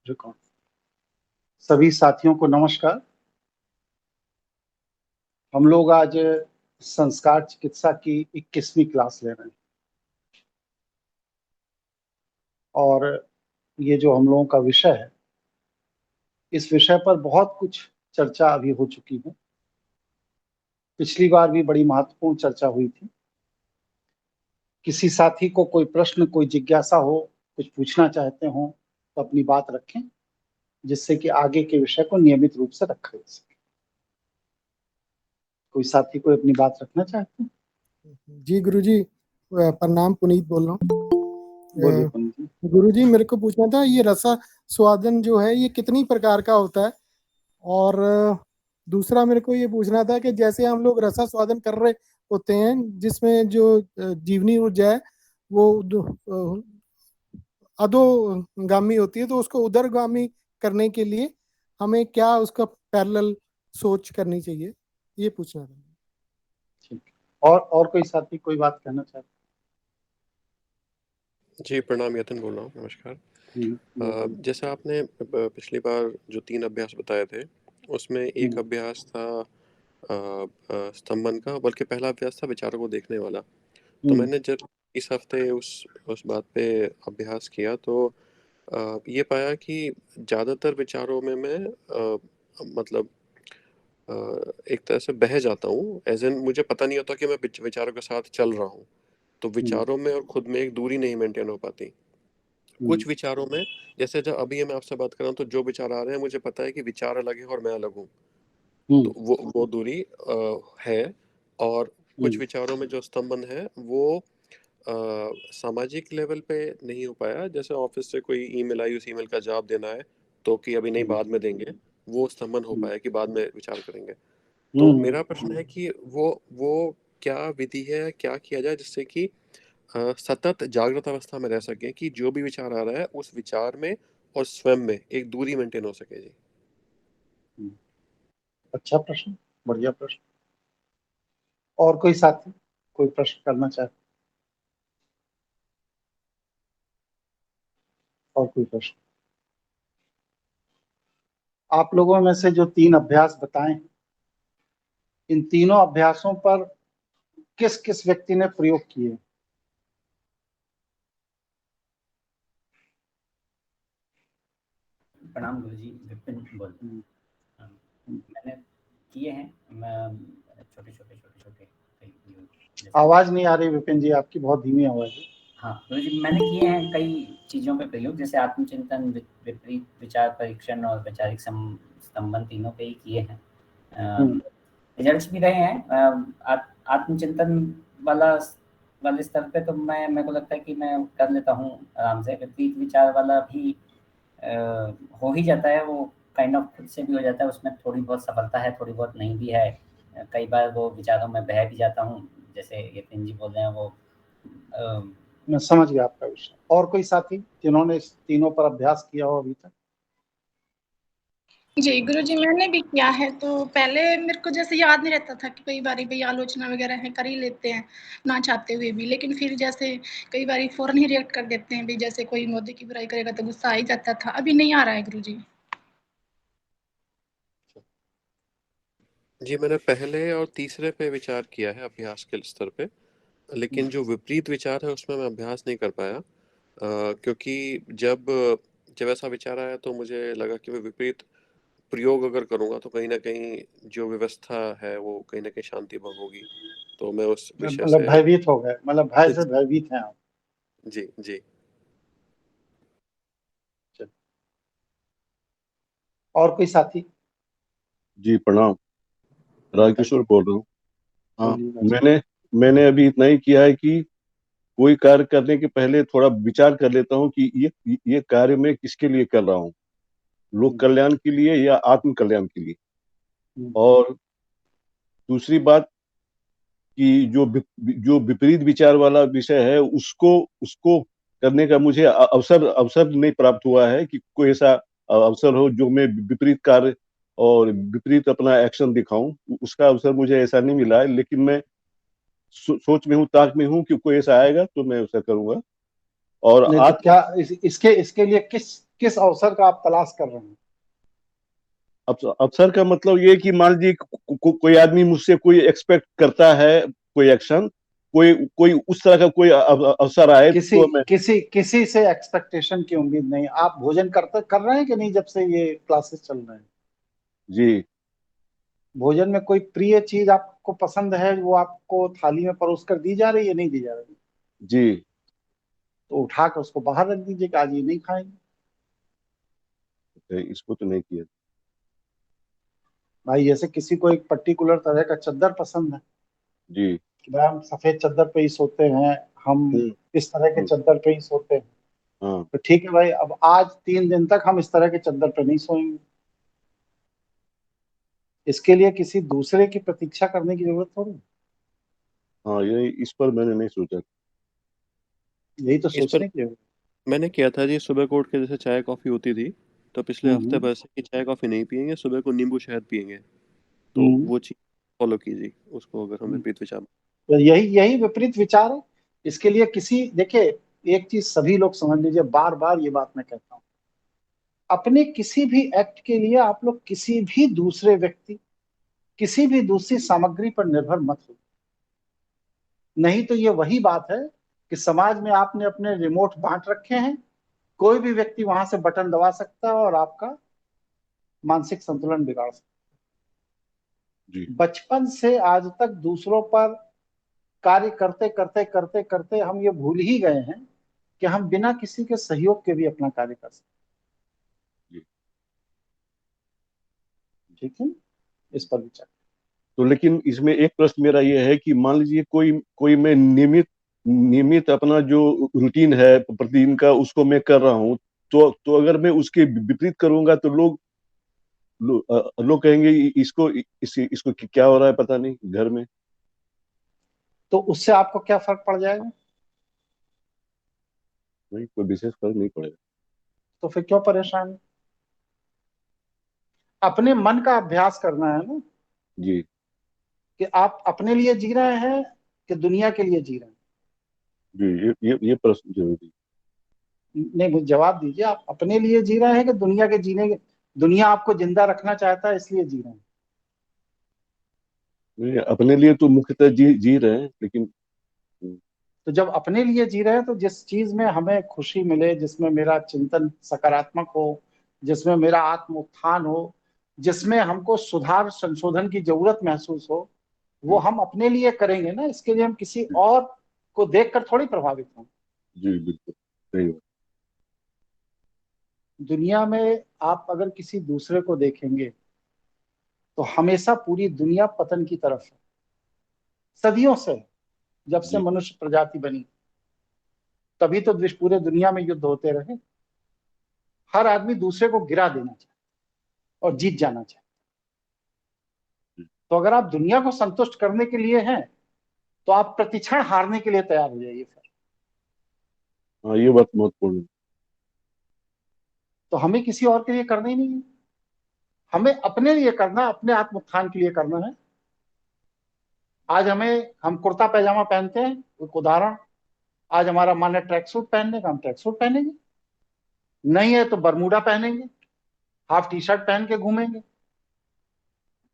Record. सभी साथियों को नमस्कार। हम लोग आज संस्कार चिकित्सा की 21वीं क्लास ले रहे हैं और ये जो हम लोगों का विषय है, इस विषय पर बहुत कुछ चर्चा अभी हो चुकी है। पिछली बार भी बड़ी महत्वपूर्ण चर्चा हुई थी। किसी साथी को कोई प्रश्न, कोई जिज्ञासा हो, कुछ पूछना चाहते हो तो अपनी बात रखें, जिससे कि आगे के विषय को नियमित रूप से रखा जा सके। कोई साथी कोई अपनी बात रखना चाहते हैं? जी गुरुजी, प्रणाम। पुनीत बोल रहा हूँ। बोलिए पुनीत जी। गुरुजी, मेरे को पूछना था, ये रसा स्वादन जो है ये कितनी प्रकार का होता है? और दूसरा मेरे को ये पूछना था कि जैसे हम लोग रसा स्वादन कर रहे होते हैं, जिसमें जो जीवनी ऊर्जा है वो अधोगामी होती है, तो उसको उदरगामी करने के लिए हमें क्या उसका पैरेलल सोच करनी चाहिए, ये पूछना था। ठीक। और कोई साथी कोई बात कहना चाहते जी, प्रणाम। यतन बोल रहा हूँ। नमस्कार। हैं? जैसे आपने पिछली बार जो 3 अभ्यास बताए थे, उसमें एक अभ्यास था स्तंभन का, बल्कि पहला अभ्यास था विचारों को देखने वाला। तो मैंने जब इस हफ्ते उस बात पे अभ्यास किया तो ये पाया कि ज़्यादातर विचारों में मैं मतलब एक तरह से बह जाता हूँ, एज इन मुझे पता नहीं होता कि मैं विचारों के साथ चल रहा हूँ। तो विचारों में और खुद में एक दूरी नहीं मेंटेन हो पाती। कुछ विचारों में, जैसे जब अभी मैं आपसे बात कर रहा हूँ, तो जो विचार आ रहे हैं मुझे पता है कि विचार अलग है और मैं अलग हूँ, तो वो दूरी है। और कुछ विचारों में जो स्तंभन है वो सामाजिक लेवल पे नहीं हो पाया। जैसे ऑफिस से कोई ईमेल आई, उस ईमेल का जवाब देना है तो कि अभी नहीं, बाद में देंगे, वो स्तंभन हो पाया कि बाद में विचार करेंगे। तो मेरा प्रश्न है कि वो क्या विधि है, क्या किया जाए जिससे कि सतत जागृत अवस्था में रह सके, कि जो भी विचार आ रहा है उस विचार में और स्वयं में एक दूरी मेंटेन हो सके। जी, अच्छा प्रश्न, बढ़िया प्रश्न। और कोई साथी कोई प्रश्न करना चाहते? और कोई प्रश्न? आप लोगों में से जो 3 अभ्यास बताए हैं, इन तीनों अभ्यासों पर किस किस व्यक्ति ने प्रयोग किए? प्रणाम गुरुजी, विपिन बोल। मैंने किए हैं, छोटे छोटे। आवाज नहीं आ रही विपिन जी, आपकी बहुत धीमी आवाज है। हाँ गुरुजी, मैंने किए हैं कई चीज़ों पे प्रयोग, जैसे आत्मचिंतन, विपरीत विचार परीक्षण और वैचारिक स्तंभन, तीनों पे ही किए हैं। रिजल्ट्स भी रहे हैं। आत्मचिंतन वाले स्तर पे तो मेरे को लगता है कि मैं कर लेता हूँ आराम से। विपरीत विचार वाला भी हो ही जाता है, वो काइंड ऑफ खुद से भी हो जाता है। उसमें थोड़ी बहुत सफलता है, थोड़ी बहुत नहीं भी है। कई बार वो विचारों में बह भी जाता हूँ, जैसे यतिन जी बोल रहे हैं वो। मैं समझ गया आपका विषय। और कोई साथी जिन्होंने इस तीनों पर अभ्यास किया हो अभी तक? जी गुरुजी, मैंने भी किया है। तो पहले मेरे को जैसे याद नहीं रहता था कि कई बारी भाई आलोचना वगैरह है कर ही लेते हैं ना चाहते हुए भी, लेकिन फिर जैसे कई बारी फौरन ही रिएक्ट कर देते हैं भी, जैसे कोई मोदी की बुराई करेगा तो गुस्सा आ ही जाता था। अभी नहीं आ रहा है गुरुजी। जी, मैंने पहले और तीसरे पे विचार किया है अभ्यास के स्तर पे, लेकिन जो विपरीत विचार है उसमें मैं अभ्यास नहीं कर पाया। क्योंकि जब ऐसा विचार आया तो मुझे लगा कि मैं विपरीत प्रयोग अगर करूंगा तो कहीं ना कहीं जो व्यवस्था है वो कहीं ना कहीं शांति भंग होगी। तो मैं उस विषय मतलब से भयभीत हो गए, मतलब भय से भयभीत हैं आप? जी जी। और कोई साथी? जी प्रणाम, राजकिशोर बोल रहा हूँ। हाँ, बोलिए। मैंने अभी इतना ही किया है कि कोई कार्य करने के पहले थोड़ा विचार कर लेता हूँ कि ये कार्य मैं किसके लिए कर रहा हूँ, लोक कल्याण के लिए या आत्म कल्याण के लिए। और दूसरी बात कि जो विपरीत विचार वाला विषय है उसको उसको करने का मुझे अवसर नहीं प्राप्त हुआ है कि कोई ऐसा अवसर हो जो मैं विपरीत कार्य और विपरीत अपना एक्शन दिखाऊं। उसका अवसर मुझे ऐसा नहीं मिला है, लेकिन मैं सोच में हूँ, ताक में हूँ कि कोई ऐसा आएगा तो मैं ऐसा करूंगा। और नहीं तो क्या इसके लिए किस अवसर का आप तलाश कर रहे हैं? अवसर का मतलब ये है कि मान लीजिए कोई आदमी मुझसे कोई एक्सपेक्ट करता है कोई एक्शन, कोई कोई उस तरह का कोई अवसर आए किसी तो मैं। किसी से एक्सपेक्टेशन की उम्मीद नहीं। आप भोजन कर रहे हैं कि नहीं जब से ये क्लासेस चल रहे हैं? जी भोजन में कोई प्रिय चीज आपको पसंद है, वो आपको थाली में परोस कर दी जा रही है, नहीं दी जा रही? जी। तो उठा कर उसको बाहर रख दीजिए कि आज ये नहीं खाएंगे। इसको तो नहीं किया। भाई जैसे किसी को एक पर्टिकुलर तरह का चद्दर पसंद है जी। कि भाई हम सफेद चद्दर पे ही सोते हैं, हम हम्म। इस तरह के चद्दर पे ही सोते हैं, हाँ तो ठीक है भाई, अब आज 3 दिन तक हम इस तरह के चद्दर पे नहीं सोएंगे। इसके लिए किसी दूसरे की प्रतीक्षा करने की जरूरत थोड़ी है। हाँ, ये इस पर मैंने नहीं सोचा। यही तो इस पर सोचने की जरूरत मैंने किया था जी, सुबह को उठ के जैसे चाय कॉफ़ी होती थी, तो पिछले है। हफ्ते भर से कि चाय कॉफ़ी नहीं पियेंगे, सुबह को नींबू शहद पियेंगे। तो हम्म। वो चीज़ फॉलो कीजिए, उसको अगर हम विपरीत विचार। तो यही यही विपरीत विचार है। इसके लिए देखिए, एक चीज सभी लोग समझ लीजिए, बार बार ये बात मैं कहता हूँ, अपने किसी भी एक्ट के लिए आप लोग किसी भी दूसरे व्यक्ति, किसी भी दूसरी सामग्री पर निर्भर मत हो। नहीं तो ये वही बात है कि समाज में आपने अपने रिमोट बांट रखे हैं, कोई भी व्यक्ति वहां से बटन दबा सकता है और आपका मानसिक संतुलन बिगाड़ सकता जी है। बचपन से आज तक दूसरों पर कार्य करते करते करते करते हम ये भूल ही गए हैं कि हम बिना किसी के सहयोग के भी अपना कार्य कर सकते जी। हैं। ठीक है, इस पर विचार। तो लेकिन इसमें एक प्रश्न मेरा ये है कि मान लीजिए कोई कोई मैं नियमित नियमित अपना जो रूटीन है प्रतिदिन का उसको मैं कर रहा हूँ, तो अगर मैं उसके विपरीत करूंगा तो लोग कहेंगे इसको क्या हो रहा है पता नहीं घर में। तो उससे आपको क्या फर्क पड़ जाएगा? नहीं, कोई विशेष फर्क नहीं पड़ेगा। तो फिर क्यों परेशान है? अपने मन का अभ्यास करना है ना, जी कि आप अपने लिए जी रहे हैं कि दुनिया के लिए जी रहे हैं। जी, ये प्रश्न जरूरी। नहीं, मुझे जवाब दीजिए, आप अपने लिए जी रहे हैं कि दुनिया के जीने के, दुनिया आपको जिंदा रखना चाहता है इसलिए जी रहे हैं? नहीं, अपने लिए तो मुख्यतः जी रहे हैं, लेकिन तो जब अपने लिए जी रहे हैं, तो जिस चीज में हमें खुशी मिले, जिसमें मेरा चिंतन सकारात्मक हो, जिसमें मेरा आत्म उत्थान हो, जिसमें हमको सुधार संशोधन की जरूरत महसूस हो, वो हम अपने लिए करेंगे ना। इसके लिए हम किसी और को देखकर थोड़ी प्रभावित हों। जी बिल्कुल सही बात। दुनिया में आप अगर किसी दूसरे को देखेंगे तो हमेशा पूरी दुनिया पतन की तरफ है, सदियों से, जब से जी मनुष्य प्रजाति बनी। तभी तो पूरे दुनिया में युद्ध होते रहे। हर आदमी दूसरे को गिरा देना चाहे और जीत जाना चाहे। तो अगर आप दुनिया को संतुष्ट करने के लिए हैं, तो आप प्रतिक्षण हारने के लिए तैयार हो जाइए फिर। हाँ, ये बात महत्वपूर्ण है। तो हमें किसी और के लिए करना ही नहीं है, हमें अपने लिए करना, अपने आत्म उत्थान के लिए करना है। आज हम कुर्ता पैजामा पहनते हैं, एक उदाहरण। आज हमारा मन है ट्रैक सूट पहनने का, हम ट्रैक सूट पहनेंगे। नहीं है तो बरमूडा पहनेंगे, हाफ टी शर्ट पहन के घूमेंगे।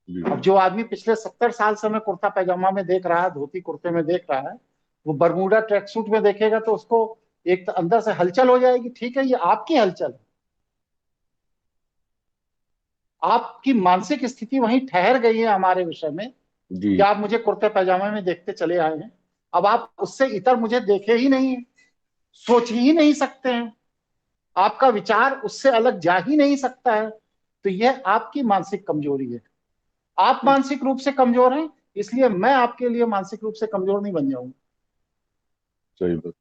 जी अब जो आदमी पिछले 70 साल से हमें कुर्ता पैजामा में देख रहा है, धोती कुर्ते में देख रहा है, वो बरमूडा ट्रैक सूट में देखेगा तो उसको एक तो अंदर से हलचल हो जाएगी। ठीक है, ये आपकी हलचल है, आपकी मानसिक स्थिति वहीं ठहर गई है हमारे विषय में, कि जी आप मुझे कुर्ते पैजामे में देखते चले आए हैं। अब आप उससे इतर मुझे देखे ही नहीं है, सोच ही नहीं सकते हैं, आपका विचार उससे अलग जा ही नहीं सकता है। तो यह आपकी मानसिक कमजोरी है। आप जी, मानसिक रूप से कमजोर हैं, इसलिए मैं आपके लिए मानसिक रूप से कमजोर नहीं बन जाऊंगा। सही बात।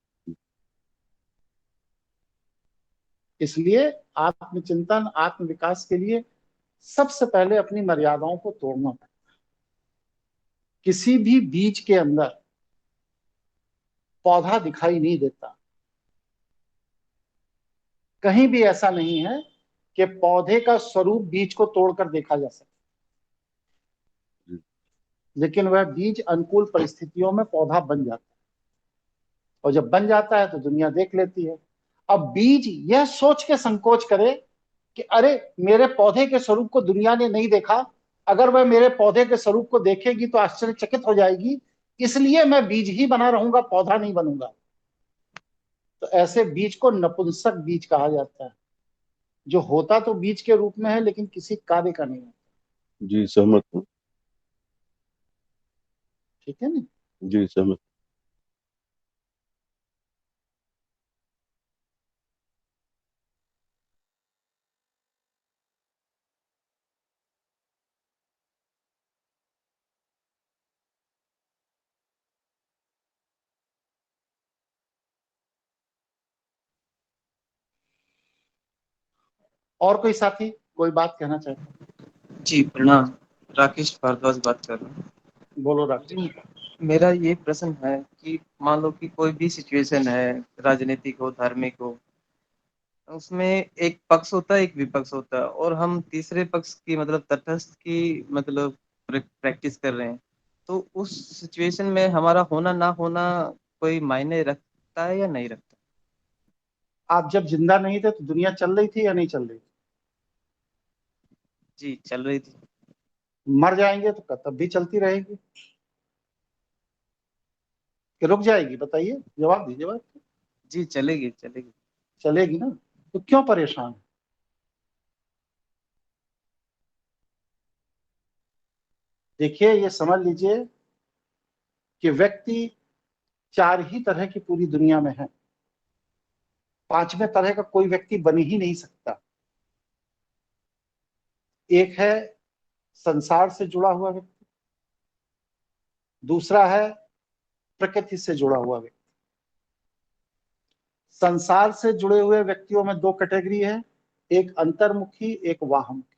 इसलिए आत्मचिंतन, आत्म विकास के लिए सबसे पहले अपनी मर्यादाओं को तोड़ना पड़ता है। किसी भी बीज के अंदर पौधा दिखाई नहीं देता। कहीं भी ऐसा नहीं है कि पौधे का स्वरूप बीज को तोड़कर देखा जा सके, जी लेकिन वह बीज अनुकूल परिस्थितियों में पौधा बन जाता है। और जब बन जाता है तो दुनिया देख लेती है। अब बीज यह सोच के संकोच करे कि अरे मेरे पौधे के स्वरूप को दुनिया ने नहीं देखा, अगर वह मेरे पौधे के स्वरूप को देखेगी तो आश्चर्यचकित हो जाएगी, इसलिए मैं बीज ही बना रहूंगा, पौधा नहीं बनूंगा। तो ऐसे बीज को नपुंसक बीज कहा जाता है, जो होता तो बीज के रूप में है लेकिन किसी कार्य का नहीं है। जी सहमत हूँ। ठीक है ना? जी सहमत। और कोई साथी कोई बात कहना चाहता है? जी प्रणाम, राकेश भारद्वाज बात कर रहा हूँ। बोलो राकेश। जी, मेरा ये प्रश्न है कि मान लो कि कोई भी सिचुएशन है, राजनीतिक हो, धार्मिक हो, उसमें एक पक्ष होता है, एक विपक्ष होता है, और हम तीसरे पक्ष की मतलब तटस्थ की मतलब प्रैक्टिस कर रहे हैं, तो उस सिचुएशन में हमारा होना ना होना कोई मायने रखता है या नहीं रखता? आप जब जिंदा नहीं थे तो दुनिया चल रही थी या नहीं चल रही थी? जी चल रही थी। मर जाएंगे तो तब भी चलती रहेगी कि रुक जाएगी? बताइए, जवाब दीजिए। बात जी चलेगी चलेगी। चलेगी ना, तो क्यों परेशान है? देखिए, ये समझ लीजिए कि व्यक्ति चार ही तरह की पूरी दुनिया में है, पांचवें तरह का कोई व्यक्ति बन ही नहीं सकता। एक है संसार से जुड़ा हुआ व्यक्ति, दूसरा है प्रकृति से जुड़ा हुआ व्यक्ति। संसार से जुड़े हुए व्यक्तियों में दो कैटेगरी है, एक अंतर्मुखी, एक बाह्यमुखी।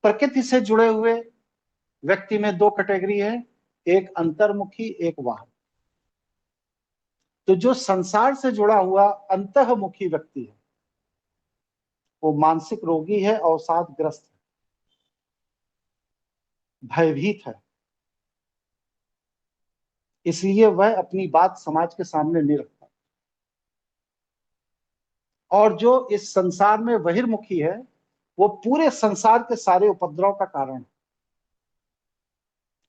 प्रकृति से जुड़े हुए व्यक्ति में दो कैटेगरी है, एक अंतर्मुखी, एक बाह्यमुखी। तो जो संसार से जुड़ा हुआ अंतर्मुखी व्यक्ति है वो मानसिक रोगी है, अवसादग्रस्त है, भयभीत है, इसलिए वह अपनी बात समाज के सामने नहीं रखता। और जो इस संसार में बहिर्मुखी है वो पूरे संसार के सारे उपद्रव का कारण है।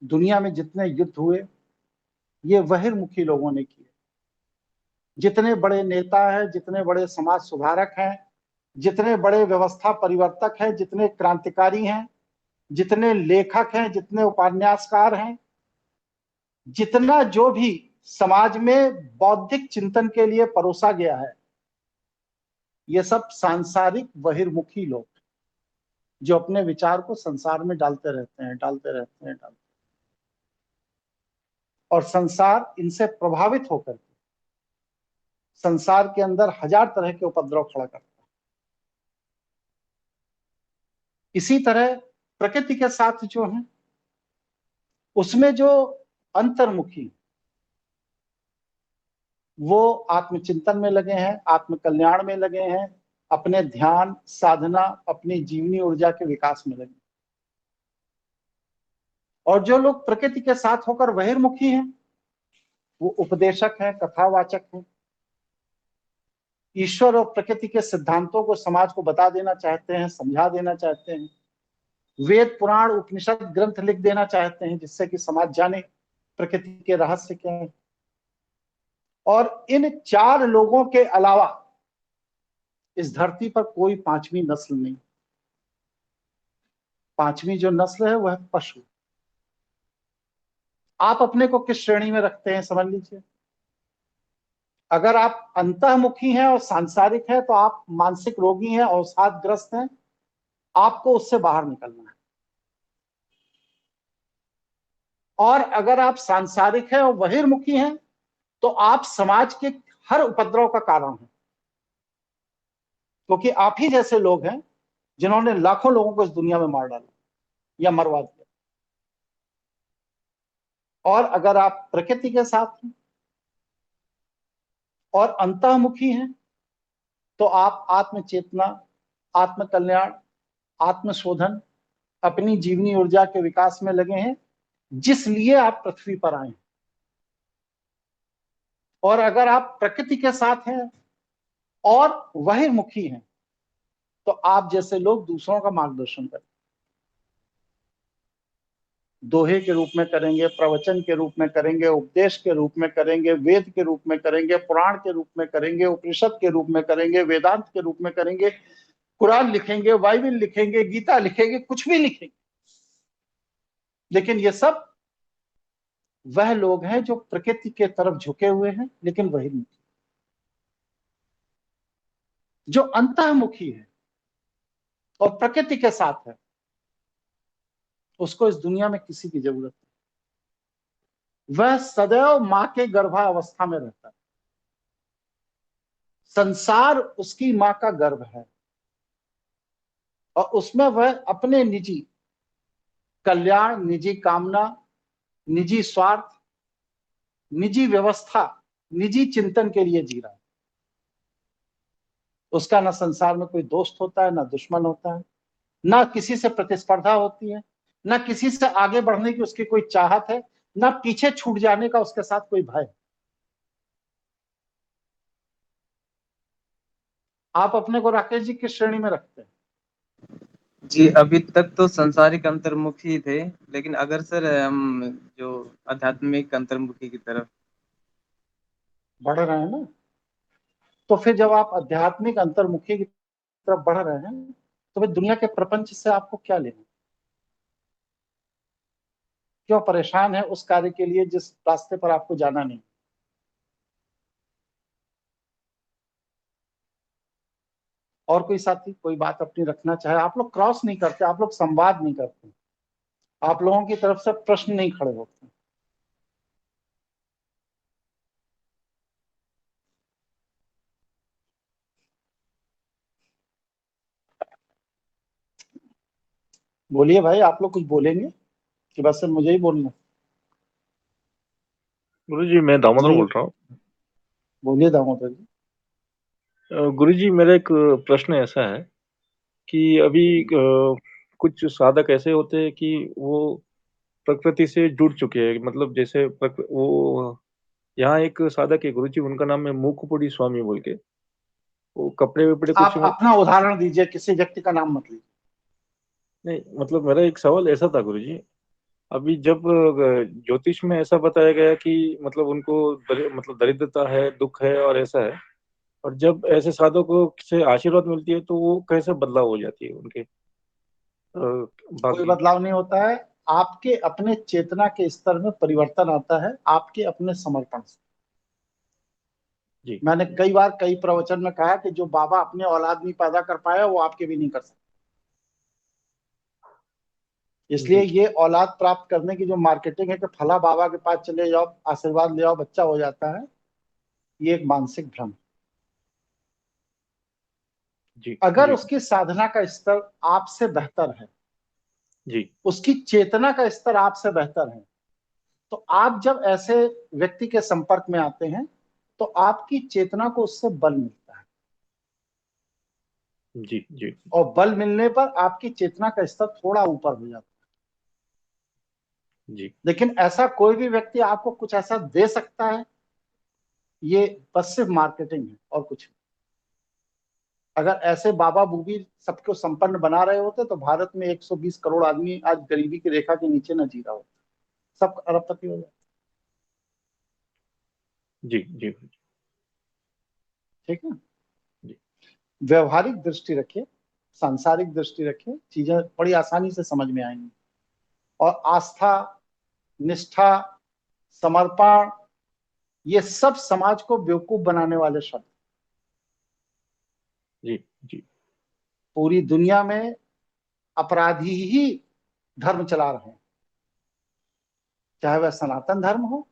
दुनिया में जितने युद्ध हुए ये बहिर्मुखी लोगों ने किए। जितने बड़े नेता हैं, जितने बड़े समाज सुधारक हैं, जितने बड़े व्यवस्था परिवर्तक हैं, जितने क्रांतिकारी हैं, जितने लेखक हैं, जितने उपन्यासकार हैं, जितना जो भी समाज में बौद्धिक चिंतन के लिए परोसा गया है, ये सब सांसारिक बहिर्मुखी लोग जो अपने विचार को संसार में डालते रहते हैं, डालते रहते हैं, डालते। और संसार इनसे प्रभावित होकर संसार के अंदर हजार तरह के उपद्रव खड़ा करता है। इसी तरह प्रकृति के साथ जो है उसमें जो अंतर्मुखी वो आत्मचिंतन में लगे हैं, आत्म कल्याण में लगे हैं, अपने ध्यान साधना, अपनी जीवनी ऊर्जा के विकास में लगे। और जो लोग प्रकृति के साथ होकर बहिर्मुखी हैं वो उपदेशक हैं, कथावाचक हैं, ईश्वर और प्रकृति के सिद्धांतों को समाज को बता देना चाहते हैं, समझा देना चाहते हैं, वेद पुराण उपनिषद ग्रंथ लिख देना चाहते हैं जिससे कि समाज जाने प्रकृति के रहस्य क्या है। और इन चार लोगों के अलावा इस धरती पर कोई पांचवी नस्ल नहीं। पांचवी जो नस्ल है वह पशु। आप अपने को किस श्रेणी में रखते हैं समझ लीजिए। अगर आप अंतर्मुखी हैं और सांसारिक हैं तो आप मानसिक रोगी हैं, अवसादग्रस्त हैं, आपको उससे बाहर निकलना है। और अगर आप सांसारिक हैं और बहिर्मुखी हैं तो आप समाज के हर उपद्रव का कारण हैं, क्योंकि आप ही जैसे लोग हैं जिन्होंने लाखों लोगों को इस दुनिया में मार डाला या मरवा दिया। और अगर आप प्रकृति के साथ हैं और अंतर्मुखी हैं तो आप आत्मचेतना, आत्म कल्याण, आत्मशोधन, अपनी जीवनी ऊर्जा के विकास में लगे हैं, जिस लिए आप पृथ्वी पर आए हैं। और अगर आप प्रकृति के साथ हैं और बहिर्मुखी हैं तो आप जैसे लोग दूसरों का मार्गदर्शन करें, दोहे के रूप में करेंगे, प्रवचन के रूप में करेंगे, उपदेश के रूप में करेंगे, वेद के रूप में करेंगे, पुराण के रूप में करेंगे, उपनिषद के रूप में करेंगे, वेदांत के रूप में करेंगे, कुरान लिखेंगे, बाइबल लिखेंगे, गीता लिखेंगे, कुछ भी लिखेंगे, लेकिन ये सब वह लोग हैं जो प्रकृति के तरफ झुके हुए हैं लेकिन बहिर्मुखी। जो अंतर्मुखी है और प्रकृति के साथ है उसको इस दुनिया में किसी की जरूरत नहीं। वह सदैव मां के गर्भावस्था में रहता है, संसार उसकी मां का गर्भ है और उसमें वह अपने निजी कल्याण, निजी कामना, निजी स्वार्थ, निजी व्यवस्था, निजी चिंतन के लिए जी रहा है। उसका ना संसार में कोई दोस्त होता है, ना दुश्मन होता है, ना किसी से प्रतिस्पर्धा होती है, ना किसी से आगे बढ़ने की उसकी कोई चाहत है, ना पीछे छूट जाने का उसके साथ कोई भय। आप अपने को राकेश जी किस श्रेणी में रखते हैं? जी, अभी तक तो संसारिक अंतर्मुखी थे, लेकिन अगर सर हम जो आध्यात्मिक अंतर्मुखी की तरफ बढ़ रहे हैं ना, तो फिर जब आप आध्यात्मिक अंतर्मुखी की तरफ बढ़ रहे हैं तो फिर दुनिया के प्रपंच से आपको क्या लेना? क्यों परेशान है उस कार्य के लिए जिस रास्ते पर आपको जाना नहीं? और कोई साथी कोई बात अपनी रखना चाहे? आप लोग क्रॉस नहीं करते, आप लोग संवाद नहीं करते, आप लोगों की तरफ से प्रश्न नहीं खड़े होते। बोलिए भाई, आप लोग कुछ बोलेंगे कि बस सिर्फ मुझे ही बोलना? गुरुजी मैं दामोदर जी बोल रहा हूँ। बोलिए दामोदर जी। गुरुजी मेरा एक प्रश्न ऐसा है कि अभी कुछ साधक ऐसे होते हैं कि वो प्रकृति से जुड़ चुके हैं, मतलब जैसे वो यहाँ एक साधक है गुरुजी, उनका नाम है मूकपुड़ी स्वामी बोल के। वो कपड़े वपड़े कुछ आप अपना उदाहरण दीजिए, किसी व्यक्ति का नाम मत लीजिए। नहीं, मतलब मेरा एक सवाल ऐसा था गुरुजी, अभी जब ज्योतिष में ऐसा बताया गया कि मतलब उनको मतलब दरिद्रता है, दुख है और ऐसा है, और जब ऐसे साधकों से आशीर्वाद मिलती है तो वो कैसे बदलाव हो जाती है उनके कोई भाग्य। बदलाव नहीं होता है, आपके अपने चेतना के स्तर में परिवर्तन आता है, आपके अपने समर्पण से। जी मैंने कई बार कई प्रवचन में कहा कि जो बाबा अपने औलाद नहीं पैदा कर पाया वो आपके भी नहीं कर सकते। इसलिए जी ये औलाद प्राप्त करने की जो मार्केटिंग है कि फला बाबा के पास चले जाओ, आशीर्वाद ले आओ, बच्चा हो जाता है, ये एक मानसिक भ्रम है। जी अगर जी उसकी साधना का स्तर आपसे बेहतर है, जी उसकी चेतना का स्तर आपसे बेहतर है, तो आप जब ऐसे व्यक्ति के संपर्क में आते हैं तो आपकी चेतना को उससे बल मिलता है, जी जी और बल मिलने पर आपकी चेतना का स्तर थोड़ा ऊपर हो जाता है। जी लेकिन ऐसा कोई भी व्यक्ति आपको कुछ ऐसा दे सकता है, ये बस सिर्फ मार्केटिंग है और कुछ नहीं। अगर ऐसे बाबा बूबी सबको संपन्न बना रहे होते तो भारत में 120 करोड़ आदमी आज गरीबी की रेखा के नीचे न जी रहा होता, सब अरबपति हो जाते। जी जी ठीक है, जी व्यवहारिक दृष्टि रखिए, सांसारिक दृष्टि रखिए, चीजें बड़ी आसानी से समझ में आएंगी। और आस्था, निष्ठा, समर्पण, ये सब समाज को बेवकूफ बनाने वाले शब्द। जी जी पूरी दुनिया में अपराधी ही धर्म चला रहे हैं, चाहे वह सनातन धर्म हो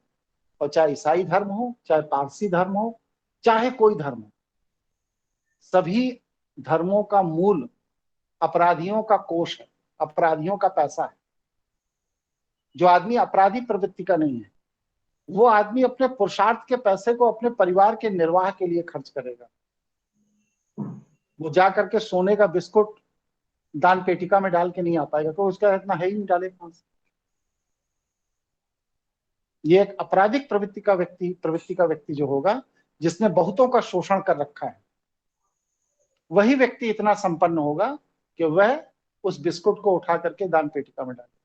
और चाहे ईसाई धर्म हो, चाहे पारसी धर्म हो, चाहे कोई धर्म हो। सभी धर्मों का मूल अपराधियों का कोष है, अपराधियों का पैसा है। जो आदमी अपराधी प्रवृत्ति का नहीं है, वो आदमी अपने पुरुषार्थ के पैसे को अपने परिवार के निर्वाह के लिए खर्च करेगा। वो जा करके सोने का बिस्कुट दान पेटिका में डाल के नहीं आ पाएगा, तो उसका इतना है ही नहीं, डाले कहां से? ये एक आपराधिक प्रवृत्ति का व्यक्ति जो होगा, जिसने बहुतों का शोषण कर रखा है, वही व्यक्ति इतना संपन्न होगा कि वह उस बिस्कुट को उठा करके दान पेटिका में डाले।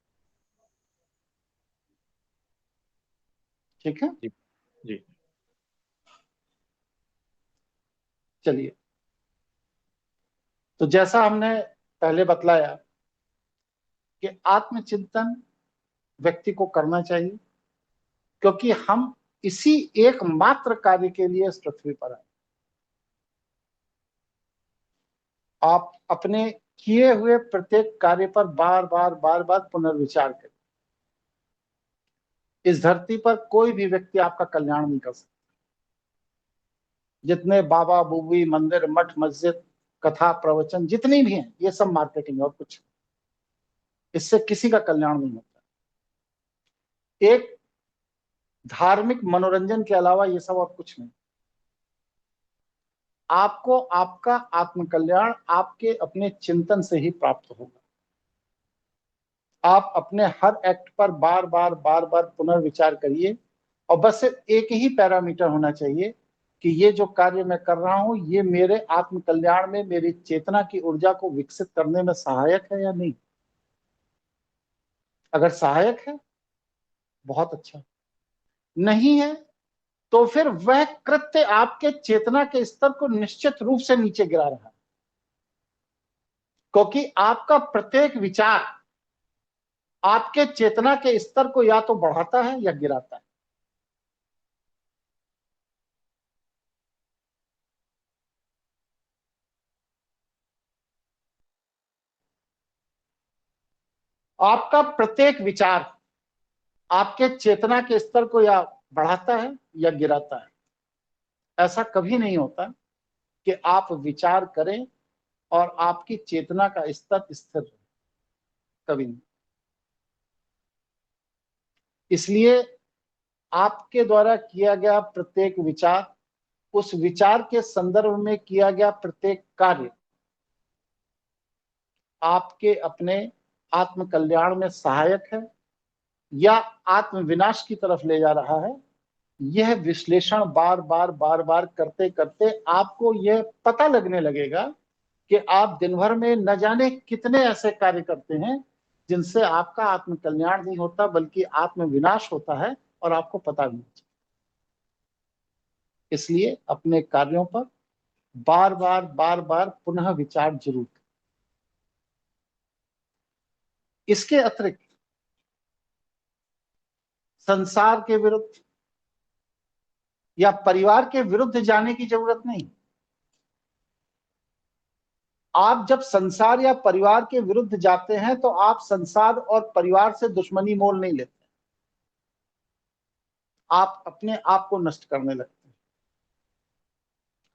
ठीक है जी। चलिए, तो जैसा हमने पहले बतलाया कि आत्मचिंतन व्यक्ति को करना चाहिए, क्योंकि हम इसी एकमात्र कार्य के लिए इस पृथ्वी पर आए। आप अपने किए हुए प्रत्येक कार्य पर बार बार पुनर्विचार करें। इस धरती पर कोई भी व्यक्ति आपका कल्याण नहीं कर सकता। जितने बाबा बुबी, मंदिर, मठ, मस्जिद, कथा, प्रवचन जितनी भी हैं, ये सब मार्केटिंग और कुछ, इससे किसी का कल्याण नहीं होता। एक धार्मिक मनोरंजन के अलावा ये सब और कुछ नहीं। आपको आपका आत्मकल्याण आपके अपने चिंतन से ही प्राप्त होगा। आप अपने हर एक्ट पर बार बार पुनर्विचार करिए, और बस सिर्फ एक ही पैरामीटर होना चाहिए कि ये जो कार्य मैं कर रहा हूं, ये मेरे आत्मकल्याण में मेरी चेतना की ऊर्जा को विकसित करने में सहायक है या नहीं। अगर सहायक है, बहुत अच्छा। नहीं है तो फिर वह कृत्य आपके चेतना के स्तर को निश्चित रूप से नीचे गिरा रहा है, क्योंकि आपका प्रत्येक विचार आपके चेतना के स्तर को या तो बढ़ाता है या गिराता है। आपका प्रत्येक विचार आपके चेतना के स्तर को या बढ़ाता है या गिराता है। ऐसा कभी नहीं होता कि आप विचार करें और आपकी चेतना का स्तर स्थिर रहे, कभी नहीं। इसलिए आपके द्वारा किया गया प्रत्येक विचार, उस विचार के संदर्भ में किया गया प्रत्येक कार्य आपके अपने आत्म कल्याण में सहायक है या आत्म विनाश की तरफ ले जा रहा है। यह विश्लेषण बार बार करते करते आपको यह पता लगने लगेगा कि आप दिन भर में न जाने कितने ऐसे कार्य करते हैं जिनसे आपका आत्म कल्याण नहीं होता बल्कि आत्म विनाश होता है, और आपको पता भी नहीं चलता। इसलिए अपने कार्यों पर बार बार पुनः विचार जरूर करें। इसके अतिरिक्त संसार के विरुद्ध या परिवार के विरुद्ध जाने की जरूरत नहीं। आप जब संसार या परिवार के विरुद्ध जाते हैं तो आप संसार और परिवार से दुश्मनी मोल नहीं लेते, आप अपने आप को नष्ट करने लगते हैं,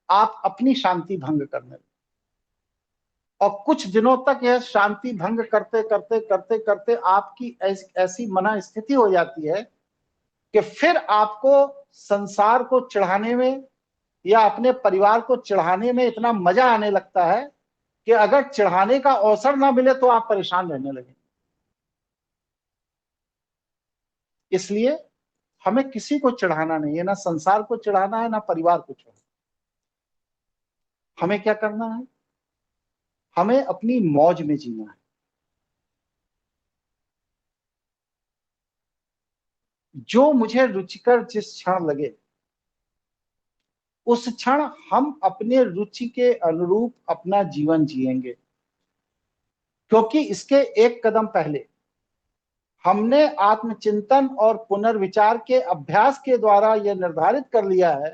आप अपनी शांति भंग करने लगते हैं। और कुछ दिनों तक यह शांति भंग करते आपकी ऐसी मन स्थिति हो जाती है कि फिर आपको संसार को चढ़ाने में या अपने परिवार को चढ़ाने में इतना मजा आने लगता है कि अगर चढ़ाने का अवसर ना मिले तो आप परेशान रहने लगे। इसलिए हमें किसी को चढ़ाना नहीं है, ना संसार को चढ़ाना है ना परिवार को चढ़ाना। हमें क्या करना है? हमें अपनी मौज में जीना है। जो मुझे रुचिकर जिस क्षण लगे उस क्षण हम अपने रुचि के अनुरूप अपना जीवन जिएंगे, क्योंकि इसके एक कदम पहले हमने आत्मचिंतन और पुनर्विचार के अभ्यास के द्वारा यह निर्धारित कर लिया है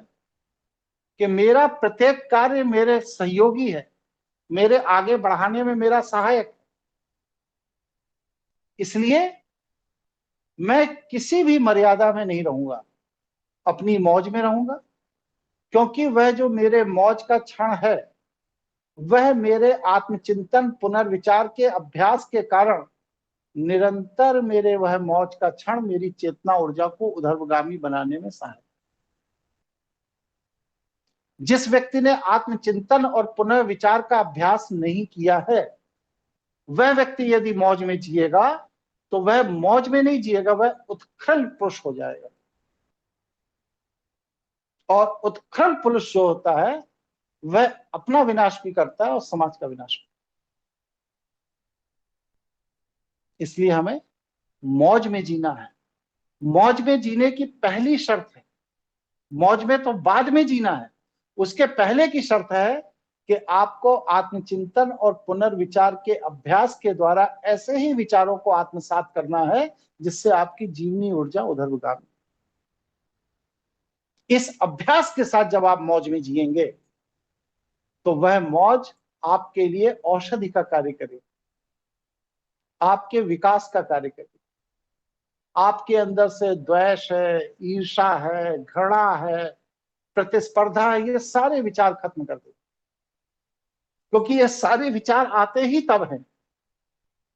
कि मेरा प्रत्येक कार्य मेरे सहयोगी है, मेरे आगे बढ़ाने में मेरा सहायक है। इसलिए मैं किसी भी मर्यादा में नहीं रहूंगा, अपनी मौज में रहूंगा, क्योंकि वह जो मेरे मौज का क्षण है वह मेरे आत्मचिंतन पुनर्विचार के अभ्यास के कारण निरंतर मेरे वह मौज का क्षण मेरी चेतना ऊर्जा को ऊर्ध्वगामी बनाने में सहायक। जिस व्यक्ति ने आत्मचिंतन और पुनर्विचार का अभ्यास नहीं किया है वह व्यक्ति यदि मौज में जिएगा तो वह मौज में नहीं जिएगा, वह उत्खल पुरुष हो जाएगा। और उत्खनन पुरुष जो होता है वह अपना विनाश भी करता है और समाज का विनाश भी। इसलिए हमें मौज में जीना है। मौज में जीने की पहली शर्त है, मौज में तो बाद में जीना है, उसके पहले की शर्त है कि आपको आत्मचिंतन और पुनर्विचार के अभ्यास के द्वारा ऐसे ही विचारों को आत्मसात करना है जिससे आपकी जीवनी ऊर्जा ऊर्ध्वगामी। इस अभ्यास के साथ जब आप मौज में जिएंगे तो वह मौज आपके लिए औषधि का कार्य करेगी, आपके विकास का कार्य करेगी। आपके अंदर से द्वेष है, ईर्षा है, घृणा है, प्रतिस्पर्धा है, ये सारे विचार खत्म कर देते, क्योंकि ये सारे विचार आते ही तब हैं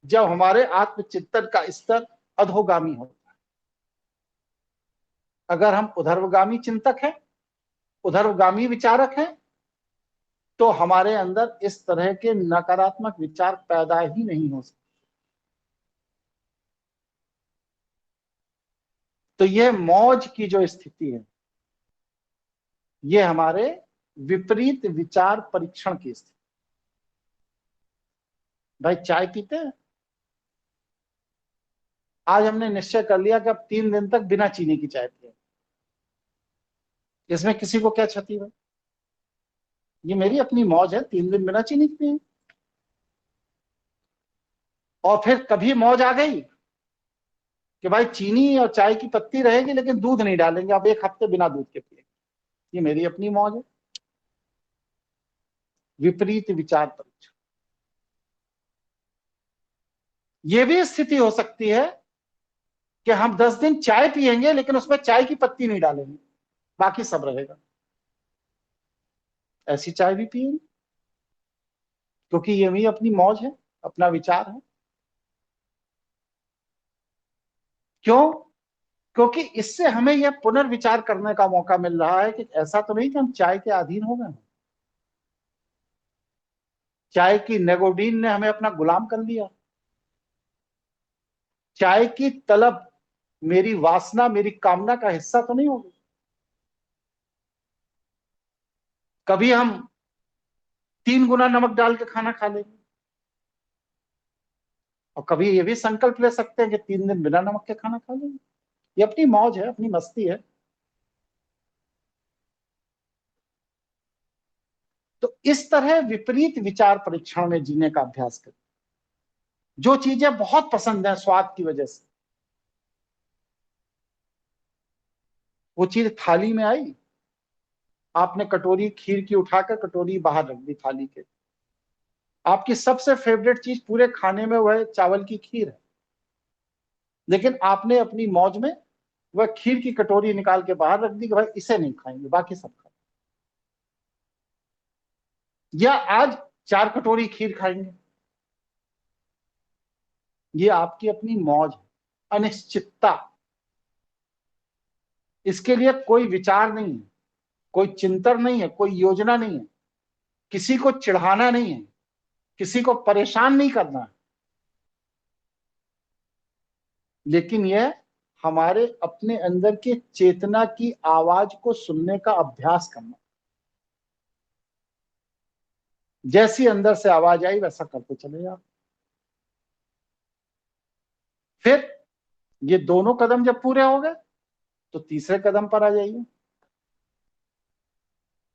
जब हमारे आत्मचिंतन का स्तर अधोगामी होता है। अगर हम उधर्वगामी चिंतक हैं, उधर्वगामी विचारक हैं, तो हमारे अंदर इस तरह के नकारात्मक विचार पैदा ही नहीं हो सकते। तो यह मौज की जो स्थिति है, ये हमारे विपरीत विचार परीक्षण की स्थिति। भाई चाय पीते हैं, आज हमने निश्चय कर लिया कि अब 3 दिन तक बिना चीनी की चाय पिए। इसमें किसी को क्या क्षति है? ये मेरी अपनी मौज है, 3 दिन बिना चीनी पिए। और फिर कभी मौज आ गई कि भाई चीनी और चाय की पत्ती रहेगी लेकिन दूध नहीं डालेंगे, अब 1 हफ्ते बिना दूध के पिए। ये मेरी अपनी मौज है। विपरीत विचार परीक्षण। ये भी स्थिति हो सकती है कि हम 10 दिन चाय पिएंगे लेकिन उसमें चाय की पत्ती नहीं डालेंगे, बाकी सब रहेगा। ऐसी चाय भी पिएंगे, क्योंकि ये भी अपनी मौज है, अपना विचार है। क्यों? क्योंकि इससे हमें यह पुनर्विचार करने का मौका मिल रहा है कि ऐसा तो नहीं कि हम चाय के अधीन हो गए। चाय की निकोटीन ने हमें अपना गुलाम कर लिया। चाय की तलब मेरी वासना, मेरी कामना का हिस्सा तो नहीं होगी। कभी हम 3 गुना नमक डाल के खाना खा लेंगे, और कभी ये भी संकल्प ले सकते हैं कि 3 दिन बिना नमक के खाना खा लेंगे। ये अपनी मौज है, अपनी मस्ती है। तो इस तरह विपरीत विचार परीक्षण में जीने का अभ्यास करें। जो चीजें बहुत पसंद है स्वाद की वजह से, वो चीज थाली में आई, आपने कटोरी खीर की उठाकर कटोरी बाहर रख दी थाली के। आपकी सबसे फेवरेट चीज पूरे खाने में वह चावल की खीर है, लेकिन आपने अपनी मौज में वह खीर की कटोरी निकाल के बाहर रख दी कि भाई इसे नहीं खाएंगे, बाकी सब खाएंगे। या आज 4 कटोरी खीर खाएंगे। ये आपकी अपनी मौज है, अनिश्चितता। इसके लिए कोई विचार नहीं है, कोई चिंतन नहीं है, कोई योजना नहीं है, किसी को चिढ़ाना नहीं है, किसी को परेशान नहीं करना है, लेकिन यह हमारे अपने अंदर की चेतना की आवाज को सुनने का अभ्यास करना। जैसी अंदर से आवाज आई वैसा करते चले जाओ। फिर ये दोनों कदम जब पूरे हो गए तो तीसरे कदम पर आ जाइए,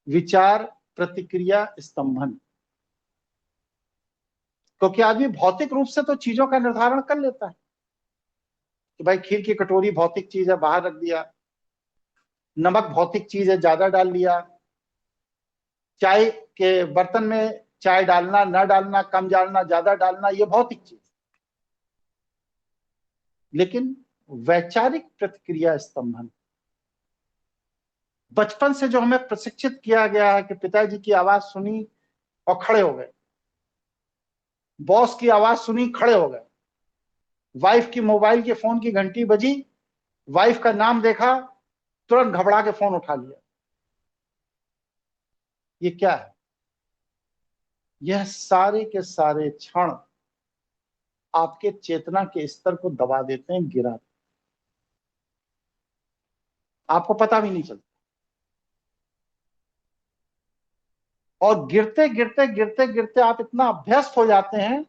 विचार प्रतिक्रिया स्तंभन। क्योंकि आदमी भौतिक रूप से तो चीजों का निर्धारण कर लेता है कि भाई खीर की कटोरी भौतिक चीज है, बाहर रख दिया। नमक भौतिक चीज है, ज्यादा डाल लिया। चाय के बर्तन में चाय डालना, न डालना, कम डालना, ज्यादा डालना, ये भौतिक चीज। लेकिन वैचारिक प्रतिक्रिया स्तंभन, बचपन से जो हमें प्रशिक्षित किया गया है कि पिताजी की आवाज सुनी और खड़े हो गए, बॉस की आवाज सुनी खड़े हो गए, वाइफ की मोबाइल के फोन की घंटी बजी, वाइफ का नाम देखा, तुरंत घबरा के फोन उठा लिया। ये क्या है? यह सारे के सारे क्षण आपके चेतना के स्तर को दबा देते हैं, गिरा देते हैं। आपको पता भी नहीं चलता। और गिरते गिरते गिरते गिरते आप इतना अभ्यस्त हो जाते हैं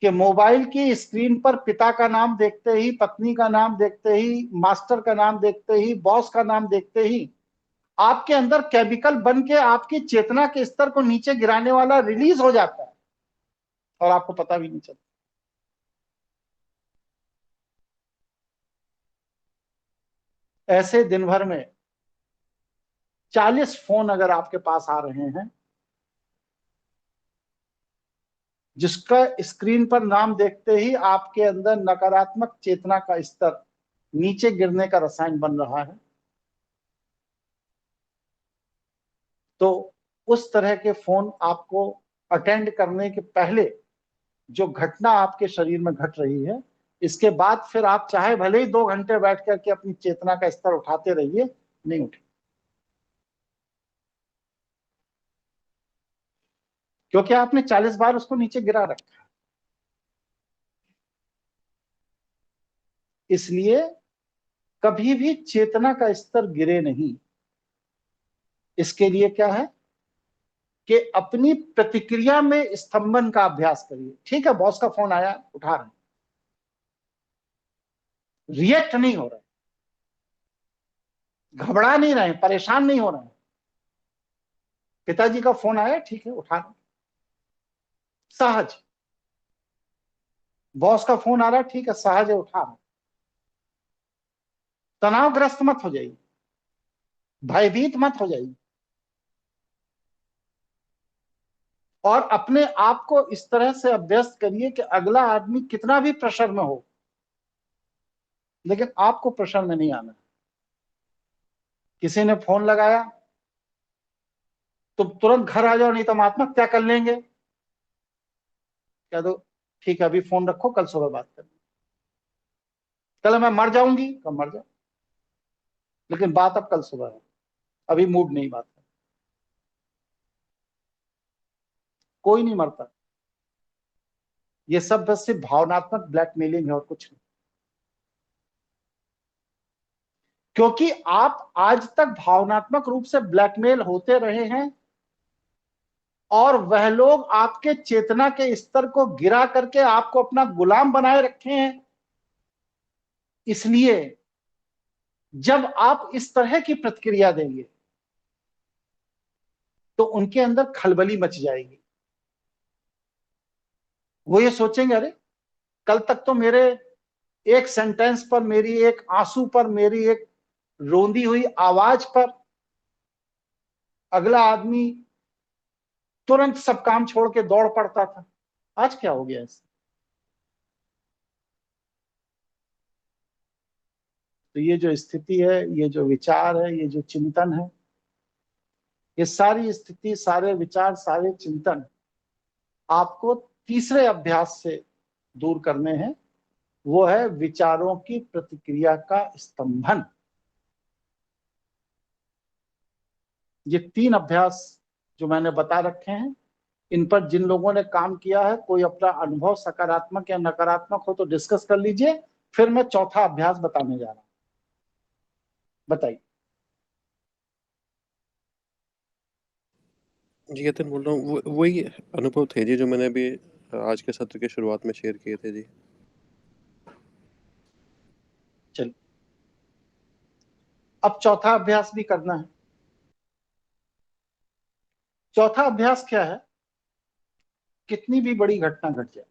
कि मोबाइल की स्क्रीन पर पिता का नाम देखते ही, पत्नी का नाम देखते ही, मास्टर का नाम देखते ही, बॉस का नाम देखते ही आपके अंदर केमिकल बन के आपकी चेतना के स्तर को नीचे गिराने वाला रिलीज हो जाता है और आपको पता भी नहीं चलता। ऐसे दिन भर में 40 फोन अगर आपके पास आ रहे हैं जिसका स्क्रीन पर नाम देखते ही आपके अंदर नकारात्मक चेतना का स्तर नीचे गिरने का रसायन बन रहा है, तो उस तरह के फोन आपको अटेंड करने के पहले जो घटना आपके शरीर में घट रही है, इसके बाद फिर आप चाहे भले ही 2 घंटे बैठ करके अपनी चेतना का स्तर उठाते रहिए, नहीं उठे, क्योंकि आपने 40 बार उसको नीचे गिरा रखा है। इसलिए कभी भी चेतना का स्तर गिरे नहीं। इसके लिए क्या है कि अपनी प्रतिक्रिया में स्तंभन का अभ्यास करिए। ठीक है, बॉस का फोन आया, उठा रहे, रिएक्ट नहीं हो रहे, घबरा नहीं रहे, परेशान नहीं हो रहे। पिताजी का फोन आया, ठीक है, उठा रहे, सहज। बॉस का फोन आ रहा है, ठीक है, सहज है, उठा रहे। तनावग्रस्त मत हो जाइए, भयभीत मत हो जाइए, और अपने आप को इस तरह से अभ्यस्त करिए कि अगला आदमी कितना भी प्रेशर में हो, लेकिन आपको प्रेशर में नहीं आना। किसी ने फोन लगाया तो तुरंत घर आ जाओ, नहीं तो हम आत्महत्या कर लेंगे। कह दो ठीक है, अभी फोन रखो, कल सुबह बात करेंगे। कल मैं मर जाऊंगी, कब मर जाओ, लेकिन बात अब कल सुबह है, अभी मूड नहीं बात है। कोई नहीं मरता, ये सब बस सिर्फ भावनात्मक ब्लैकमेलिंग है और कुछ नहीं। क्योंकि आप आज तक भावनात्मक रूप से ब्लैकमेल होते रहे हैं और वह लोग आपके चेतना के स्तर को गिरा करके आपको अपना गुलाम बनाए रखे हैं। इसलिए जब आप इस तरह की प्रतिक्रिया देंगे तो उनके अंदर खलबली मच जाएगी। वो ये सोचेंगे, अरे कल तक तो मेरे एक सेंटेंस पर, मेरी एक आंसू पर, मेरी एक रोंदी हुई आवाज पर अगला आदमी तुरंत सब काम छोड़ के दौड़ पड़ता था, आज क्या हो गया ऐसे? तो ये जो स्थिति है, ये जो विचार है, ये जो चिंतन है, ये सारी स्थिति, सारे विचार, सारे चिंतन आपको तीसरे अभ्यास से दूर करने हैं। वो है विचारों की प्रतिक्रिया का स्तंभन। ये 3 अभ्यास जो मैंने बता रखे हैं, इन पर जिन लोगों ने काम किया है, कोई अपना अनुभव सकारात्मक या नकारात्मक हो तो डिस्कस कर लीजिए, फिर मैं चौथा अभ्यास बताने जा रहा हूं। बताइए। जी यतिन बोल रहा हूँ, वही अनुभव थे जी जो मैंने अभी आज के सत्र के शुरुआत में शेयर किए थे जी। चलिए, अब चौथा अभ्यास भी करना है। चौथा अभ्यास क्या है? कितनी भी बड़ी घटना घट जाए,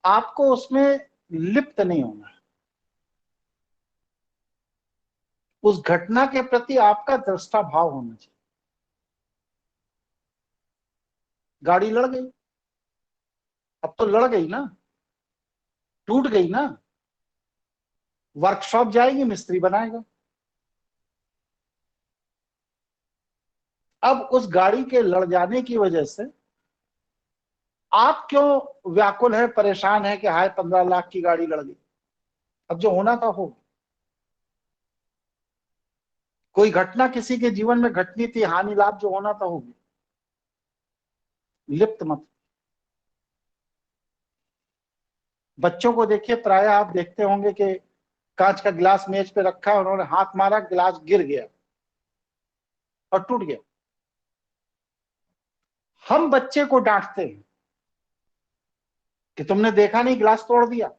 आपको उसमें लिप्त नहीं होना है। उस घटना के प्रति आपका दृष्टा भाव होना चाहिए। गाड़ी लड़ गई, अब तो लड़ गई ना, टूट गई ना, वर्कशॉप जाएगी, मिस्त्री बनाएगा। अब उस गाड़ी के लड़ जाने की वजह से आप क्यों व्याकुल है, परेशान है कि हाय 15 लाख की गाड़ी लड़ गई? अब जो होना था हो। कोई घटना किसी के जीवन में घटनी थी, हानि लाभ जो होना था होगी। लिप्त मत। बच्चों को देखिए, प्राय आप देखते होंगे कि कांच का गिलास मेज पे रखा है, उन्होंने हाथ मारा, गिलास गिर गया और टूट गया। हम बच्चे को डांटते हैं कि तुमने देखा नहीं गिलास तोड़ दिया,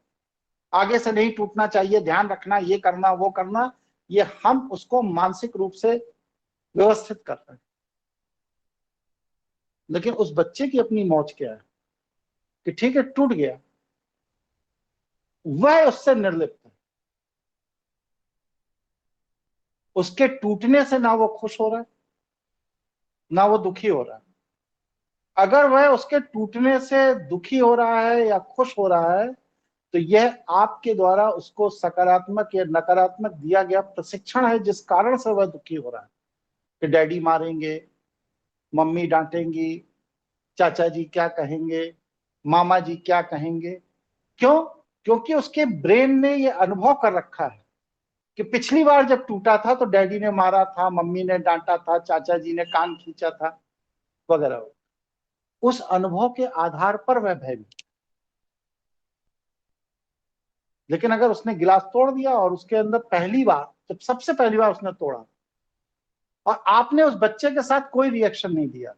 आगे से नहीं टूटना चाहिए, ध्यान रखना, ये करना वो करना। ये हम उसको मानसिक रूप से व्यवस्थित कर रहे हैं। लेकिन उस बच्चे की अपनी मौज क्या है कि ठीक है टूट गया, वह उससे निर्लिप्त है। उसके टूटने से ना वो खुश हो रहा है ना वो दुखी हो रहा है। अगर वह उसके टूटने से दुखी हो रहा है या खुश हो रहा है तो यह आपके द्वारा उसको सकारात्मक या नकारात्मक दिया गया प्रशिक्षण है, जिस कारण से वह दुखी हो रहा है कि डैडी मारेंगे, मम्मी डांटेंगी, चाचा जी क्या कहेंगे, मामा जी क्या कहेंगे। क्यों? क्योंकि उसके ब्रेन ने यह अनुभव कर रखा है कि पिछली बार जब टूटा था तो डैडी ने मारा था, मम्मी ने डांटा था, चाचा जी ने कान खींचा था वगैरह। उस अनुभव के आधार पर वह भयभीत। लेकिन अगर उसने गिलास तोड़ दिया और उसके अंदर पहली बार, जब सबसे पहली बार उसने तोड़ा और आपने उस बच्चे के साथ कोई रिएक्शन नहीं दिया,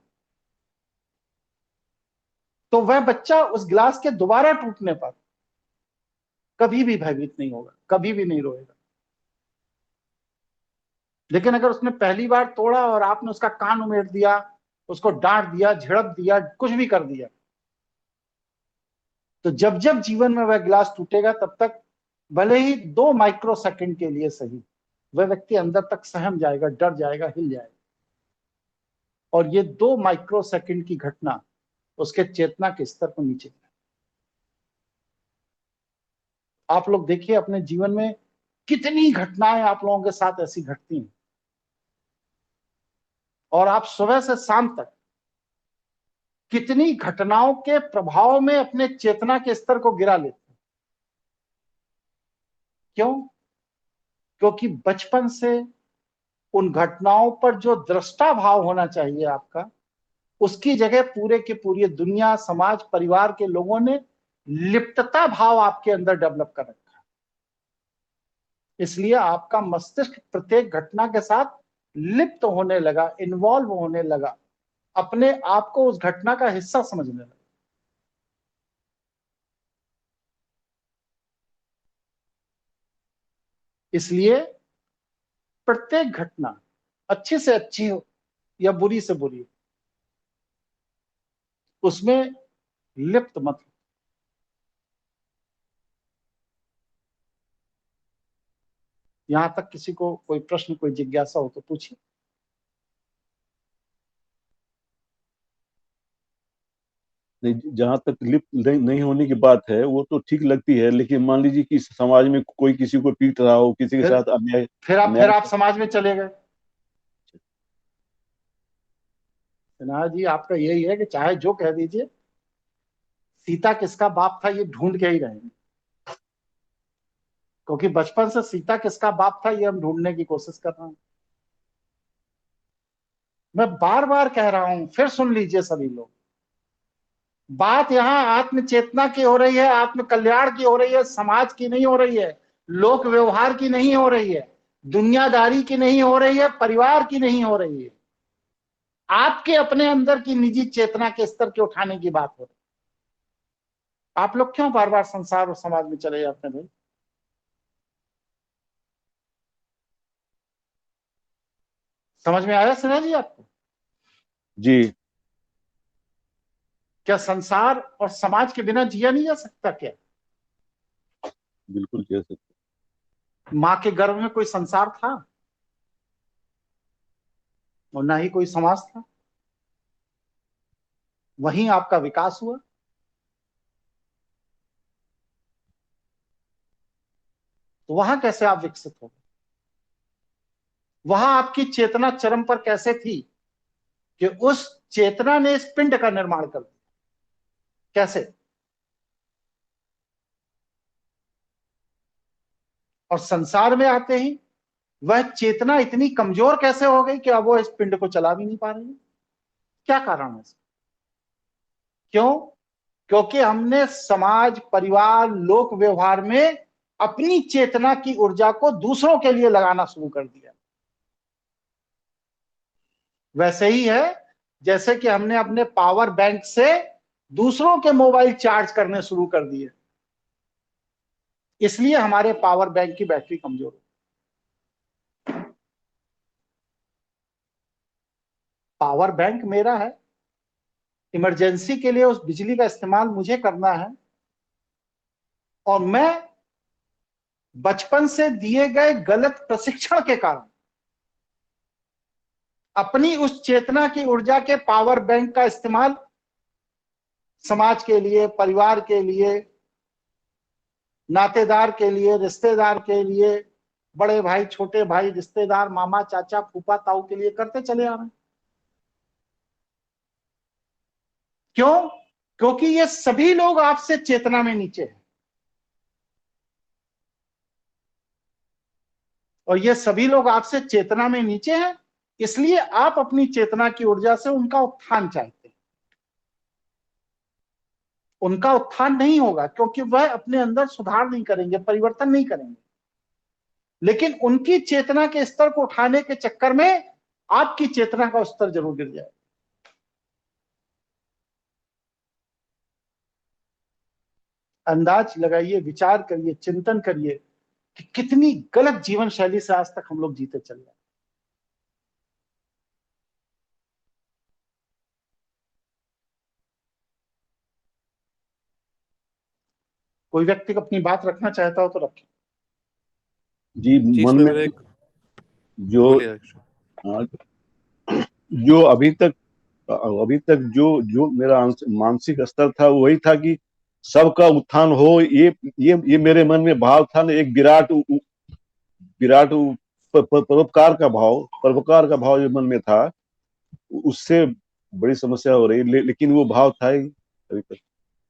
तो वह बच्चा उस गिलास के दोबारा टूटने पर कभी भी भयभीत नहीं होगा, कभी भी नहीं रोएगा। लेकिन अगर उसने पहली बार तोड़ा और आपने उसका कान उमेट दिया, उसको डांट दिया, झिड़प दिया, कुछ भी कर दिया, तो जब जब जीवन में वह गिलास टूटेगा तब तक भले ही 2 माइक्रो सेकंड के लिए सही, वह व्यक्ति अंदर तक सहम जाएगा, डर जाएगा, हिल जाएगा। और ये 2 माइक्रो सेकंड की घटना उसके चेतना के स्तर को नीचे गिराएगी। आप लोग देखिए अपने जीवन में कितनी घटनाएं आप लोगों के साथ ऐसी घटती हैं और आप सुबह से शाम तक कितनी घटनाओं के प्रभाव में अपने चेतना के स्तर को गिरा लेते हैं। क्यों? क्योंकि बचपन से उन घटनाओं पर जो दृष्टा भाव होना चाहिए आपका, उसकी जगह पूरे की पूरी दुनिया, समाज, परिवार के लोगों ने लिप्तता भाव आपके अंदर डेवलप कर रखा है। इसलिए आपका मस्तिष्क प्रत्येक घटना के साथ लिप्त होने लगा, इन्वॉल्व होने लगा, अपने आप को उस घटना का हिस्सा समझने लगा। इसलिए प्रत्येक घटना अच्छी से अच्छी हो या बुरी से बुरी, उसमें लिप्त मत हो। यहां तक किसी को कोई प्रश्न, कोई जिज्ञासा हो तो पूछिए। नहीं, जहां तक लिप्त नहीं होने की बात है वो तो ठीक लगती है, लेकिन मान लीजिए कि समाज में कोई किसी को पीट रहा हो, किसी के साथ अन्याय, फिर आप समाज में चले गए। सिन्हा जी, आपका यही है कि चाहे जो कह दीजिए, सीता किसका बाप था ये ढूंढ के ही रहेंगे, क्योंकि बचपन से सीता किसका बाप था ये हम ढूंढने की कोशिश कर रहे हैं। मैं बार बार कह रहा हूं, फिर सुन लीजिए सभी लोग, बात यहां आत्म चेतना की हो रही है, आत्म कल्याण की हो रही है, समाज की नहीं हो रही है, लोक व्यवहार की नहीं हो रही है, दुनियादारी की नहीं हो रही है, परिवार की नहीं हो रही है। आपके अपने अंदर की निजी चेतना के स्तर के उठाने की बात हो रही है। आप लोग क्यों बार बार संसार और समाज में चले जाते हैं भाई? समझ में आया सिन्हा जी आपको? जी क्या संसार और समाज के बिना जिया नहीं जा सकता क्या? बिल्कुल कह सकते। मां के गर्भ में कोई संसार था और ना ही कोई समाज था, वहीं आपका विकास हुआ। तो वहां कैसे आप विकसित हो? वहां आपकी चेतना चरम पर कैसे थी कि उस चेतना ने इस पिंड का निर्माण कर दिया? कैसे? और संसार में आते ही वह चेतना इतनी कमजोर कैसे हो गई कि अब वो इस पिंड को चला भी नहीं पा रही है? क्या कारण है इसका? क्यों? क्योंकि हमने समाज, परिवार, लोक व्यवहार में अपनी चेतना की ऊर्जा को दूसरों के लिए लगाना शुरू कर दिया। वैसे ही है जैसे कि हमने अपने पावर बैंक से दूसरों के मोबाइल चार्ज करने शुरू कर दिए, इसलिए हमारे पावर बैंक की बैटरी कमजोर है। पावर बैंक मेरा है, इमरजेंसी के लिए उस बिजली का इस्तेमाल मुझे करना है, और मैं बचपन से दिए गए गलत प्रशिक्षण के कारण अपनी उस चेतना की ऊर्जा के पावर बैंक का इस्तेमाल समाज के लिए, परिवार के लिए, नातेदार के लिए, रिश्तेदार के लिए, बड़े भाई, छोटे भाई, रिश्तेदार, मामा, चाचा, फूफा, ताऊ के लिए करते चले आ रहे हैं। क्यों? क्योंकि ये सभी लोग आपसे चेतना में नीचे हैं, और ये सभी लोग आपसे चेतना में नीचे हैं, इसलिए आप अपनी चेतना की ऊर्जा से उनका उत्थान चाहते हैं। उनका उत्थान नहीं होगा क्योंकि वह अपने अंदर सुधार नहीं करेंगे, परिवर्तन नहीं करेंगे, लेकिन उनकी चेतना के स्तर को उठाने के चक्कर में आपकी चेतना का स्तर जरूर गिर जाए। अंदाज लगाइए, विचार करिए, चिंतन करिए कि कितनी गलत जीवन शैली से आज तक हम लोग जीते चल रहे हैं। कोई व्यक्ति अपनी बात रखना चाहता हो तो रखे। जी, जी मन इसमें में मेरा एक जो बोलिए अध्यक्ष। जो अभी तक जो मेरा मानसिक स्तर था वही था कि सबका उत्थान हो, ये मेरे मन में भाव था ना, एक विराट परोपकार का भाव जो मन में था, उससे बड़ी समस्या हो रही, लेकिन वो भाव था ही अभी तक,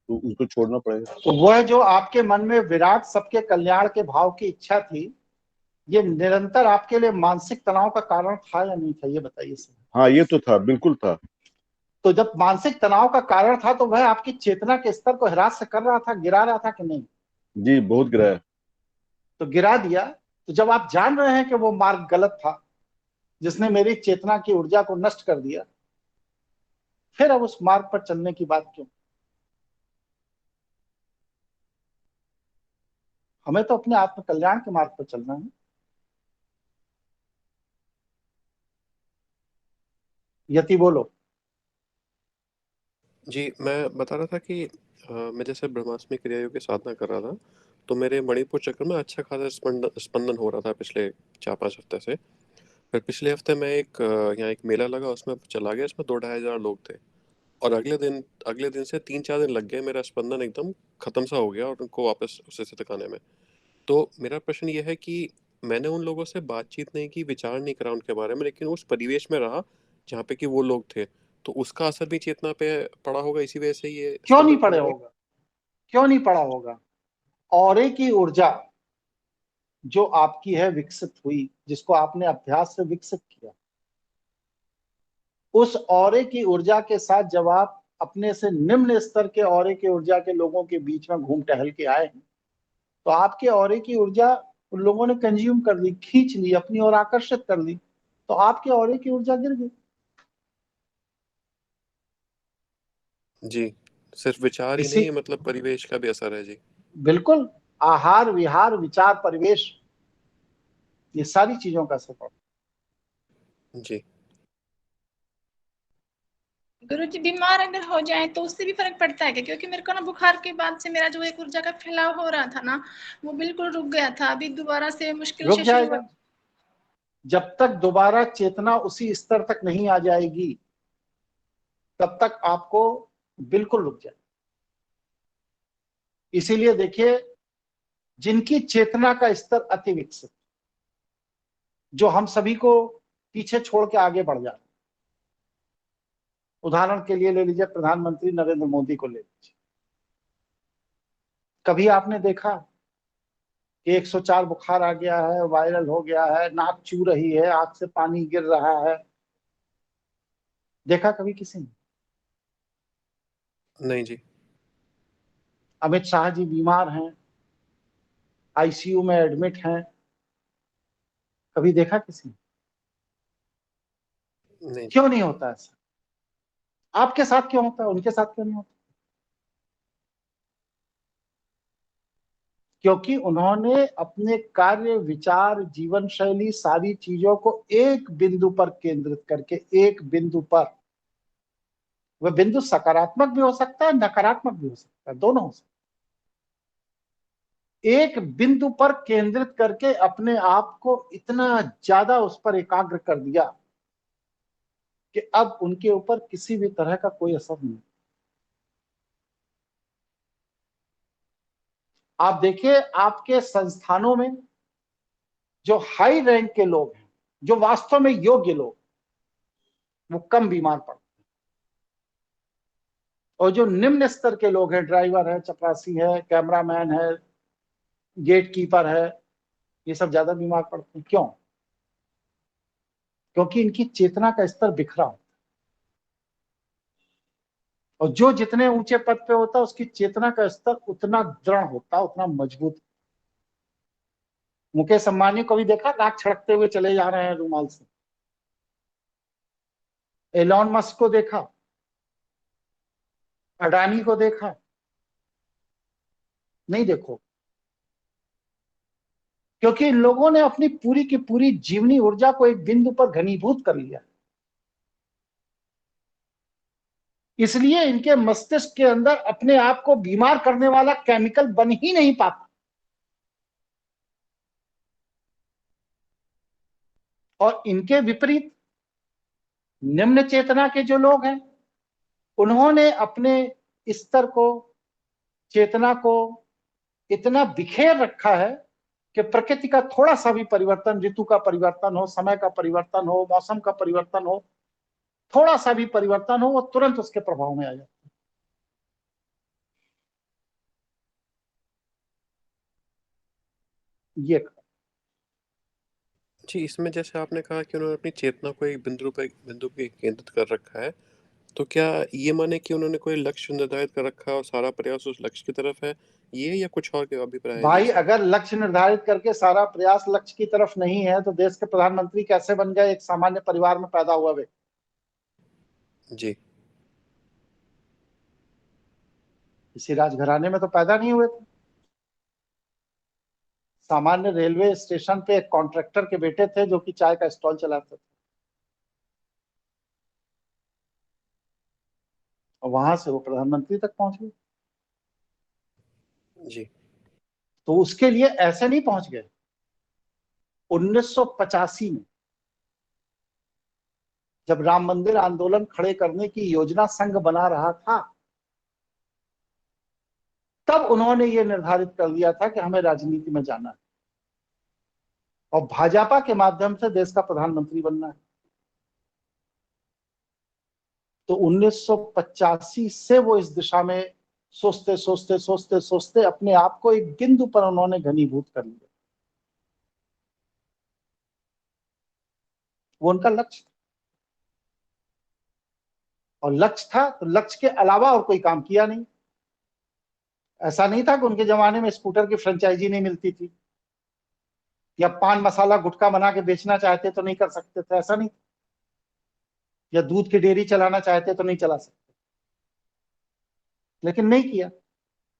तो उसको छोड़ना पड़ेगा। तो वह जो आपके मन में विराट सबके कल्याण के भाव की इच्छा थी, ये निरंतर आपके लिए मानसिक तनाव का कारण था या नहीं था, ये बताइए सर। हाँ, ये तो था, बिल्कुल था। तो जब मानसिक तनाव का कारण था तो वह आपकी चेतना के स्तर को हिरास से कर रहा था, गिरा रहा था कि नहीं? जी, बहुत गिराया। तो गिरा दिया। तो जब आप जान रहे हैं कि वो मार्ग गलत था जिसने मेरी चेतना की ऊर्जा को नष्ट कर दिया, फिर अब उस मार्ग पर चलने की बात क्यों? हमें तो अपने आत्म कल्याण के मार्ग पर चलना है। यति बोलो। जी, मैं बता रहा था कि मैं जैसे ब्रह्मास्मि क्रिया योग की साधना कर रहा था, तो मेरे मणिपुर चक्र में अच्छा खासा स्पंदन हो रहा था पिछले 4-5 हफ्ते से। फिर पिछले हफ्ते मैं यहाँ एक मेला लगा, उसमें चला गया, इसमें 2-2.5 हज़ार लोग थे, और अगले दिन से 3-4 दिन लग गए, मेरा स्पंदन एकदम खत्म सा हो गया और उनको वापस उसी से दिखाने में। तो मेरा प्रश्न ये है कि मैंने उन लोगों से बातचीत नहीं की, विचार नहीं करा उनके बारे में, लेकिन उस परिवेश में रहा जहाँ पे कि वो लोग थे, तो उसका असर भी चेतना पे पड़ा होगा, इसी वजह से ये क्यों नहीं स्पंदन पड़े कम हुआ। होगा? क्यों नहीं पड़ा होगा? ऑरे की ऊर्जा जो आपकी है, विकसित हुई, जिसको आपने अभ्यास से विकसित किया, उस ऑरे की ऊर्जा के साथ जब आप अपने से निम्न स्तर के ऑरे की ऊर्जा के लोगों के बीच में घूम टहल के आए हैं, तो आपके ऑरे की ऊर्जा उन लोगों ने कंज्यूम कर ली, खींच ली, अपनी ओर आकर्षित कर ली, तो आपके ऑरे की ऊर्जा गिर गई। जी, सिर्फ विचार ही इसी नहीं, मतलब परिवेश का भी असर है। जी बिल्कुल, आहार, विहार, विचार, परिवेश, ये सारी चीजों का असर पड़ता जी गुरु जी, बीमार अगर हो जाए तो उससे भी फर्क पड़ता है क्या? क्योंकि मेरे को ना बुखार के बाद से मेरा जो एक ऊर्जा का फैलाव हो रहा था ना, वो बिल्कुल रुक गया था। अभी दोबारा से मुश्किल रुक से शुरू जाएगा। जब तक दोबारा चेतना उसी स्तर तक नहीं आ जाएगी, तब तक आपको बिल्कुल रुक जाए। इसीलिए देखिए, जिनकी चेतना का स्तर अति विकसित, जो हम सभी को पीछे छोड़ के आगे बढ़ जाए, उदाहरण के लिए ले लीजिए प्रधानमंत्री नरेंद्र मोदी को ले लीजिए। कभी आपने देखा कि 104 बुखार आ गया है, वायरल हो गया है, नाक चू रही है, आंख से पानी गिर रहा है? देखा कभी किसी ने? नहीं जी। अमित शाह जी बीमार हैं, आईसीयू में एडमिट हैं, कभी देखा किसी ने? नहीं जी। क्यों नहीं होता ऐसा? आपके साथ क्यों होता है, उनके साथ क्यों नहीं होता? क्योंकि उन्होंने अपने कार्य, विचार, जीवन शैली, सारी चीजों को एक बिंदु पर केंद्रित करके, एक बिंदु पर, वह बिंदु सकारात्मक भी हो सकता है, नकारात्मक भी हो सकता है, दोनों हो सकता है। एक बिंदु पर केंद्रित करके अपने आप को इतना ज्यादा उस पर एकाग्र कर दिया कि अब उनके ऊपर किसी भी तरह का कोई असर नहीं। आप देखिए, आपके संस्थानों में जो हाई रैंक के लोग हैं, जो वास्तव में योग्य लोग, वो कम बीमार पड़ते हैं, और जो निम्न स्तर के लोग हैं, ड्राइवर है, चपरासी है, कैमरामैन है, गेट कीपर है, ये सब ज्यादा बीमार पड़ते हैं। क्यों? क्योंकि इनकी चेतना का स्तर बिखरा होता है, और जो जितने ऊंचे पद पे होता है उसकी चेतना का स्तर उतना दृढ़ होता है, उतना मजबूत। मुकेश अंबानी को भी देखा, नाक छिड़कते हुए चले जा रहे हैं रुमाल से। एलॉन मस्क को देखा, अडानी को देखा, नहीं देखो, क्योंकि इन लोगों ने अपनी पूरी की पूरी जीवनी ऊर्जा को एक बिंदु पर घनीभूत कर लिया। इसलिए इनके मस्तिष्क के अंदर अपने आप को बीमार करने वाला केमिकल बन ही नहीं पाता। और इनके विपरीत निम्न चेतना के जो लोग हैं, उन्होंने अपने स्तर को, चेतना को इतना बिखेर रखा है कि प्रकृति का थोड़ा सा भी परिवर्तन, ऋतु का परिवर्तन हो, समय का परिवर्तन हो, मौसम का परिवर्तन हो, थोड़ा सा भी परिवर्तन हो, वो तुरंत उसके प्रभाव में आ जाता है। ये जी, इसमें जैसे आपने कहा कि उन्होंने अपनी चेतना को एक बिंदु पे केंद्रित कर रखा है, तो क्या ये माने कि उन्होंने कोई लक्ष्य निर्धारित कर रखा है और सारा प्रयास उस लक्ष्य की तरफ है, ये या कुछ और के अभिप्राय है जी भाई, इसमें? अगर लक्ष्य निर्धारित करके सारा प्रयास लक्ष्य की तरफ नहीं है तो देश के प्रधानमंत्री कैसे बन गए? एक सामान्य परिवार में पैदा हुआ वे। जी। किसी राजघराने में तो पैदा नहीं हुए थे। सामान्य रेलवे स्टेशन पे एक कॉन्ट्रैक्टर के बेटे थे जो कि चाय का स्टॉल चलाते थे, और वहां से वो प्रधानमंत्री तक पहुंच गए। जी। तो उसके लिए ऐसे नहीं पहुंच गए। 1985 में जब राम मंदिर आंदोलन खड़े करने की योजना संघ बना रहा था, तब उन्होंने ये निर्धारित कर दिया था कि हमें राजनीति में जाना है और भाजपा के माध्यम से देश का प्रधानमंत्री बनना है। तो 1985 से वो इस दिशा में सोचते सोचते सोचते सोचते अपने आप को एक बिंदु पर उन्होंने घनीभूत कर लिया। वो उनका लक्ष्य था, और लक्ष्य था तो लक्ष्य के अलावा और कोई काम किया नहीं। ऐसा नहीं था कि उनके जमाने में स्कूटर की फ्रेंचाइजी नहीं मिलती थी, या पान मसाला गुटखा बना के बेचना चाहते तो नहीं कर सकते थे, ऐसा नहीं, या दूध की डेयरी चलाना चाहते तो नहीं चला सकते, लेकिन नहीं किया।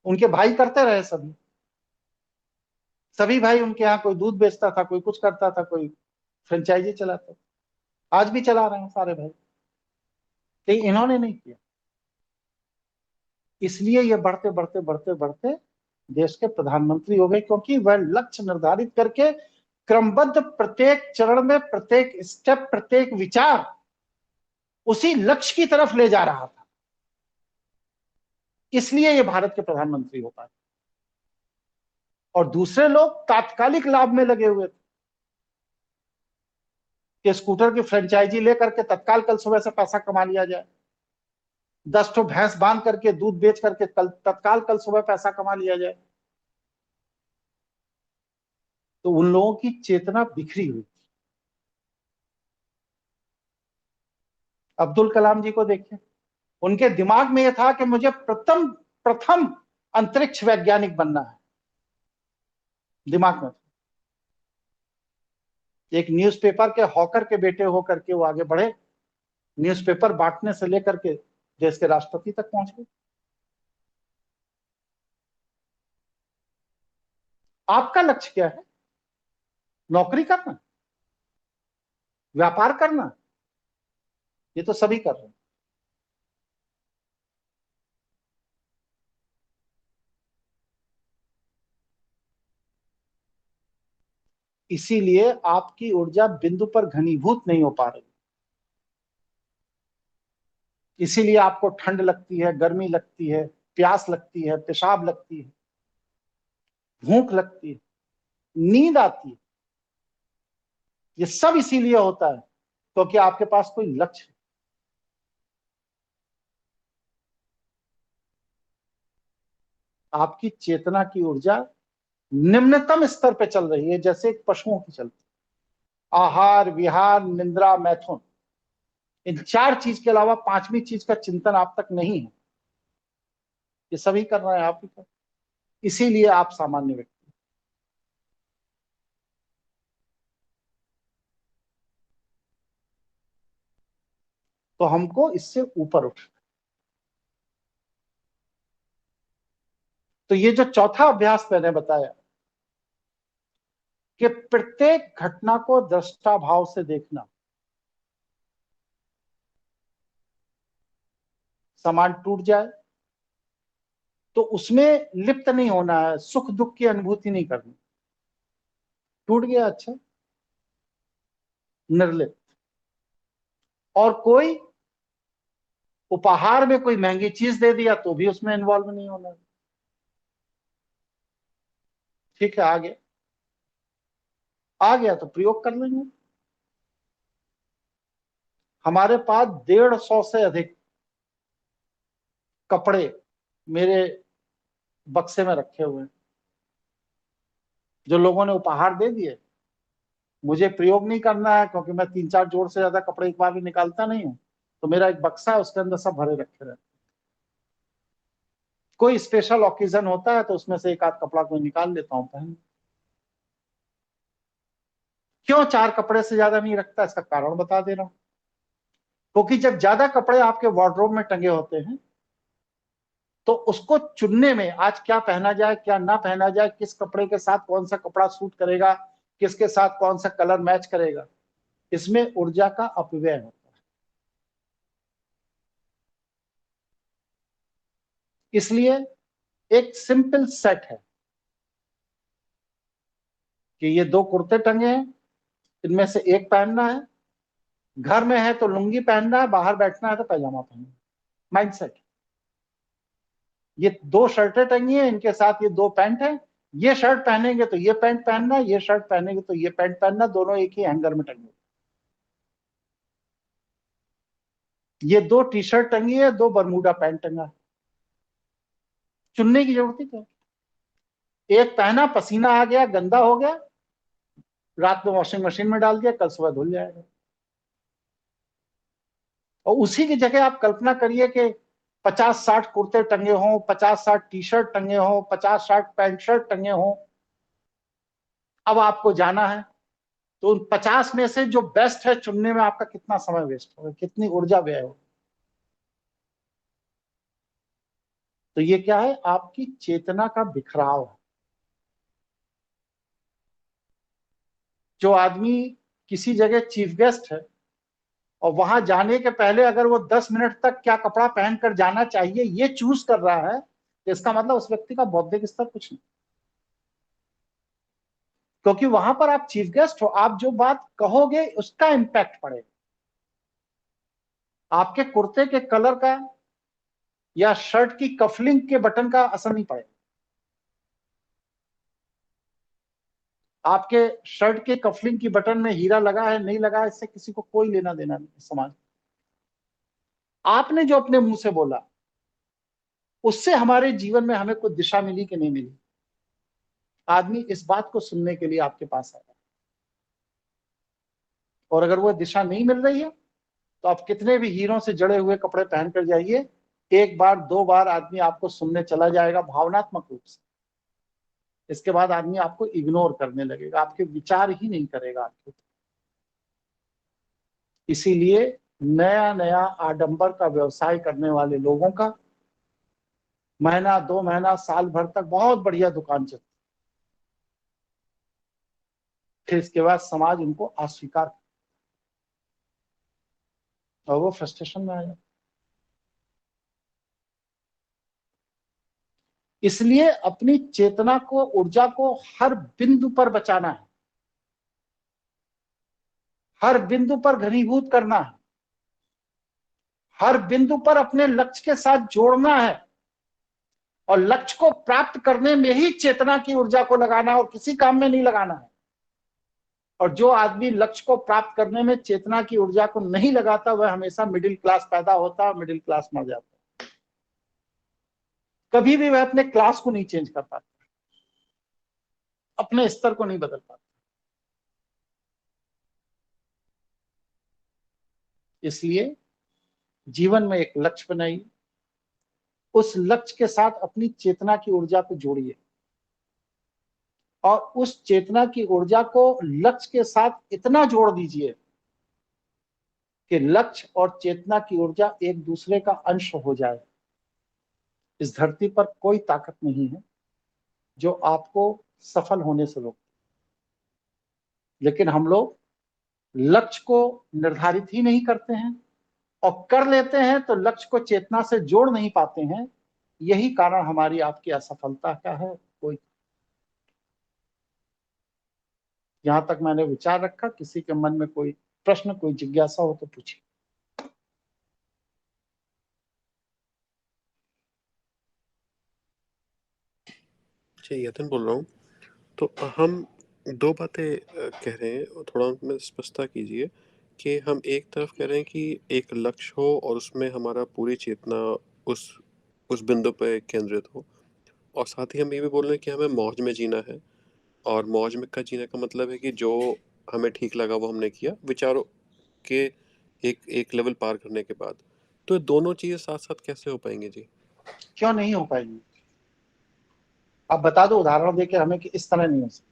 उनके भाई करते रहे, सभी भाई उनके यहाँ, कोई दूध बेचता था, कोई कुछ करता था, कोई फ्रेंचाइजी चलाता था, आज भी चला रहे हैं सारे भाई, लेकिन इन्होंने नहीं किया। इसलिए ये बढ़ते बढ़ते बढ़ते बढ़ते देश के प्रधानमंत्री हो गए, क्योंकि वह लक्ष्य निर्धारित करके क्रमबद्ध प्रत्येक चरण में, प्रत्येक स्टेप, प्रत्येक विचार उसी लक्ष्य की तरफ ले जा रहा था। इसलिए ये भारत के प्रधानमंत्री हो पाए। और दूसरे लोग तात्कालिक लाभ में लगे हुए थे कि स्कूटर की फ्रेंचाइजी लेकर के तत्काल कल सुबह से पैसा कमा लिया जाए, 10 ठो भैंस बांध करके दूध बेच करके तत्काल कल सुबह पैसा कमा लिया जाए। तो उन लोगों की चेतना बिखरी हुई। अब्दुल कलाम जी को देखिए, उनके दिमाग में यह था कि मुझे प्रथम प्रथम अंतरिक्ष वैज्ञानिक बनना है, दिमाग में। एक न्यूज़पेपर के हॉकर के बेटे होकर के वो आगे बढ़े न्यूज़पेपर बांटने से लेकर के देश के राष्ट्रपति तक पहुंच गए। आपका लक्ष्य क्या है? नौकरी करना, व्यापार करना? ये तो सभी कर रहे हैं। इसीलिए आपकी ऊर्जा बिंदु पर घनीभूत नहीं हो पा रही। इसीलिए आपको ठंड लगती है, गर्मी लगती है, प्यास लगती है, पेशाब लगती है, भूख लगती है, नींद आती है। ये सब इसीलिए होता है क्योंकि आपके पास कोई लक्ष्य है। आपकी चेतना की ऊर्जा निम्नतम स्तर पे चल रही है, जैसे एक पशुओं की चलती है। आहार, विहार, निद्रा, मैथुन, इन 4 चीज के अलावा 5वीं चीज का चिंतन आप तक नहीं है। ये सभी कर रहे हैं, आप भी कर, इसीलिए आप सामान्य व्यक्ति। तो हमको इससे ऊपर उठना। तो ये जो चौथा अभ्यास मैंने बताया कि प्रत्येक घटना को दृष्टा भाव से देखना, सामान टूट जाए तो उसमें लिप्त नहीं होना है, सुख दुख की अनुभूति नहीं करनी। टूट गया, अच्छा, निर्लिप्त। और कोई उपहार में कोई महंगी चीज दे दिया तो भी उसमें इन्वॉल्व नहीं होना। ठीक है, आ गया तो प्रयोग कर लेंगे। हमारे पास 150 से अधिक कपड़े मेरे बक्से में रखे हुए हैं, जो लोगों ने उपहार दे दिए। मुझे प्रयोग नहीं करना है क्योंकि मैं 3-4 जोड़ से ज्यादा कपड़े एक बार भी निकालता नहीं हूं। तो मेरा एक बक्सा है, उसके अंदर सब भरे रखे रहते। कोई स्पेशल ओकेजन होता है तो उसमें से एक आध कपड़ा कोई निकाल लेता हूं पहन। क्यों 4 कपड़े से ज्यादा नहीं रखता, इसका कारण बता दे रहा हूं। क्योंकि जब ज्यादा कपड़े आपके वार्डरोब में टंगे होते हैं तो उसको चुनने में, आज क्या पहना जाए क्या ना पहना जाए, किस कपड़े के साथ कौन सा कपड़ा सूट करेगा, किसके साथ कौन सा कलर मैच करेगा, इसमें ऊर्जा का अपव्यय होता है। इसलिए एक सिंपल सेट है कि ये 2 कुर्ते टंगे हैं, इनमें से एक पहनना है। घर में है तो लुंगी पहनना है, बाहर बैठना है तो पैजामा पहनना है। माइंडसेट। ये 2 शर्टें टंगी हैं, इनके साथ ये 2 पैंट है। ये शर्ट पहनेंगे तो ये पैंट पहनना, ये शर्ट पहनेंगे तो ये पैंट पहनना, दोनों एक ही हैंगर में टंगे। ये 2 टी शर्ट टंगी है, 2 बरमूडा पैंट टंगा है। चुनने की जरूरत ही क्या? एक पहना, पसीना आ गया, गंदा हो गया, रात में वॉशिंग मशीन में डाल दिया, कल सुबह धुल जाएगा। और उसी की जगह आप कल्पना करिए कि 50-60 कुर्ते टंगे हों, 50-60 टी शर्ट टंगे हों, 50-60 पैंट शर्ट टंगे हों। अब आपको जाना है तो उन 50 में से जो बेस्ट है चुनने में आपका कितना समय वेस्ट होगा, कितनी ऊर्जा व्यय होगा। तो ये क्या है? आपकी चेतना का बिखराव है। जो आदमी किसी जगह चीफ गेस्ट है और वहां जाने के पहले अगर वो 10 मिनट तक क्या कपड़ा पहनकर जाना चाहिए ये चूज कर रहा है, तो इसका मतलब उस व्यक्ति का बौद्धिक स्तर कुछ नहीं। क्योंकि वहां पर आप चीफ गेस्ट हो, आप जो बात कहोगे उसका इंपैक्ट पड़ेगा। आपके कुर्ते के कलर का या शर्ट की कफलिंग के बटन का असर नहीं पड़ेगा। आपके शर्ट के कफलिंग की बटन में हीरा लगा है नहीं लगा है, इससे किसी को कोई लेना देना नहीं समाज। आपने जो अपने मुंह से बोला उससे हमारे जीवन में हमें कोई दिशा मिली कि नहीं मिली। आदमी इस बात को सुनने के लिए आपके पास आया, और अगर वो दिशा नहीं मिल रही है तो आप कितने भी हीरों से जड़े हुए कपड़े पहनकर जाइए, 1 बार 2 बार आदमी आपको सुनने चला जाएगा भावनात्मक रूप से। इसके बाद आदमी आपको इग्नोर करने लगेगा, आपके विचार ही नहीं करेगा आपके। इसीलिए नया नया आडंबर का व्यवसाय करने वाले लोगों का महीना 2 महीना साल भर तक बहुत बढ़िया दुकान चलती, फिर इसके बाद समाज उनको अस्वीकार और वो फ्रस्ट्रेशन में आ जाता। इसलिए अपनी चेतना को, ऊर्जा को हर बिंदु पर बचाना है, हर बिंदु पर घनीभूत करना है, हर बिंदु पर अपने लक्ष्य के साथ जोड़ना है और लक्ष्य को प्राप्त करने में ही चेतना की ऊर्जा को लगाना है और किसी काम में नहीं लगाना है। और जो आदमी लक्ष्य को प्राप्त करने में चेतना की ऊर्जा को नहीं लगाता वह हमेशा मिडिल क्लास पैदा होता है, मिडिल क्लास मर जाता है। कभी भी वह अपने क्लास को नहीं चेंज कर पाता, अपने स्तर को नहीं बदल पाता। इसलिए जीवन में एक लक्ष्य बनाइए, उस लक्ष्य के साथ अपनी चेतना की ऊर्जा को जोड़िए और उस चेतना की ऊर्जा को लक्ष्य के साथ इतना जोड़ दीजिए कि लक्ष्य और चेतना की ऊर्जा एक दूसरे का अंश हो जाए। इस धरती पर कोई ताकत नहीं है जो आपको सफल होने से रोके, लेकिन हम लोग लक्ष्य को निर्धारित ही नहीं करते हैं और कर लेते हैं तो लक्ष्य को चेतना से जोड़ नहीं पाते हैं। यही कारण हमारी आपकी असफलता का है। कोई यहां तक मैंने विचार रखा, किसी के मन में कोई प्रश्न, कोई जिज्ञासा हो तो पूछिए। जी, यतन बोल रहा हूँ। तो हम दो बातें कह रहे हैं, थोड़ा उनमें स्पष्टता कीजिए कि हम एक तरफ कह रहे हैं कि एक लक्ष्य हो और उसमें हमारा पूरी चेतना उस बिंदु पे केंद्रित हो, और साथ ही हम ये भी बोल रहे हैं कि हमें मौज में जीना है, और मौज में का जीने का मतलब है कि जो हमें ठीक लगा वो हमने किया, विचारों के एक लेवल पार करने के बाद। तो दोनों चीजें साथ साथ कैसे हो पाएंगे जी? क्यों नहीं हो पाएंगी? आप बता दो उदाहरण देके हमें कि इस तरह नहीं हो सकता।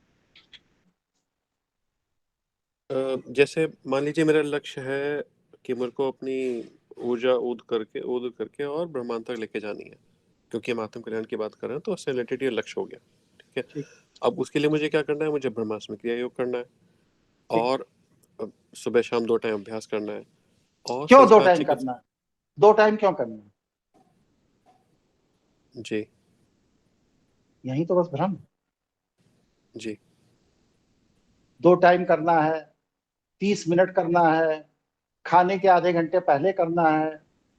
जैसे मान लीजिए मेरा लक्ष्य है कि मेरे को अपनी ऊर्जा ऊद करके और ब्रह्मांड तक लेके जानी है, क्योंकि हम आत्म कल्याण की बात कर रहे हैं, तो उससे रिलेटेड ये लक्ष्य हो गया। ठीक है, ठीक अब उसके लिए मुझे क्या करना है? मुझे ब्रह्मास्त्र क्रिया योग करना है, ठीक। और सुबह शाम 2 टाइम अभ्यास करना है, और क्यों 2 संस्कार टाइम चिकित्सा। करना है? 2 टाइम क्यों करना है? जी यही तो बस भ्रम। जी 2 टाइम करना है, 30 मिनट करना है, खाने के आधे घंटे पहले करना है,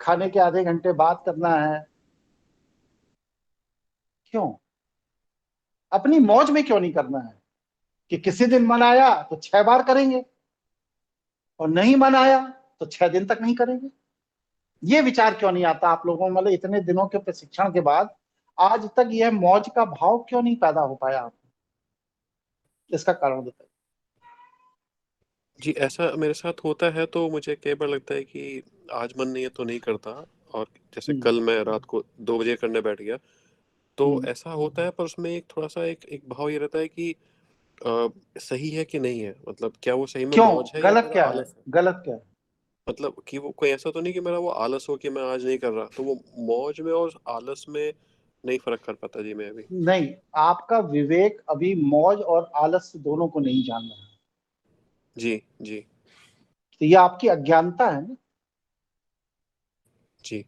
खाने के आधे घंटे बाद करना है। क्यों? अपनी मौज में क्यों नहीं करना है कि किसी दिन मन आया तो 6 बार करेंगे और नहीं मन आया तो 6 दिन तक नहीं करेंगे? ये विचार क्यों नहीं आता आप लोगों में? मतलब इतने दिनों के प्रशिक्षण के बाद आज तक यह मौज का भाव क्यों नहीं पैदा हो पाया आप? इसका कारण बताइए। जी, ऐसा मेरे साथ होता है, तो मुझे कई बार लगता है कि आज मन नहीं है तो नहीं करता, और जैसे कल मैं रात को 2 बजे करने बैठ गया, तो ऐसा होता है, पर उसमें एक थोड़ा-सा एक भाव ये रहता है कि सही है कि नहीं है? मतलब क्या वो सही में क्यों? मौज है या गलत मेरा क्या है? आलस है? गलत क्या है? मतलब कि वो कोई ऐसा तो नहीं कि मेरा वो आलस हो कि मैं आज नहीं कर रहा, तो वो मौज में और आलस में नहीं फ़र्क कर पाता जी मैं अभी। नहीं, आपका विवेक अभी मौज और आलस दोनों को नहीं जान रहा है। जी, जी, तो ये आपकी अज्ञानता है ना। जी,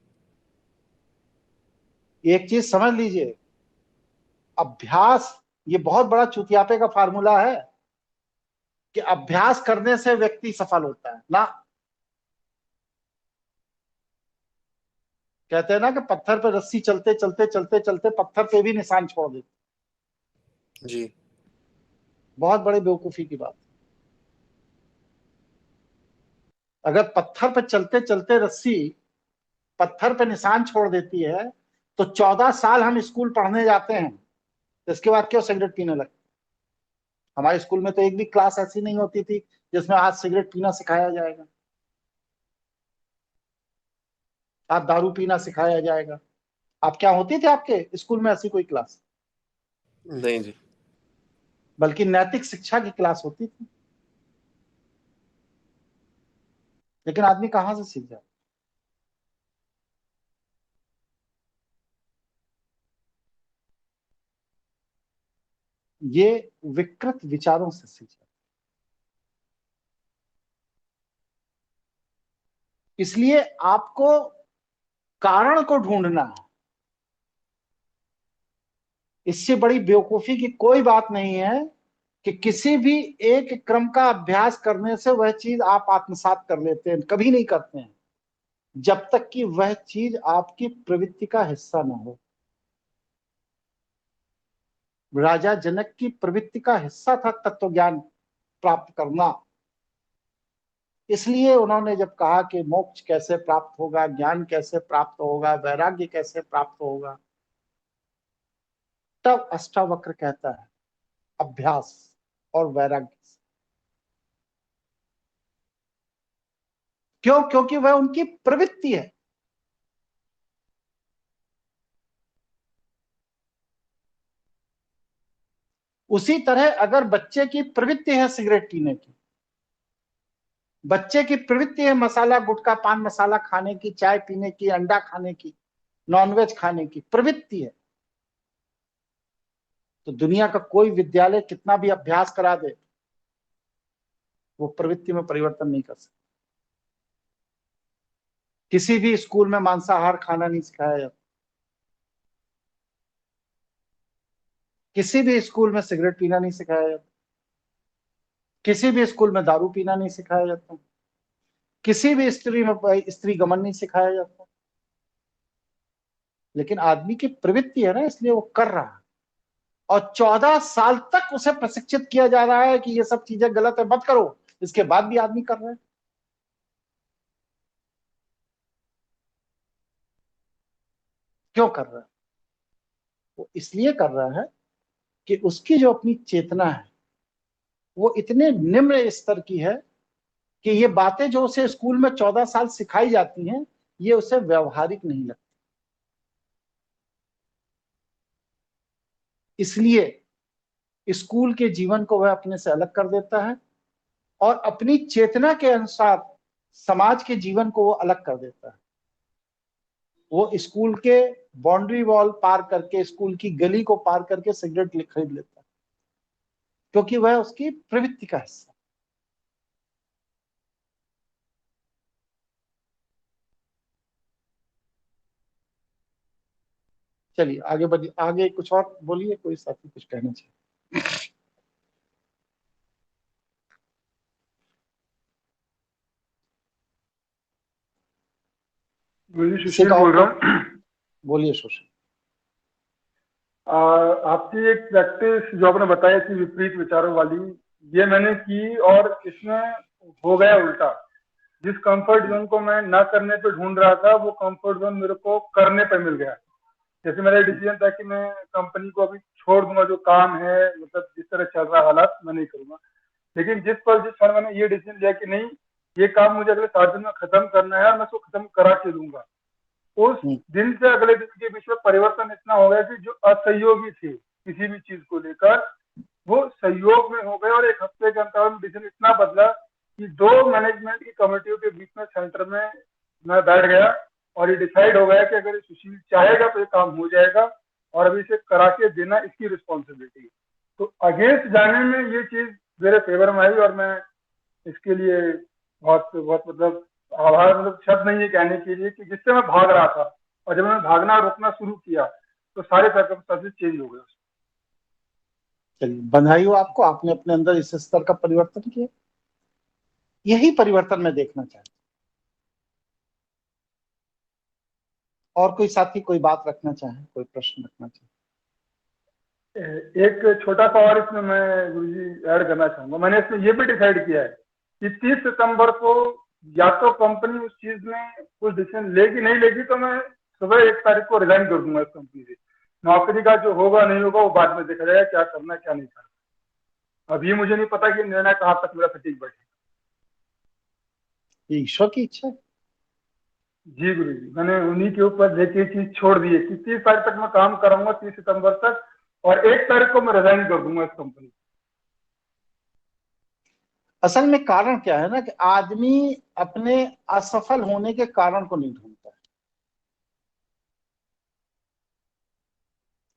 एक चीज समझ लीजिए, अभ्यास ये बहुत बड़ा चुतियापे का फार्मूला है कि अभ्यास करने से व्यक्ति सफल होता है ना। कहते हैं ना कि पत्थर पे रस्सी चलते चलते चलते चलते पत्थर पे भी निशान छोड़ देती। जी, बहुत बड़ी बेवकूफी की बात। अगर पत्थर पे चलते चलते रस्सी पत्थर पे निशान छोड़ देती है तो 14 साल हम स्कूल पढ़ने जाते हैं, इसके बाद क्यों सिगरेट पीने लगते? हमारे स्कूल में तो एक भी क्लास ऐसी नहीं होती थी जिसमें आज सिगरेट पीना सिखाया जाएगा, आज दारू पीना सिखाया जाएगा। आप क्या होती थी आपके स्कूल में ऐसी कोई क्लास? नहीं जी, बल्कि नैतिक शिक्षा की क्लास होती थी। लेकिन आदमी कहाँ से सीख जाता? ये विकृत विचारों से सीख जाता। इसलिए आपको कारण को ढूंढना है। इससे बड़ी बेवकूफी की कोई बात नहीं है कि किसी भी एक क्रम का अभ्यास करने से वह चीज आप आत्मसात कर लेते हैं। कभी नहीं करते हैं जब तक कि वह चीज आपकी प्रवृत्ति का हिस्सा न हो। राजा जनक की प्रवृत्ति का हिस्सा था तत्व ज्ञान प्राप्त करना। इसलिए उन्होंने जब कहा कि मोक्ष कैसे प्राप्त होगा, ज्ञान कैसे प्राप्त होगा, वैराग्य कैसे प्राप्त होगा, तब अष्टावक्र कहता है अभ्यास और वैराग्य। क्यों? क्योंकि वह उनकी प्रवृत्ति है। उसी तरह अगर बच्चे की प्रवृत्ति है सिगरेट पीने की, बच्चे की प्रवृत्ति है मसाला गुटखा पान मसाला खाने की, चाय पीने की, अंडा खाने की, नॉनवेज खाने की प्रवृत्ति है, तो दुनिया का कोई विद्यालय कितना भी अभ्यास करा दे, वो प्रवृत्ति में परिवर्तन नहीं कर सकता। किसी भी स्कूल में मांसाहार खाना नहीं सिखाया जाता, किसी भी स्कूल में सिगरेट पीना नहीं सिखाया जाता, किसी भी स्कूल में दारू पीना नहीं सिखाया जाता, किसी भी स्त्री गमन नहीं सिखाया जाता। लेकिन आदमी की प्रवृत्ति है ना, इसलिए वो कर रहा है। और 14 साल तक उसे प्रशिक्षित किया जा रहा है कि ये सब चीजें गलत है, मत करो। इसके बाद भी आदमी कर रहा है। क्यों कर रहा है? वो इसलिए कर रहा है कि उसकी जो अपनी चेतना है वो इतने निम्न स्तर की है कि ये बातें जो उसे स्कूल में 14 साल सिखाई जाती हैं, ये उसे व्यवहारिक नहीं लगती। इसलिए स्कूल के जीवन को वह अपने से अलग कर देता है और अपनी चेतना के अनुसार समाज के जीवन को वो अलग कर देता है। वो स्कूल के बाउंड्री वॉल पार करके, स्कूल की गली को पार करके सिगरेट खरीद लेता है, क्योंकि वह उसकी प्रवृत्ति का हिस्सा। चलिए आगे बढ़िए, आगे कुछ और बोलिए, कोई साथी कुछ कहना चाहिए। सुशील बोल रहा हूँ। बोलिए सुशील। आपकी एक प्रैक्टिस जो आपने बताया थी विपरीत विचारों वाली, ये मैंने की और इसमें हो गया उल्टा। जिस कंफर्ट जोन को मैं ना करने पे ढूंढ रहा था, वो कंफर्ट जोन मेरे को करने पे मिल गया। जैसे मेरा डिसीजन था कि मैं कंपनी को अभी छोड़ दूंगा, जो काम है मतलब जिस तरह चल रहा हालात मैं नहीं करूंगा। लेकिन जिस क्षण मैंने ये डिसीजन लिया कि नहीं, ये काम मुझे अगले 7 दिन में खत्म करना है और मैं उसको खत्म करा के दूंगा, उस दिन से अगले दिन के बीच में परिवर्तन इतना हो गया कि जो असहयोगी थे किसी भी चीज को लेकर, वो सहयोग में हो गए। और 1 हफ्ते के अंतराल में डिसीजन इतना बदला कि 2 मैनेजमेंट की कमेटियों के बीच में सेंटर में मैं बैठ गया और ये डिसाइड हो गया कि अगर सुशील चाहेगा तो ये काम हो जाएगा और अभी इसे करा के देना इसकी रिस्पॉन्सिबिलिटी। तो अगेंस्ट जाने में ये चीज मेरे फेवर में आई और मैं इसके लिए बहुत बहुत मतलब आभार, मतलब शब्द नहीं है कहने के लिए कि जिससे मैं भाग रहा था और जब मैंने भागना रोकना शुरू किया तो सारे सर्कमस्टेंसेस चेंज हो गए। चलिए बधाई हो आपको, आपने अपने अंदर इस स्तर का परिवर्तन किया। यही परिवर्तन मैं देखना चाहता हूं। और कोई साथी कोई बात रखना चाहे, कोई प्रश्न रखना चाहे? एक छोटा सा और इसमें मैं गुरुजी ऐड करना चाहूंगा। मैंने इसमें ये भी डिसाइड किया है कि 30 सितंबर को या तो कंपनी उस चीज में कुछ डिसीजन लेगी, नहीं लेगी तो मैं सुबह 1 तारीख को रिजाइन कर दूंगा इस कंपनी से। नौकरी का जो होगा नहीं होगा वो बाद में देखा जाएगा, क्या करना है क्या नहीं करना। अभी मुझे नहीं पता कि निर्णय कहाँ तक मेरा सटीक बैठेगा। ईश्वर की इच्छा है। जी गुरु जी, मैंने उन्हीं के ऊपर लेके चीज छोड़ दी है कि 30 तारीख तक मैं काम करूंगा, 30 सितंबर तक, और 1 तारीख को मैं रिजाइन कर दूंगा इस कंपनी। असल में कारण क्या है ना कि आदमी अपने असफल होने के कारण को नहीं ढूंढता है।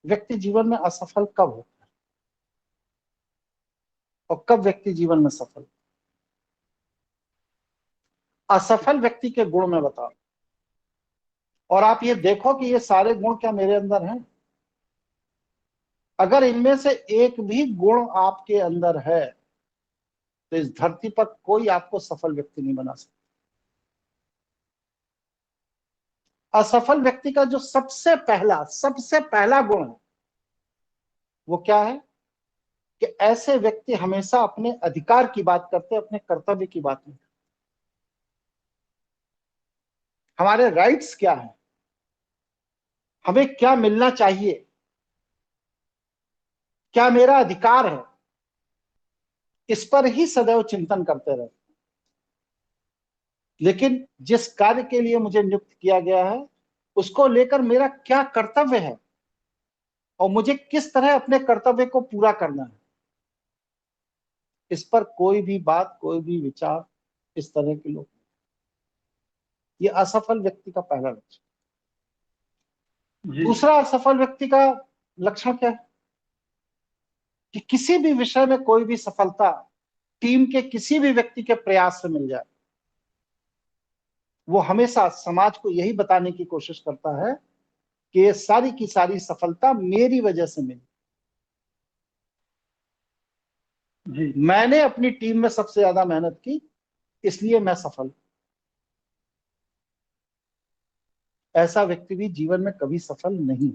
व्यक्ति जीवन में असफल कब होता है और कब व्यक्ति जीवन में सफल? असफल व्यक्ति के गुण मैं बताऊं, और आप ये देखो कि ये सारे गुण क्या मेरे अंदर हैं? अगर इनमें से एक भी गुण आपके अंदर है तो इस धरती पर कोई आपको सफल व्यक्ति नहीं बना सकता। असफल व्यक्ति का जो सबसे पहला गुण है वो क्या है कि ऐसे व्यक्ति हमेशा अपने अधिकार की बात करते हैं, अपने कर्तव्य की बात नहीं। हमारे राइट्स क्या है, हमें क्या मिलना चाहिए, क्या मेरा अधिकार है, इस पर ही सदैव चिंतन करते रहे। लेकिन जिस कार्य के लिए मुझे नियुक्त किया गया है उसको लेकर मेरा क्या कर्तव्य है और मुझे किस तरह अपने कर्तव्य को पूरा करना है, इस पर कोई भी बात, कोई भी विचार इस तरह के लोग। ये असफल व्यक्ति का पहला लक्षण। दूसरा असफल व्यक्ति का लक्षण क्या है कि किसी भी विषय में कोई भी सफलता टीम के किसी भी व्यक्ति के प्रयास से मिल जाए, वो हमेशा समाज को यही बताने की कोशिश करता है कि ये सारी की सारी सफलता मेरी वजह से मिली। मैंने अपनी टीम में सबसे ज्यादा मेहनत की इसलिए मैं सफल। ऐसा व्यक्ति भी जीवन में कभी सफल नहीं।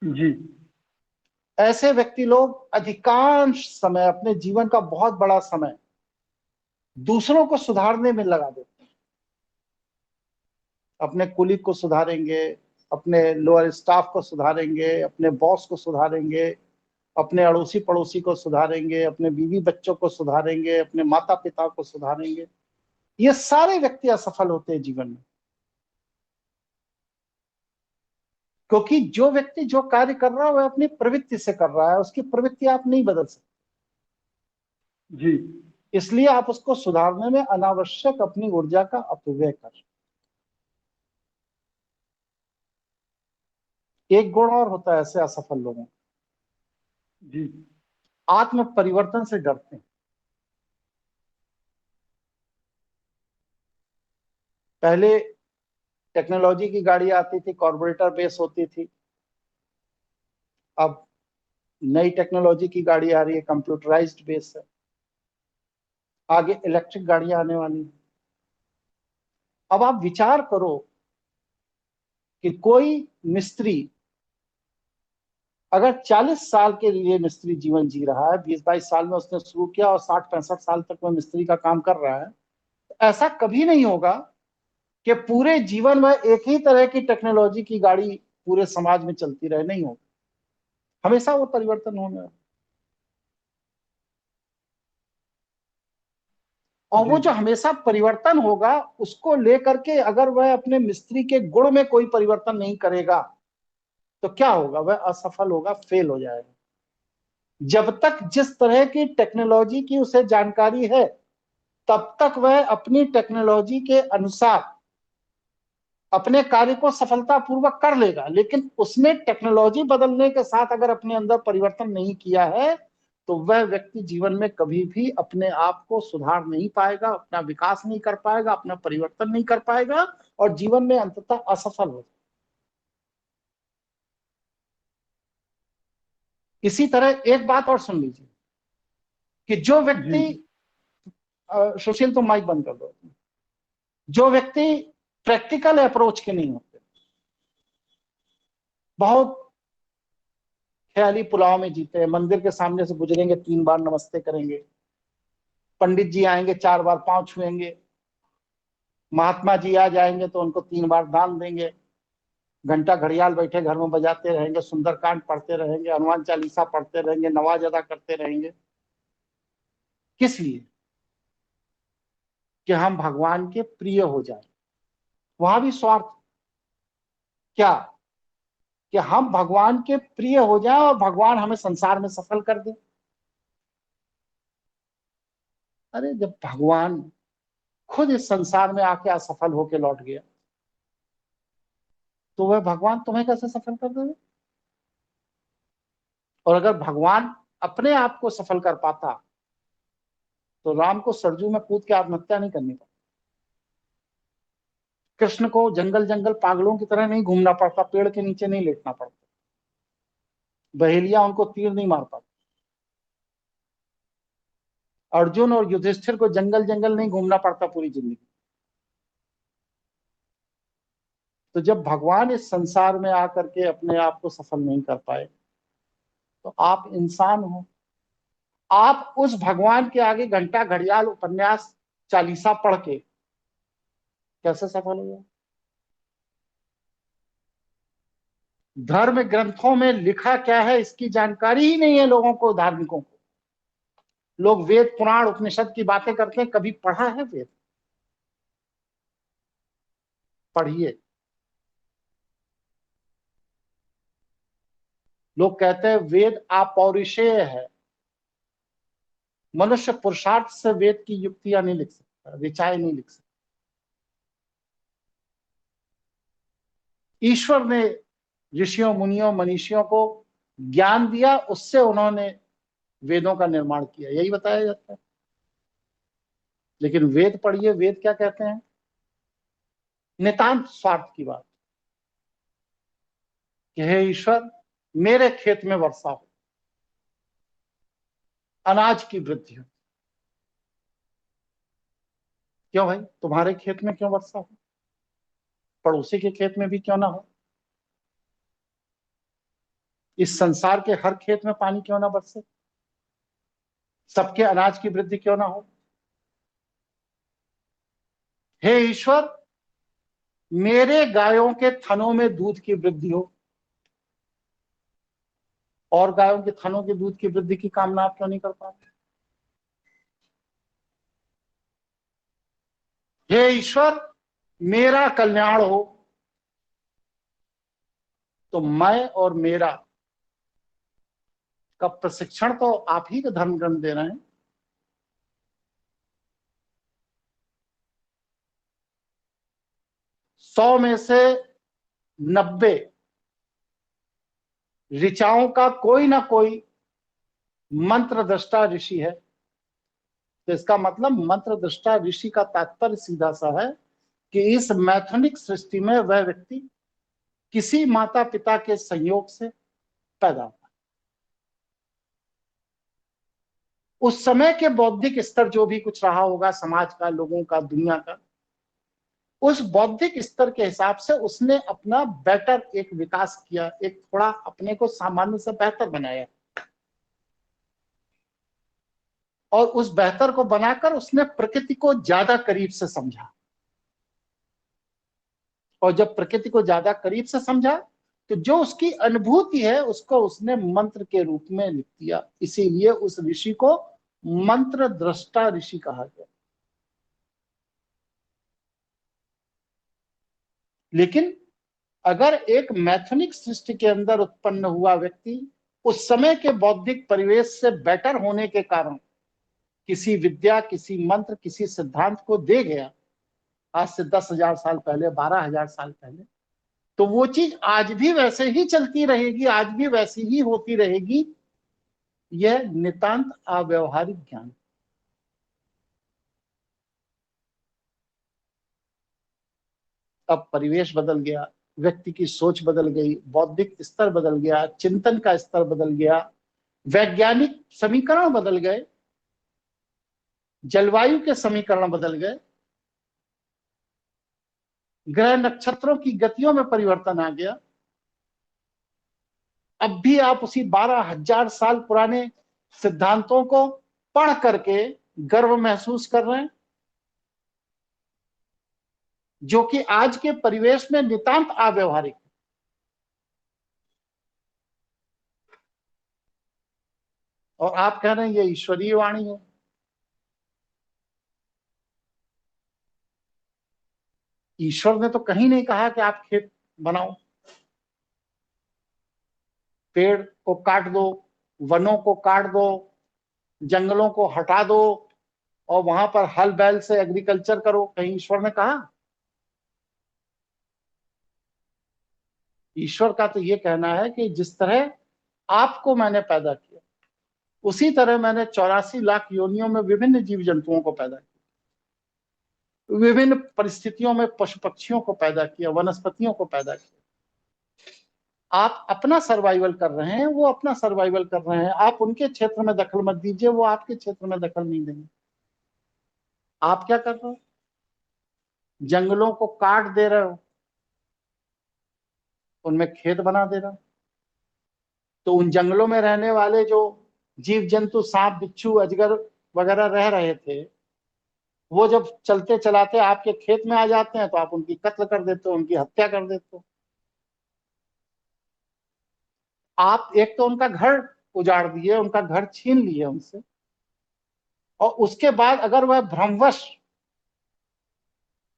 जी, ऐसे व्यक्ति लोग अधिकांश समय, अपने जीवन का बहुत बड़ा समय दूसरों को सुधारने में लगा देते हैं। अपने कुलीग को सुधारेंगे, अपने लोअर स्टाफ को सुधारेंगे, अपने बॉस को सुधारेंगे, अपने अड़ोसी पड़ोसी को सुधारेंगे, अपने बीवी बच्चों को सुधारेंगे, अपने माता पिता को सुधारेंगे। ये सारे व्यक्ति असफल होते हैं जीवन में, क्योंकि जो व्यक्ति जो कार्य कर रहा है वह अपनी प्रवृत्ति से कर रहा है, उसकी प्रवृत्ति आप नहीं बदल सकते। जी, इसलिए आप उसको सुधारने में अनावश्यक अपनी ऊर्जा का अपव्यय कर। एक गुण और होता है ऐसे असफल लोगों का, जी, आत्म परिवर्तन से डरते हैं। पहले टेक्नोलॉजी की गाड़ी आती थी, कार्बोरेटर बेस होती थी। अब नई टेक्नोलॉजी की गाड़ी आ रही है, कंप्यूटराइज्ड बेस है। आगे इलेक्ट्रिक गाड़ियां आने वाली हैं। अब आप विचार करो कि कोई मिस्त्री अगर 40 साल के लिए मिस्त्री जीवन जी रहा है, 20-22 साल में उसने शुरू किया और 60-65 साल तक वह मिस्त्री का काम कर रहा है, तो ऐसा कभी नहीं होगा कि पूरे जीवन में एक ही तरह की टेक्नोलॉजी की गाड़ी पूरे समाज में चलती रहे। नहीं होगा, हमेशा वो परिवर्तन होने वाला। और वो जो हमेशा परिवर्तन होगा उसको लेकर के अगर वह अपने मिस्त्री के गुण में कोई परिवर्तन नहीं करेगा तो क्या होगा? वह असफल होगा, फेल हो जाएगा। जब तक जिस तरह की टेक्नोलॉजी की उसे जानकारी है तब तक वह अपनी टेक्नोलॉजी के अनुसार अपने कार्य को सफलतापूर्वक कर लेगा, लेकिन उसने टेक्नोलॉजी बदलने के साथ अगर अपने अंदर परिवर्तन नहीं किया है तो वह व्यक्ति जीवन में कभी भी अपने आप को सुधार नहीं पाएगा, अपना विकास नहीं कर पाएगा, अपना परिवर्तन नहीं कर पाएगा और जीवन में अंततः असफल हो। इसी तरह एक बात और सुन लीजिए कि जो व्यक्ति, सुशील तुम माइक बंद कर दो, जो व्यक्ति प्रैक्टिकल अप्रोच के नहीं होते, बहुत ख्याली पुलाव में जीते हैं, मंदिर के सामने से गुजरेंगे 3 बार नमस्ते करेंगे, पंडित जी आएंगे 4 बार पांव छुएंगे, महात्मा जी आ जाएंगे तो उनको 3 बार दान देंगे, घंटा घड़ियाल बैठे घर में बजाते रहेंगे, सुंदरकांड पढ़ते रहेंगे, हनुमान चालीसा पढ़ते रहेंगे, नमाज अदा करते रहेंगे। किस लिए? कि हम भगवान के प्रिय हो जाए। वहां भी स्वार्थ क्या? कि हम भगवान के प्रिय हो जाए और भगवान हमें संसार में सफल कर दे। अरे जब भगवान खुद इस संसार में आके असफल होके लौट गया, तो वह भगवान तुम्हें कैसे सफल कर देगा? और अगर भगवान अपने आप को सफल कर पाता तो राम को सरजू में कूद के आत्महत्या नहीं करनी पड़ती, कृष्ण को जंगल जंगल पागलों की तरह नहीं घूमना पड़ता, पेड़ के नीचे नहीं लेटना पड़ता, बहेलिया उनको तीर नहीं मार पाती, अर्जुन और युधिष्ठिर को जंगल जंगल नहीं घूमना पड़ता पूरी जिंदगी। तो जब भगवान इस संसार में आकर के अपने आप को सफल नहीं कर पाए, तो आप इंसान हो, आप उस भगवान के आगे घंटा घड़ियाल उपन्यास चालीसा पढ़ के कैसे सफल हो? धर्म ग्रंथों में लिखा क्या है इसकी जानकारी ही नहीं है लोगों को, धार्मिकों को। लोग वेद पुराण उपनिषद की बातें करते हैं, कभी पढ़ा है वेद? पढ़िए। लोग कहते हैं वेद अपौरुषेय है, मनुष्य पुरुषार्थ से वेद की युक्तियां नहीं लिख सकता, ऋचाएं नहीं लिख सकता। ईश्वर ने ऋषियों मुनियों मनीषियों को ज्ञान दिया, उससे उन्होंने वेदों का निर्माण किया, यही बताया जाता है। लेकिन वेद पढ़िए, वेद क्या कहते हैं? नितांत स्वार्थ की बात कि हे ईश्वर मेरे खेत में वर्षा हो, अनाज की वृद्धि हो। क्यों भाई, तुम्हारे खेत में क्यों वर्षा हो? पड़ोसी के खेत में भी क्यों ना हो? इस संसार के हर खेत में पानी क्यों ना बरसे? सबके अनाज की वृद्धि क्यों ना हो? हे ईश्वर मेरे गायों के थनों में दूध की वृद्धि हो, और गायों के थनों के दूध की वृद्धि की कामना आप क्यों नहीं कर पाते? हे ईश्वर मेरा कल्याण हो, तो मैं और मेरा का प्रशिक्षण तो आप ही के धर्म ग्रंथ दे रहे हैं। सौ में से 90 ऋचाओं का कोई ना कोई मंत्र दृष्टा ऋषि है। तो इसका मतलब मंत्र दृष्टा ऋषि का तात्पर्य सीधा सा है कि इस मैथुनिक सृष्टि में वह व्यक्ति किसी माता पिता के संयोग से पैदा हुआ। उस समय के बौद्धिक स्तर जो भी कुछ रहा होगा, समाज का, लोगों का, दुनिया का, उस बौद्धिक स्तर के हिसाब से उसने अपना बेटर एक विकास किया, एक थोड़ा अपने को सामान्य से बेहतर बनाया, और उस बेहतर को बनाकर उसने प्रकृति को ज्यादा करीब से समझा। और जब प्रकृति को ज्यादा करीब से समझा तो जो उसकी अनुभूति है उसको उसने मंत्र के रूप में लिख दिया। इसीलिए उस ऋषि को मंत्र दृष्टा ऋषि कहा गया। लेकिन अगर एक मैथुनिक सृष्टि के अंदर उत्पन्न हुआ व्यक्ति उस समय के बौद्धिक परिवेश से बेटर होने के कारण किसी विद्या, किसी मंत्र, किसी सिद्धांत को दे गया, आज से 10,000 साल पहले, 12,000 साल पहले, तो वो चीज आज भी वैसे ही चलती रहेगी, आज भी वैसी ही होती रहेगी। यह नितांत अव्यवहारिक ज्ञान। अब परिवेश बदल गया, व्यक्ति की सोच बदल गई, बौद्धिक स्तर बदल गया, चिंतन का स्तर बदल गया, वैज्ञानिक समीकरण बदल गए, जलवायु के समीकरण बदल गए, ग्रह नक्षत्रों की गतियों में परिवर्तन आ गया। अब भी आप उसी 12,000 साल पुराने सिद्धांतों को पढ़ करके गर्व महसूस कर रहे हैं, जो कि आज के परिवेश में नितांत अव्यवहारिक है। और आप कह रहे हैं ये ईश्वरीय वाणी है। ईश्वर ने तो कहीं नहीं कहा कि आप खेत बनाओ, पेड़ को काट दो, वनों को काट दो, जंगलों को हटा दो, और वहां पर हल बैल से एग्रीकल्चर करो, कहीं ईश्वर ने कहा? ईश्वर का तो ये कहना है कि जिस तरह आपको मैंने पैदा किया, उसी तरह मैंने 84 लाख योनियों में विभिन्न जीव जंतुओं को पैदा किया, विभिन्न परिस्थितियों में पशु पक्षियों को पैदा किया, वनस्पतियों को पैदा किया। आप अपना सर्वाइवल कर रहे हैं, वो अपना सर्वाइवल कर रहे हैं। आप उनके क्षेत्र में दखल मत दीजिए, वो आपके क्षेत्र में दखल नहीं देंगे। आप क्या कर रहे हो? जंगलों को काट दे रहे हो, उनमें खेत बना दे रहे हो। तो उन जंगलों में रहने वाले जो जीव जंतु, सांप बिच्छू अजगर वगैरह रह रहे थे, वो जब चलते चलाते आपके खेत में आ जाते हैं तो आप उनकी कत्ल कर देते हो, उनकी हत्या कर देते हो। आप एक तो उनका घर उजाड़ दिए, उनका घर छीन लिए उनसे, और उसके बाद अगर वह भ्रमवश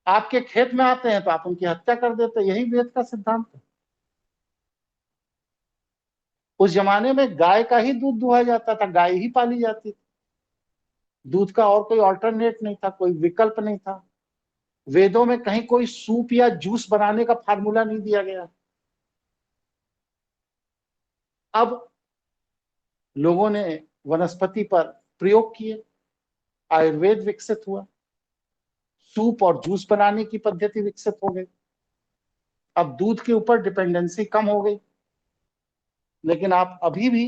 आपके खेत में आते हैं तो आप उनकी हत्या कर देते। यही वेद का सिद्धांत है। उस जमाने में गाय का ही दूध दुहा जाता था, गाय ही पाली जाती थी। दूध का और कोई ऑल्टरनेट नहीं था, कोई विकल्प नहीं था। वेदों में कहीं कोई सूप या जूस बनाने का फार्मूला नहीं दिया गया। अब लोगों ने वनस्पति पर प्रयोग किए, आयुर्वेद विकसित हुआ, सूप और जूस बनाने की पद्धति विकसित हो गई। अब दूध के ऊपर डिपेंडेंसी कम हो गई। लेकिन आप अभी भी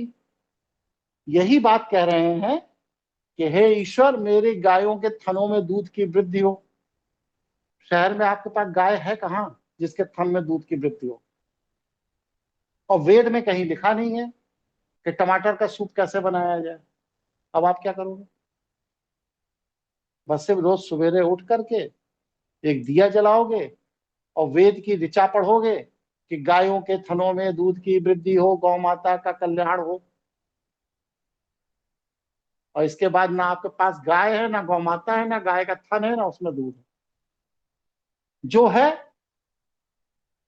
यही बात कह रहे हैं कि हे ईश्वर, मेरी गायों के थनों में दूध की वृद्धि हो। शहर में आपके पास गाय है कहां जिसके थन में दूध की वृद्धि हो? और वेद में कहीं लिखा नहीं है कि टमाटर का सूप कैसे बनाया जाए। अब आप क्या करोगे? बस सिर्फ रोज सवेरे उठ करके एक दिया जलाओगे और वेद की ऋचा पढ़ोगे कि गायों के थनों में दूध की वृद्धि हो, गौ माता का कल्याण हो। और इसके बाद ना आपके पास गाय है, ना गौ माता है, ना गाय का थन है, ना उसमें दूध है। जो है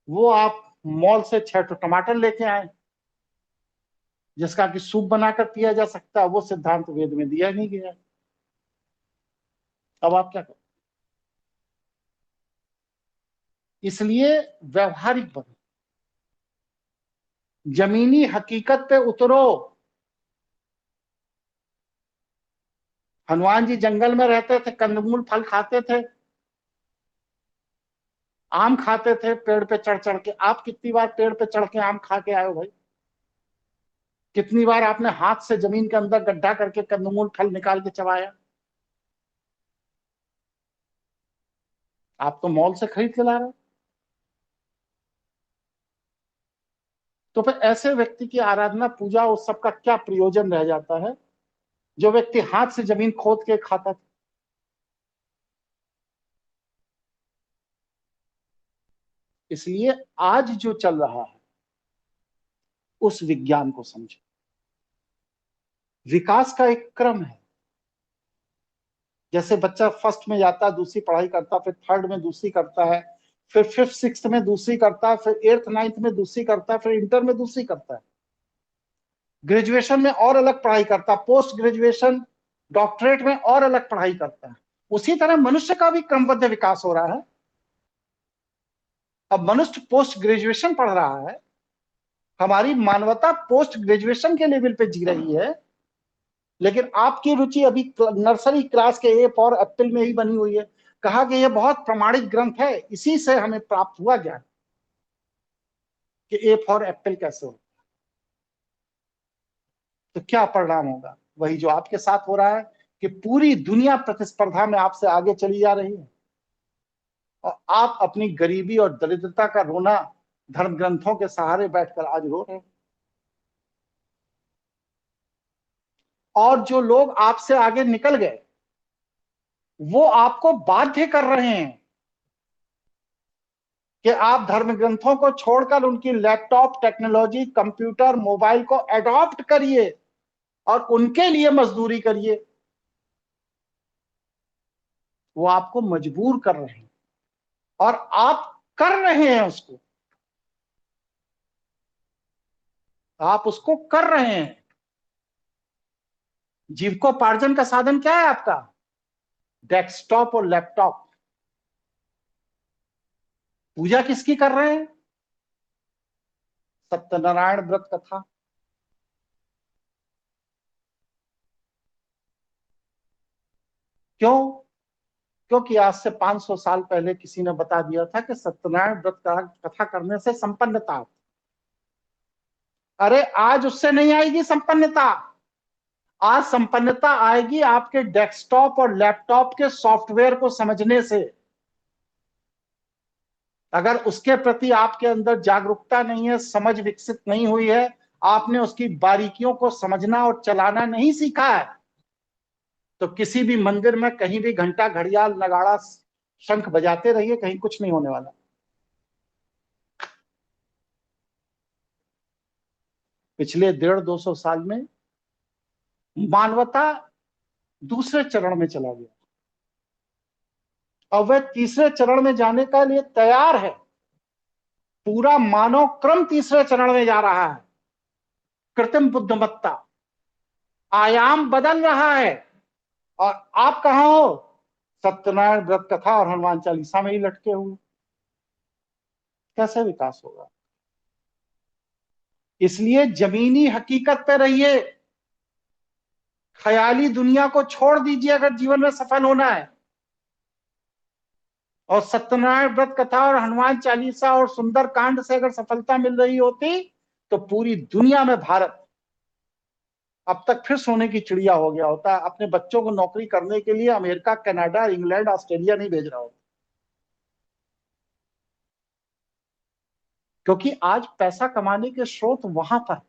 वो आप मॉल से 6 टमाटर लेके आए जिसका कि सूप बनाकर पिया जा सकता है। वो सिद्धांत वेद में दिया नहीं गया। अब आप क्या करें? इसलिए व्यवहारिक बनो, जमीनी हकीकत पे उतरो। हनुमान जी जंगल में रहते थे, कंदमूल फल खाते थे, आम खाते थे पेड़ पे चढ़ चढ़ के। आप कितनी बार पेड़ पे चढ़ के आम खा के आए हो भाई? कितनी बार आपने हाथ से जमीन के अंदर गड्ढा करके कंदमूल फल निकाल के चबाया? आप तो मॉल से खरीद के ला रहे हो। तो फिर ऐसे व्यक्ति की आराधना, पूजा, उस सब का क्या प्रयोजन रह जाता है जो व्यक्ति हाथ से जमीन खोद के खाता था? इसलिए आज जो चल रहा है उस विज्ञान को समझो। विकास का एक क्रम है। जैसे बच्चा फर्स्ट में जाता है, दूसरी पढ़ाई करता, फिर थर्ड में दूसरी करता है, फिर फिफ्थ सिक्स्थ में दूसरी करता है, फिर एट्थ नाइन्थ में दूसरी करता है, फिर इंटर में दूसरी करता है, ग्रेजुएशन में और अलग पढ़ाई करता, पोस्ट ग्रेजुएशन डॉक्टरेट में और अलग पढ़ाई करता है। उसी तरह मनुष्य का भी क्रमबद्ध विकास हो रहा है। अब मनुष्य पोस्ट ग्रेजुएशन पढ़ रहा है, हमारी मानवता पोस्ट ग्रेजुएशन के लेवल पे जी रही है, लेकिन आपकी रुचि अभी नर्सरी क्लास के ए फॉर एप्पल में ही बनी हुई है। कहा कि यह बहुत प्रमाणित ग्रंथ है, इसी से हमें प्राप्त हुआ ज्ञान कि ए फॉर एप्पल कैसे हो। तो क्या परिणाम होगा? वही जो आपके साथ हो रहा है कि पूरी दुनिया प्रतिस्पर्धा में आपसे आगे चली जा रही है और आप अपनी गरीबी और दरिद्रता का रोना धर्म ग्रंथों के सहारे बैठकर आज रो रहे हैं। और जो लोग आपसे आगे निकल गए वो आपको बाध्य कर रहे हैं कि आप धर्म ग्रंथों को छोड़कर उनकी लैपटॉप टेक्नोलॉजी, कंप्यूटर, मोबाइल को एडॉप्ट करिए और उनके लिए मजदूरी करिए। वो आपको मजबूर कर रहे हैं और आप कर रहे हैं उसको। आप उसको कर रहे हैं। जीविकोपार्जन का साधन क्या है आपका? डेस्कटॉप और लैपटॉप। पूजा किसकी कर रहे हैं? सत्यनारायण व्रत कथा। क्यों? क्योंकि आज से 500 साल पहले किसी ने बता दिया था कि सत्यनारायण व्रत कथा करने से संपन्नता। अरे आज उससे नहीं आएगी संपन्नता, आज संपन्नता आएगी आपके डेस्कटॉप और लैपटॉप के सॉफ्टवेयर को समझने से। अगर उसके प्रति आपके अंदर जागरूकता नहीं है, समझ विकसित नहीं हुई है, आपने उसकी बारीकियों को समझना और चलाना नहीं सीखा है, तो किसी भी मंदिर में कहीं भी घंटा, घड़ियाल, नगाड़ा, शंख बजाते रहिए, कहीं कुछ नहीं होने वाला। पिछले 150-200 साल में मानवता दूसरे चरण में चला गया, अब वह तीसरे चरण में जाने के लिए तैयार है। पूरा मानव क्रम तीसरे चरण में जा रहा है। कृत्रिम बुद्धिमत्ता, आयाम बदल रहा है, और आप कहां हो? सत्यनारायण व्रत कथा और हनुमान चालीसा में ही लटके हुए। कैसे विकास होगा? इसलिए जमीनी हकीकत पे रहिए, ख्याली दुनिया को छोड़ दीजिए अगर जीवन में सफल होना है। और सत्यनारायण व्रत कथा और हनुमान चालीसा और सुंदर कांड से अगर सफलता मिल रही होती तो पूरी दुनिया में भारत अब तक फिर सोने की चिड़िया हो गया होता। अपने बच्चों को नौकरी करने के लिए अमेरिका, कनाडा, इंग्लैंड, ऑस्ट्रेलिया नहीं भेज रहा होता, क्योंकि आज पैसा कमाने के स्रोत वहां पर,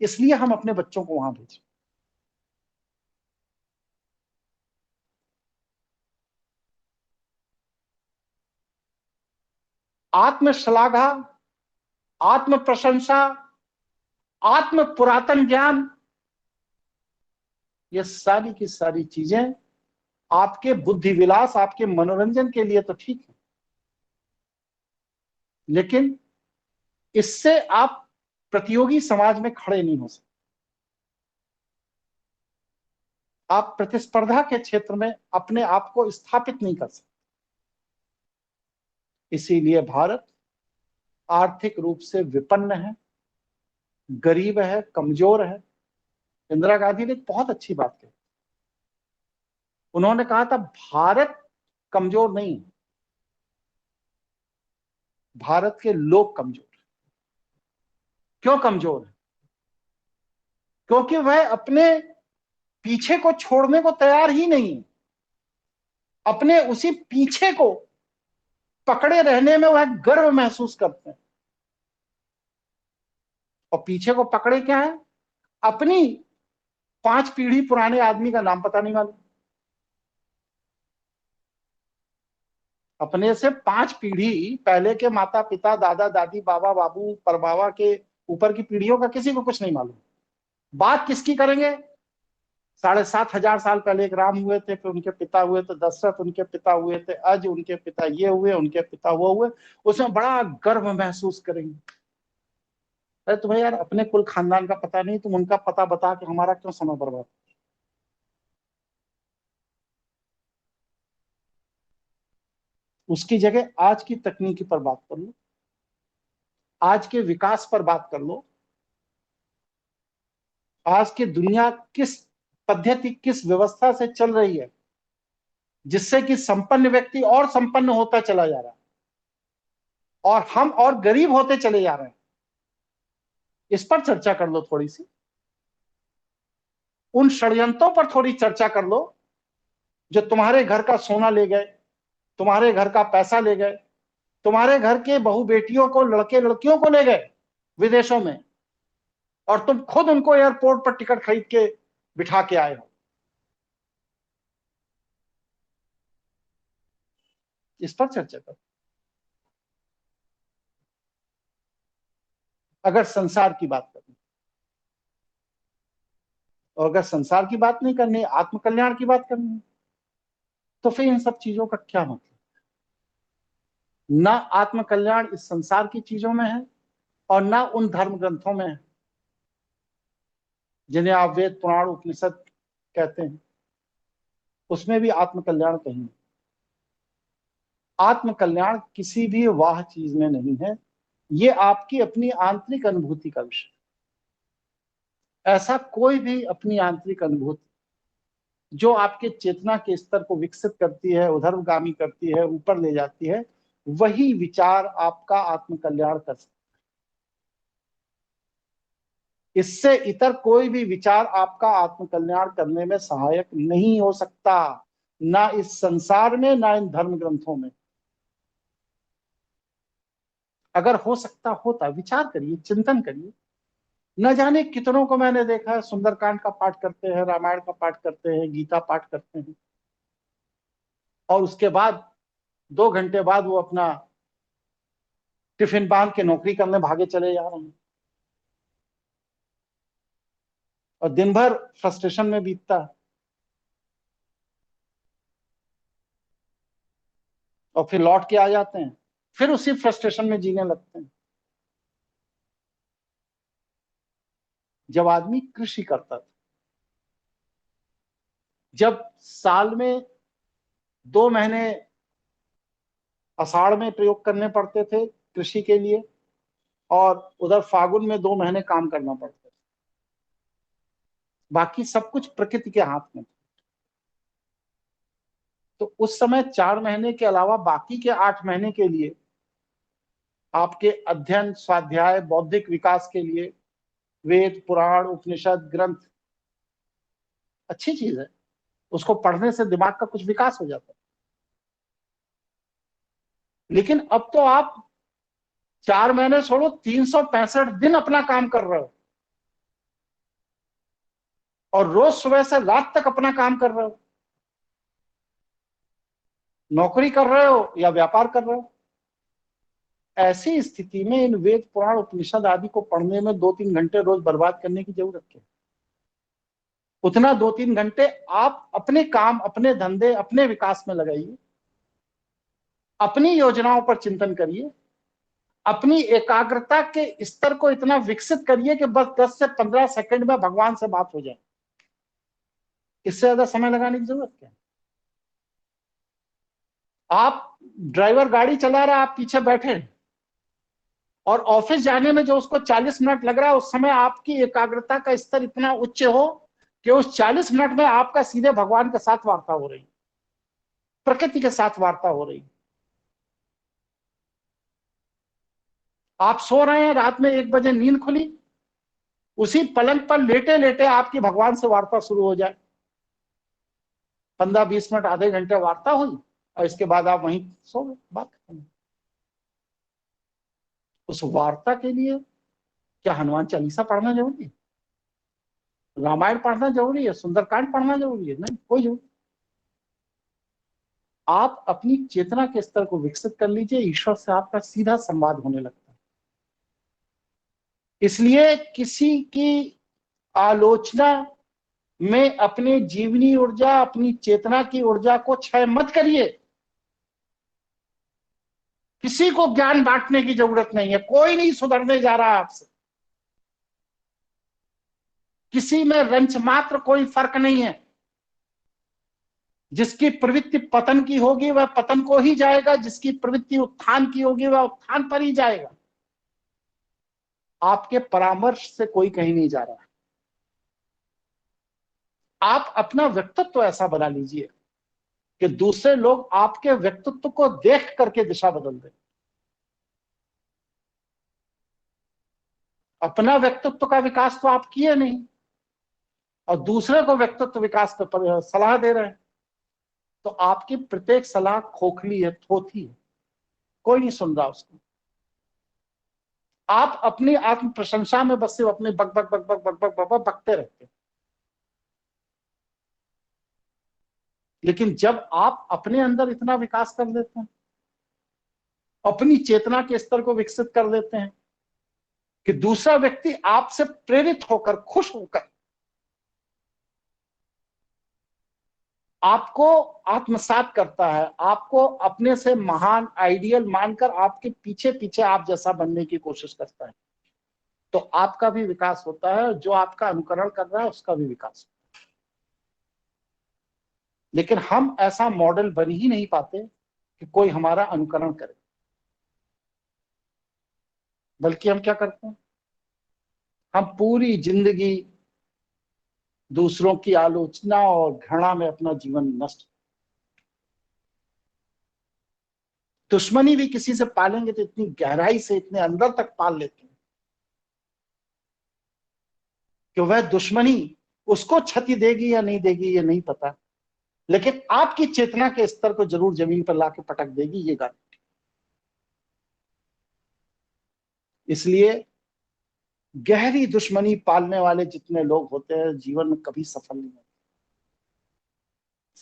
इसलिए हम अपने बच्चों को वहां भेज। आत्मश्लाघा, आत्म प्रशंसा, आत्म पुरातन ज्ञान, ये सारी की सारी चीजें आपके बुद्धि विलास, आपके मनोरंजन के लिए तो ठीक है, लेकिन इससे आप प्रतियोगी समाज में खड़े नहीं हो सकते। आप प्रतिस्पर्धा के क्षेत्र में अपने आप को स्थापित नहीं कर सकते। इसीलिए भारत आर्थिक रूप से विपन्न है, गरीब है, कमजोर है। इंदिरा गांधी ने एक बहुत अच्छी बात कही। उन्होंने कहा था भारत कमजोर नहीं, भारत के लोग कमजोर हैं। क्यों कमजोर है? क्योंकि वह अपने पीछे को छोड़ने को तैयार ही नहीं है। अपने उसी पीछे को पकड़े रहने में वह गर्व महसूस करते हैं। और पीछे को पकड़े क्या है? अपनी 5 पीढ़ी पुराने आदमी का नाम पता नहीं मालूम, अपने से 5 पीढ़ी पहले के माता पिता, दादा दादी, बाबा बाबू, परबाबा के ऊपर की पीढ़ियों का किसी को कुछ नहीं मालूम। बात किसकी करेंगे? 7,500 साल पहले एक राम हुए थे, फिर उनके पिता हुए थे दशरथ, उनके पिता हुए थे अज, उनके पिता ये हुए, उनके पिता वो हुए। उसमें बड़ा गर्व महसूस करेंगे। अरे तुम्हें यार अपने कुल खानदान का पता नहीं, तुम उनका पता बता के हमारा क्यों समय बर्बाद? उसकी जगह आज की तकनीकी पर बात कर लो, आज के विकास पर बात कर लो। आज की दुनिया किस पद्धति, किस व्यवस्था से चल रही है, जिससे कि संपन्न व्यक्ति और संपन्न होता चला जा रहा है और हम और गरीब होते चले जा रहे हैं। इस पर चर्चा कर लो थोड़ी सी। उन षड्यंत्रों पर थोड़ी चर्चा कर लो जो तुम्हारे घर का सोना ले गए, तुम्हारे घर का पैसा ले गए, तुम्हारे घर के बहू बेटियों को, लड़के लड़कियों को ले गए विदेशों में, और तुम खुद उनको एयरपोर्ट पर टिकट खरीद के बिठा के आए हो। इस पर चर्चा करो। अगर संसार की बात करनी, और अगर संसार की बात नहीं करनी, आत्मकल्याण की बात करनी, तो फिर इन सब चीजों का क्या मतलब? ना आत्मकल्याण इस संसार की चीजों में है और ना उन धर्म ग्रंथों में है जिन्हें आप वेद, पुराण, उपनिषद कहते हैं। उसमें भी आत्मकल्याण कहीं नहीं। आत्मकल्याण किसी भी वाह चीज में नहीं है, ये आपकी अपनी आंतरिक अनुभूति का विषय। ऐसा कोई भी अपनी आंतरिक अनुभूति जो आपके चेतना के स्तर को विकसित करती है, उधर्वगामी करती है, ऊपर ले जाती है, वही विचार आपका आत्मकल्याण कर सकता है। इससे इतर कोई भी विचार आपका आत्मकल्याण करने में सहायक नहीं हो सकता, ना इस संसार में, ना इन धर्म ग्रंथों में। अगर हो सकता होता, विचार करिए, चिंतन करिए। न जाने कितनों को मैंने देखा है सुंदरकांड का पाठ करते हैं, रामायण का पाठ करते हैं, गीता पाठ करते हैं, और उसके बाद 2 घंटे बाद वो अपना टिफिन बांध के नौकरी करने भागे चले जा रहे हैं, और दिन भर फ्रस्ट्रेशन में बीतता है, और फिर लौट के आ जाते हैं, फिर उसी फ्रस्ट्रेशन में जीने लगते हैं। जब आदमी कृषि करता था, जब साल में 2 महीने आषाढ़ में प्रयोग करने पड़ते थे कृषि के लिए, और उधर फागुन में 2 महीने काम करना पड़ता था, बाकी सब कुछ प्रकृति के हाथ में था। तो उस समय 4 महीने के अलावा बाकी के 8 महीने के लिए आपके अध्ययन, स्वाध्याय, बौद्धिक विकास के लिए वेद, पुराण, उपनिषद, ग्रंथ अच्छी चीज है, उसको पढ़ने से दिमाग का कुछ विकास हो जाता है। लेकिन अब तो आप 4 महीने छोड़ो, 365 दिन अपना काम कर रहे हो, और रोज सुबह से रात तक अपना काम कर रहे हो, नौकरी कर रहे हो या व्यापार कर रहे हो। ऐसी स्थिति में इन वेद, पुराण, उपनिषद आदि को पढ़ने में 2-3 घंटे रोज बर्बाद करने की जरूरत क्या है? उतना 2-3 घंटे आप अपने काम, अपने धंधे, अपने विकास में लगाइए, अपनी योजनाओं पर चिंतन करिए, अपनी एकाग्रता के स्तर को इतना विकसित करिए कि बस 10 से 15 सेकंड में भगवान से बात हो जाए। इससे ज्यादा समय लगाने की जरूरत क्या है? आप ड्राइवर गाड़ी चला रहा है, आप पीछे बैठे हैं, और ऑफिस जाने में जो उसको 40 मिनट लग रहा है, उस समय आपकी एकाग्रता का स्तर इतना उच्च हो कि उस 40 मिनट में आपका सीधे भगवान के साथ वार्ता हो रही, प्रकृति के साथ वार्ता हो रही। आप सो रहे हैं, रात में 1 बजे नींद खुली, उसी पलंग पर लेटे लेटे आपकी भगवान से वार्ता शुरू हो जाए, 15-20 मिनट, आधे घंटे वार्ता हुई, और इसके बाद आप वहीं सो गए, बात खत्म। उस वार्ता के लिए क्या हनुमान चालीसा पढ़ना जरूरी है? रामायण पढ़ना जरूरी है? सुंदरकांड पढ़ना जरूरी है? नहीं, कोई जरूरी। आप अपनी चेतना के स्तर को विकसित कर लीजिए, ईश्वर से आपका सीधा संवाद होने लगता है। इसलिए किसी की आलोचना में अपनी जीवनी ऊर्जा, अपनी चेतना की ऊर्जा को क्षय मत करिए। किसी को ज्ञान बांटने की जरूरत नहीं है, कोई नहीं सुधरने जा रहा आपसे, किसी में रंच मात्र कोई फर्क नहीं है। जिसकी प्रवृत्ति पतन की होगी वह पतन को ही जाएगा, जिसकी प्रवृत्ति उत्थान की होगी वह उत्थान पर ही जाएगा। आपके परामर्श से कोई कहीं नहीं जा रहा। आप अपना व्यक्तित्व ऐसा बना लीजिए कि दूसरे लोग आपके व्यक्तित्व को देख करके दिशा बदल दें। अपना व्यक्तित्व का विकास तो आप किए नहीं, और दूसरे को व्यक्तित्व विकास पर सलाह दे रहे हैं, तो आपकी प्रत्येक सलाह खोखली है, थोथी है, कोई नहीं सुन रहा उसको। आप अपनी आत्म प्रशंसा में बस सिर्फ अपने बक बक बक बक बक बक बक बक बकते रहते हैं। लेकिन जब आप अपने अंदर इतना विकास कर लेते हैं, अपनी चेतना के स्तर को विकसित कर लेते हैं कि दूसरा व्यक्ति आपसे प्रेरित होकर, खुश होकर आपको आत्मसात करता है, आपको अपने से महान आइडियल मानकर आपके पीछे पीछे आप जैसा बनने की कोशिश करता है, तो आपका भी विकास होता है, और जो आपका अनुकरण कर रहा है उसका भी विकास होता है। लेकिन हम ऐसा मॉडल बन ही नहीं पाते कि कोई हमारा अनुकरण करे, बल्कि हम क्या करते हैं, हम पूरी जिंदगी दूसरों की आलोचना और घृणा में अपना जीवन नष्ट। दुश्मनी भी किसी से पालेंगे तो इतनी गहराई से, इतने अंदर तक पाल लेते हैं कि वह दुश्मनी उसको क्षति देगी या नहीं देगी ये नहीं पता, लेकिन आपकी चेतना के स्तर को जरूर जमीन पर लाके पटक देगी, ये गारंटी। इसलिए गहरी दुश्मनी पालने वाले जितने लोग होते हैं जीवन में कभी सफल नहीं होते,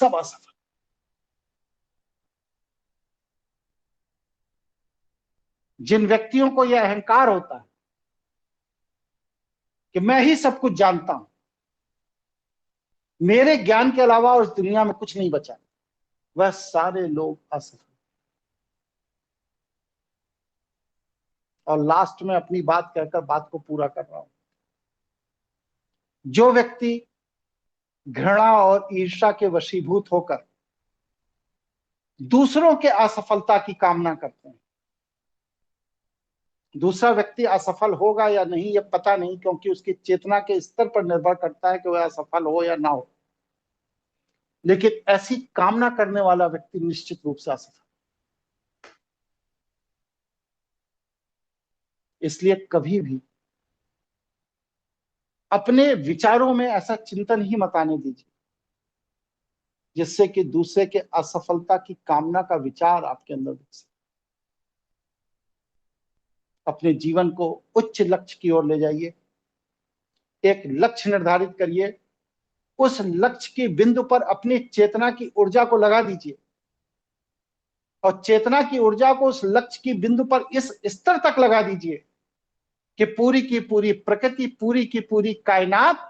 सब असफल। जिन व्यक्तियों को यह अहंकार होता है कि मैं ही सब कुछ जानता हूं, मेरे ज्ञान के अलावा उस दुनिया में कुछ नहीं बचा, वह सारे लोग असफल। और लास्ट में अपनी बात कहकर बात को पूरा कर रहा हूं, जो व्यक्ति घृणा और ईर्ष्या के वशीभूत होकर दूसरों के असफलता की कामना करते हैं, दूसरा व्यक्ति असफल होगा या नहीं ये पता नहीं, क्योंकि उसकी चेतना के स्तर पर निर्भर करता है कि वह असफल हो या ना हो, लेकिन ऐसी कामना करने वाला व्यक्ति निश्चित रूप से असफल। इसलिए कभी भी अपने विचारों में ऐसा चिंतन ही मत आने दीजिए जिससे कि दूसरे के असफलता की कामना का विचार आपके अंदर विकसित। अपने जीवन को उच्च लक्ष्य की ओर ले जाइए, एक लक्ष्य निर्धारित करिए, उस लक्ष्य की बिंदु पर अपनी चेतना की ऊर्जा को लगा दीजिए और चेतना की ऊर्जा को उस लक्ष्य की बिंदु पर इस स्तर तक लगा दीजिए कि पूरी की पूरी प्रकृति, पूरी की पूरी कायनात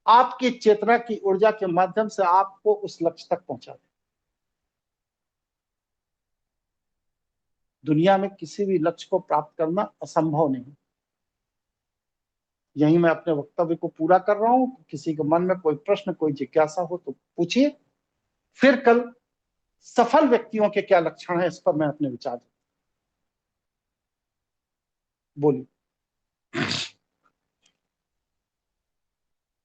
आपकी चेतना की ऊर्जा के माध्यम से आपको उस लक्ष्य तक पहुंचा दे। दुनिया में किसी भी लक्ष्य को प्राप्त करना असंभव नहीं। यही मैं अपने वक्तव्य को पूरा कर रहा हूं। किसी के मन में कोई प्रश्न, कोई जिज्ञासा हो तो पूछिए, फिर कल सफल व्यक्तियों के क्या लक्षण है इस पर मैं अपने विचार बोलिए।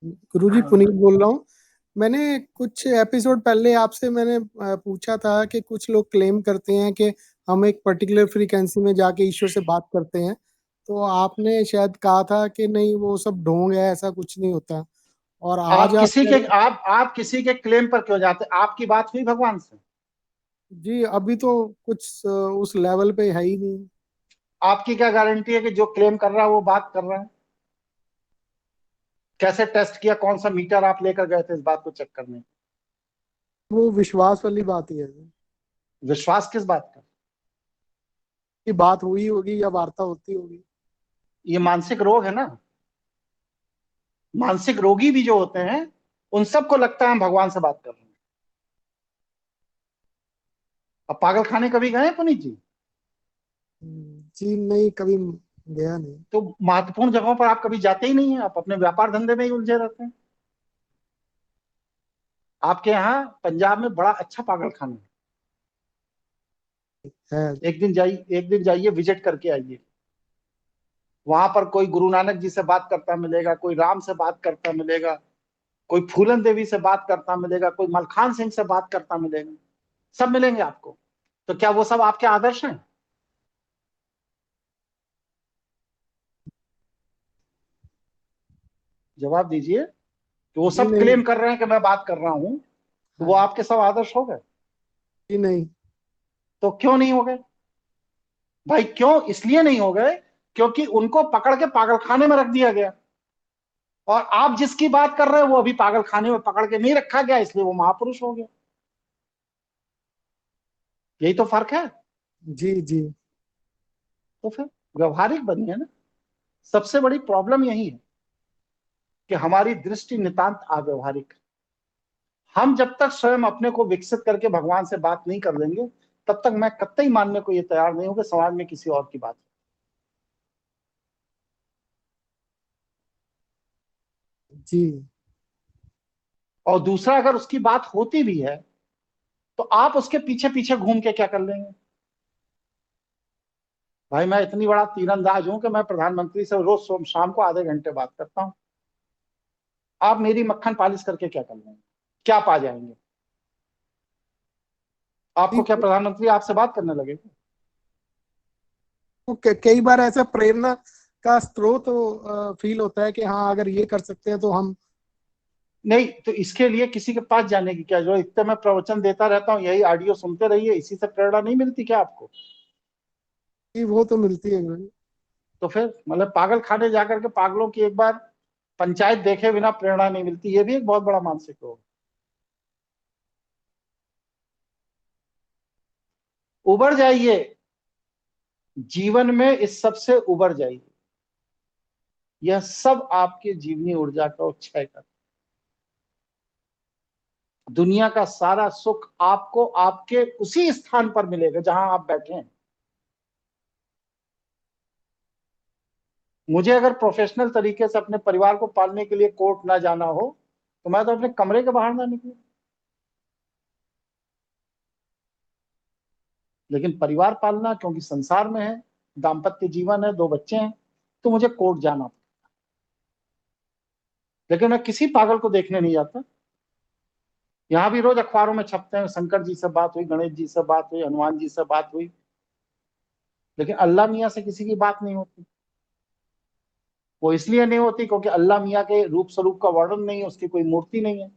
गुरुजी पुनीत बोल रहा हूँ। मैंने कुछ एपिसोड पहले आपसे मैंने पूछा था कि कुछ लोग क्लेम करते हैं कि हम एक पर्टिकुलर फ्रीक्वेंसी में जाके ईश्वर से बात करते हैं, तो आपने शायद कहा था कि नहीं वो सब ढोंग है, ऐसा कुछ नहीं होता। और आज आप किसी के क्लेम पर क्यों जाते? आपकी बात हुई भगवान से? जी अभी तो कुछ उस लेवल पे है ही नहीं। आपकी क्या गारंटी है कि जो क्लेम कर रहा है वो बात कर रहा है? कैसे टेस्ट किया? कौन सा मीटर आप लेकर गए थे इस बात को चेक करने? वो विश्वास वाली बात ही है विश्वास किस बात का? कि बात हुई होगी या वार्ता होती होगी। ये मानसिक रोग है ना। मानसिक रोगी भी जो होते हैं उन सबको लगता है हम भगवान से बात कर रहे हैं। अब पागल खाने कभी गए पुनीत जी? जी नहीं, कभी गया नहीं। तो महत्वपूर्ण जगहों पर आप कभी जाते ही नहीं है, आप अपने व्यापार धंधे में ही उलझे रहते हैं। आपके यहाँ पंजाब में बड़ा अच्छा पागल खाना है। एक दिन जाइए, विजिट करके आइए। वहां पर कोई गुरु नानक जी से बात करता मिलेगा, कोई राम से बात करता मिलेगा, कोई फूलन देवी से बात करता मिलेगा, कोई मलखान सिंह से बात करता मिलेगा, सब मिलेंगे आपको। तो क्या वो सब आपके आदर्श हैं? जवाब दीजिए कि वो सब क्लेम कर रहे हैं कि मैं बात कर रहा हूं, तो वो आपके सब आदर्श हो गए? जी नहीं। तो क्यों नहीं हो गए भाई? क्यों? इसलिए नहीं हो गए क्योंकि उनको पकड़ के पागलखाने में रख दिया गया, और आप जिसकी बात कर रहे हैं वो अभी पागलखाने में पकड़ के नहीं रखा गया, इसलिए वो महापुरुष हो गया। यही तो फर्क है। जी जी। तो फिर व्यवहारिक बनिए ना। सबसे बड़ी प्रॉब्लम यही है कि हमारी दृष्टि नितांत अव्यवहारिक। हम जब तक स्वयं अपने को विकसित करके भगवान से बात नहीं कर लेंगे तब तक मैं कतई मानने को ये तैयार नहीं हूं कि समाज में किसी और की बात। जी। और दूसरा, अगर उसकी बात होती भी है तो आप उसके पीछे पीछे घूम के क्या कर लेंगे? भाई मैं इतनी बड़ा तीरंदाज हूं कि मैं प्रधानमंत्री से रोज शाम को आधे घंटे बात करता हूं। आप मेरी मक्खन पालिश करके क्या कर लेंगे? क्या पा जाएंगे? आपको क्या प्रधानमंत्री आपसे बात करने लगेगा? तो कई बार ऐसा प्रेरणा का स्रोत फील होता है कि हाँ अगर ये कर सकते हैं तो हम नहीं, तो इसके लिए किसी के पास जाने की क्या जरूरत? इतने मैं प्रवचन देता रहता हूँ, यही ऑडियो सुनते रहिए, इसी से प्रेरणा नहीं मिलती क्या आपको? वो तो मिलती है गुरुजी। तो फिर मतलब पागल खाने जाकर के पागलों की एक बार पंचायत देखे बिना प्रेरणा नहीं मिलती, ये भी एक बहुत बड़ा मानसिक रोग। उबर जाइए, जीवन में इस सब से उबर जाइए। यह सब आपके जीवनी ऊर्जा का क्षय कर, दुनिया का सारा सुख आपको आपके उसी स्थान पर मिलेगा जहां आप बैठे हैं। मुझे अगर प्रोफेशनल तरीके से अपने परिवार को पालने के लिए कोर्ट ना जाना हो तो मैं तो अपने कमरे के बाहर ना निकलूं, लेकिन परिवार पालना क्योंकि संसार में है, दाम्पत्य जीवन है, 2 बच्चे हैं, तो मुझे कोर्ट जाना पड़ता। लेकिन मैं किसी पागल को देखने नहीं जाता। यहां भी रोज अखबारों में छपते हैं, शंकर जी से बात हुई, गणेश जी से बात हुई, हनुमान जी से बात हुई, लेकिन अल्लाह मियाँ से किसी की बात नहीं होती। वो इसलिए नहीं होती क्योंकि अल्लाह मियाँ के रूप स्वरूप का वर्णन नहीं है, उसकी कोई मूर्ति नहीं है।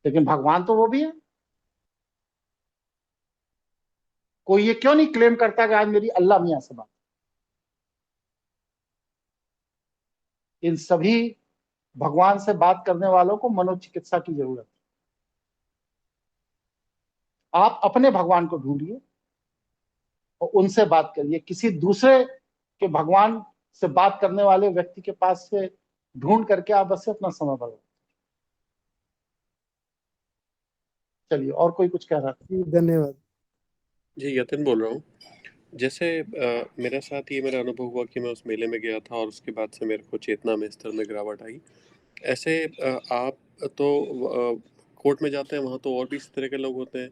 लेकिन भगवान तो वो भी है। कोई ये क्यों नहीं क्लेम करता कि आज मेरी अल्लाह मियाँ से बात? इन सभी भगवान से बात करने वालों को मनोचिकित्सा की जरूरत है। आप अपने भगवान को ढूंढिए और उनसे बात करिए। किसी दूसरे के भगवान से बात करने वाले व्यक्ति के पास से ढूंढ करके आप बस अपना समय बर्बाद। चलिए, और कोई कुछ कह रहा था? धन्यवाद जी, यतिन बोल रहा हूँ। जैसे मेरे साथ ये मेरा अनुभव हुआ कि मैं उस मेले में गया था और उसके बाद से मेरे को चेतना में स्तर में गिरावट आई। ऐसे आप तो कोर्ट में जाते हैं, वहाँ तो और भी इस तरह के लोग होते हैं,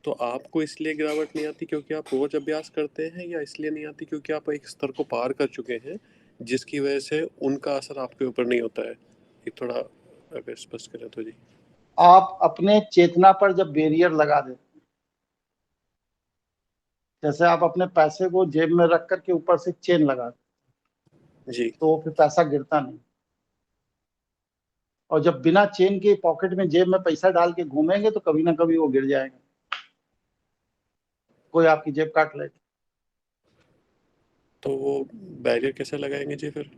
तो आपको इसलिए गिरावट नहीं आती क्योंकि आप रोज अभ्यास करते हैं, या इसलिए नहीं आती क्योंकि आप एक स्तर को पार कर चुके हैं जिसकी वजह से उनका असर आपके ऊपर नहीं होता है? ये थोड़ा अगर स्पष्ट करें तो। जी, आप अपने चेतना पर जब बैरियर लगा देते, जैसे आप अपने पैसे को जेब में रख करके ऊपर से चेन लगा देते, जी, तो फिर पैसा गिरता नहीं। और जब बिना चेन के पॉकेट में जेब में पैसा डाल के घूमेंगे तो कभी ना कभी वो गिर जाएगा, कोई आपकी जेब काट लेगा। तो वो बैरियर कैसे लगाएंगे जी फिर?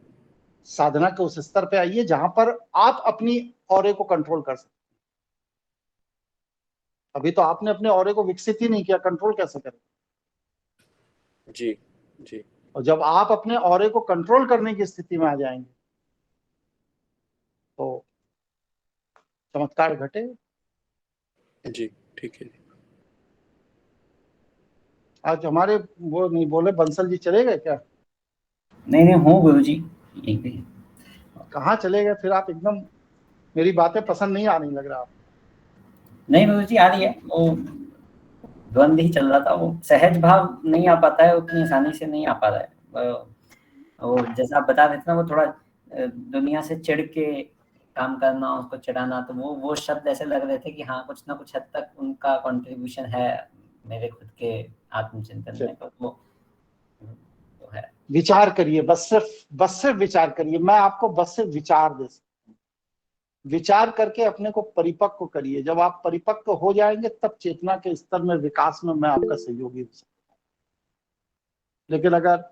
साधना के उस स्तर पे आइए जहां पर आप अपनी ऑरे को कंट्रोल कर सकते। अभी तो आपने अपने ऑरे को विकसित ही नहीं किया, कंट्रोल कैसे करें? जी, जी, और जब आप अपने ऑरे को कंट्रोल करने की स्थिति में आ जाएंगे तो चमत्कार घटे। जी, ठीक है जी। आज हमारे वो नहीं बोले, बंसल जी चले गए क्या? नहीं हूँ गुरुजी, यहीं पे। कहाँ चले गए फिर? आप एकदम, मेरी बातें पसंद नहीं आ रही लग रहा आप। नहीं गुरुजी, आ रही है। वो द्वंद ही चल रहा था, वो सहज भाव नहीं आ पाता है, उतनी आसानी से नहीं आ पा रहा है। वो जैसा आप बता रहे थे ना, वो थोड़ा दुनिया से चिढ़ के काम करना, उसको चिढ़ाना, तो वो शब्द ऐसे लग रहे थे कि हाँ कुछ ना कुछ हद तक उनका कंट्रीब्यूशन है मेरे खुद के आत्मचिंतन में। तो वो है। विचार करिए, बस सिर्फ विचार करिए। मैं आपको बस सिर्फ विचार दे सकता हूं। विचार करके अपने को परिपक्व करिए। जब आप परिपक्व हो जाएंगे तब चेतना के स्तर में विकास में मैं आपका सहयोगी हो सकता हूं। लेकिन अगर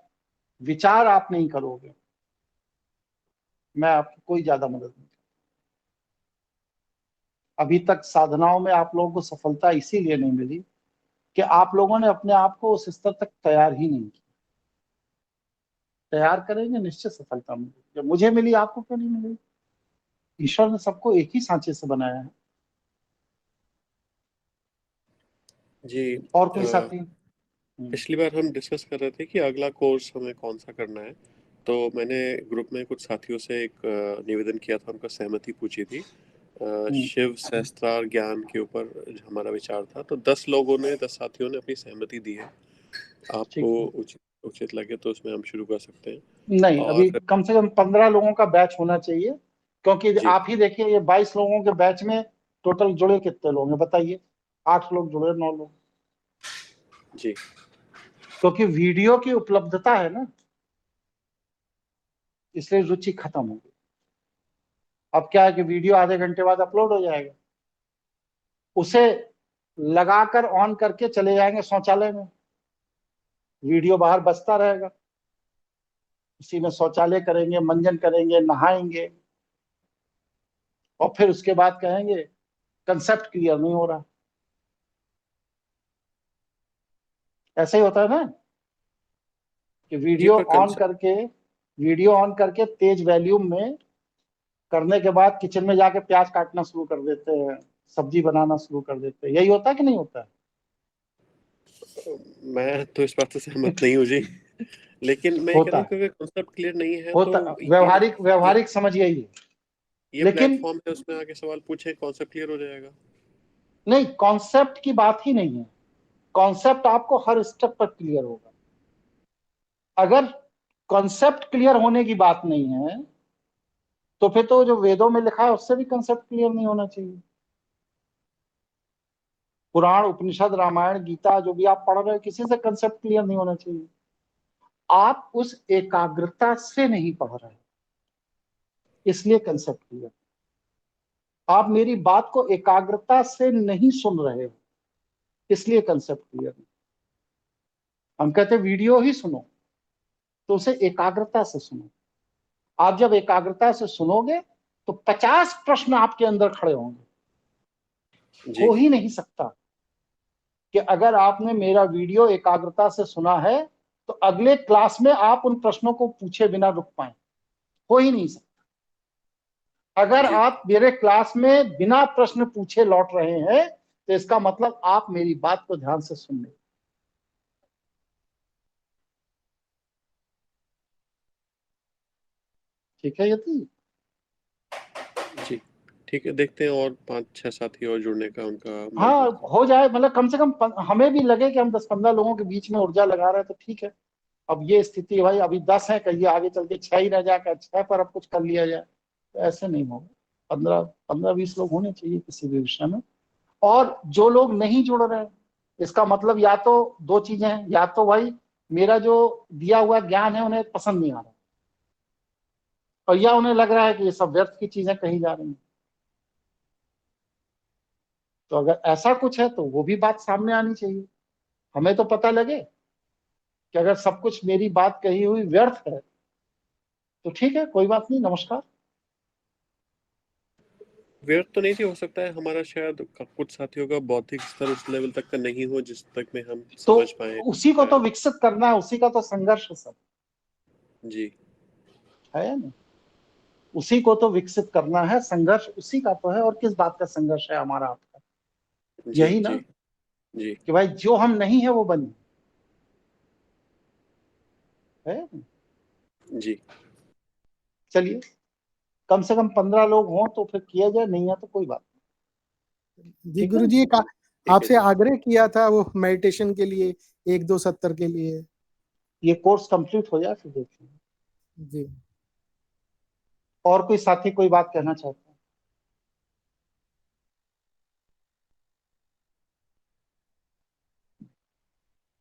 विचार आप नहीं करोगे, मैं आपकी कोई ज्यादा मदद नहीं। अभी तक साधनाओं में आप लोगों को सफलता इसीलिए नहीं मिली कि आप लोगों ने अपने आप को उस स्तर तक तैयार ही नहीं किया। तैयार करेंगे निश्चित सफलता मिलेगी। जब मुझे मिली आपको क्यों नहीं मिलेगी? ईश्वर ने सबको एक ही सांचे से बनाया है। जी, और कोई साथी? पिछली बार हम डिस्कस कर रहे थे कि अगला कोर्स हमें कौन सा करना है, तो मैंने ग्रुप में कुछ साथियों से एक निवेदन किया था, उनका सहमति पूछी थी, शिव सहस्त्रार ज्ञान के ऊपर हमारा विचार था। तो 10 लोगों ने 10 साथियों ने अपनी सहमति दी है। आपको उचित लगे तो उसमें हम शुरू कर सकते हैं। नहीं, अभी कम से कम 15 लोगों का बैच होना चाहिए, क्योंकि आप ही देखिए ये 22 लोगों के बैच में टोटल जुड़े कितने लोग हैं बताइए? 8 लोग जुड़े, 9 लोग जी, क्योंकि वीडियो की उपलब्धता है ना, इसलिए रुचि खत्म हो गई। अब क्या है कि वीडियो आधे घंटे बाद अपलोड हो जाएगा, उसे लगाकर ऑन करके चले जाएंगे शौचालय में, वीडियो बाहर बजता रहेगा, उसी में शौचालय करेंगे, मंजन करेंगे, नहाएंगे, और फिर उसके बाद कहेंगे कंसेप्ट क्लियर नहीं हो रहा। ऐसे ही होता है ना कि वीडियो ऑन करके तेज वॉल्यूम में करने के बाद किचन में जाके प्याज काटना शुरू कर देते हैं, सब्जी बनाना शुरू कर देते हैं। यही होता है कि नहीं होता है? मैं तो इस बात से सहमत नहीं हूँ जी। लेकिन मैं कह रहा हूँ कि कॉन्सेप्ट क्लियर नहीं है होता, तो व्यवहारिक समझ यही है। ये प्लेटफॉर्म है, उसमें आके सवाल पूछे, कॉन्सेप्ट क्लियर हो जाएगा। नहीं, कॉन्सेप्ट की बात ही नहीं है। कॉन्सेप्ट आपको हर स्टेप पर क्लियर होगा। अगर कॉन्सेप्ट क्लियर होने की बात नहीं है तो फिर तो जो वेदों में लिखा है उससे भी कॉन्सेप्ट क्लियर नहीं होना चाहिए। पुराण, उपनिषद, रामायण, गीता जो भी आप पढ़ रहे हैं, किसी से कॉन्सेप्ट क्लियर नहीं होना चाहिए। आप उस एकाग्रता से नहीं पढ़ रहे, इसलिए कॉन्सेप्ट क्लियर। आप मेरी बात को एकाग्रता से नहीं सुन रहे हो, इसलिए कॉन्सेप्ट क्लियर नहीं। हम कहते वीडियो ही सुनो तो उसे एकाग्रता से सुनो। आप जब एकाग्रता से सुनोगे तो 50 प्रश्न आपके अंदर खड़े होंगे। हो ही नहीं सकता कि अगर आपने मेरा वीडियो एकाग्रता से सुना है तो अगले क्लास में आप उन प्रश्नों को पूछे बिना रुक पाए। हो ही नहीं सकता। अगर आप मेरे क्लास में बिना प्रश्न पूछे लौट रहे हैं तो इसका मतलब आप मेरी बात को ध्यान से सुन रहे। ठीक है यति जी? ठीक है, देखते हैं और 5-6 साथी और जुड़ने का उनका। हाँ, हो जाए, मतलब कम से कम हमें भी लगे कि हम 10-15 लोगों के बीच में ऊर्जा लगा रहे हैं तो ठीक है। अब ये स्थिति है भाई, अभी 10 है, कहिए आगे चल के 6 ही रह जाकर 6 पर अब कुछ कर लिया जाए, तो ऐसे नहीं होगा। 15-20 लोग होने चाहिए किसी भी विषय में। और जो लोग नहीं जुड़ रहे, इसका मतलब या तो 2 चीजें हैं, या तो भाई मेरा जो दिया हुआ ज्ञान है उन्हें पसंद नहीं आ रहा, और या उन्हें लग रहा है कि ये सब व्यर्थ की चीजें कही जा रही हैं। तो अगर ऐसा कुछ है तो वो भी बात सामने आनी चाहिए। हमें तो पता लगे कि अगर सब कुछ मेरी बात कही हुई व्यर्थ है तो ठीक है, कोई बात नहीं, नमस्कार। व्यर्थ तो नहीं थी, हो सकता है हमारा शायद कुछ साथियों का बौद्धिक स्तर उस लेवल तक का नहीं हो जिस तक में हम समझ पाए। उसी को तो विकसित करना है, उसी का तो संघर्ष है सब। जी है ना, उसी को तो विकसित करना है, संघर्ष उसी का तो है। और किस बात का संघर्ष है हमारा आपका? यही ना जी कि भाई जो हम नहीं है वो बने, है जी। चलिए, कम से कम 15 लोग हों तो फिर किया जाए, नहीं है तो कोई बात नहीं। जी गुरुजी, आपसे आग्रह किया था वो मेडिटेशन के लिए 1-2 सत्र के लिए। ये कोर्स कंप्लीट हो जाए फिर देखेंगे। जी, और कोई साथी कोई बात कहना चाहते हैं?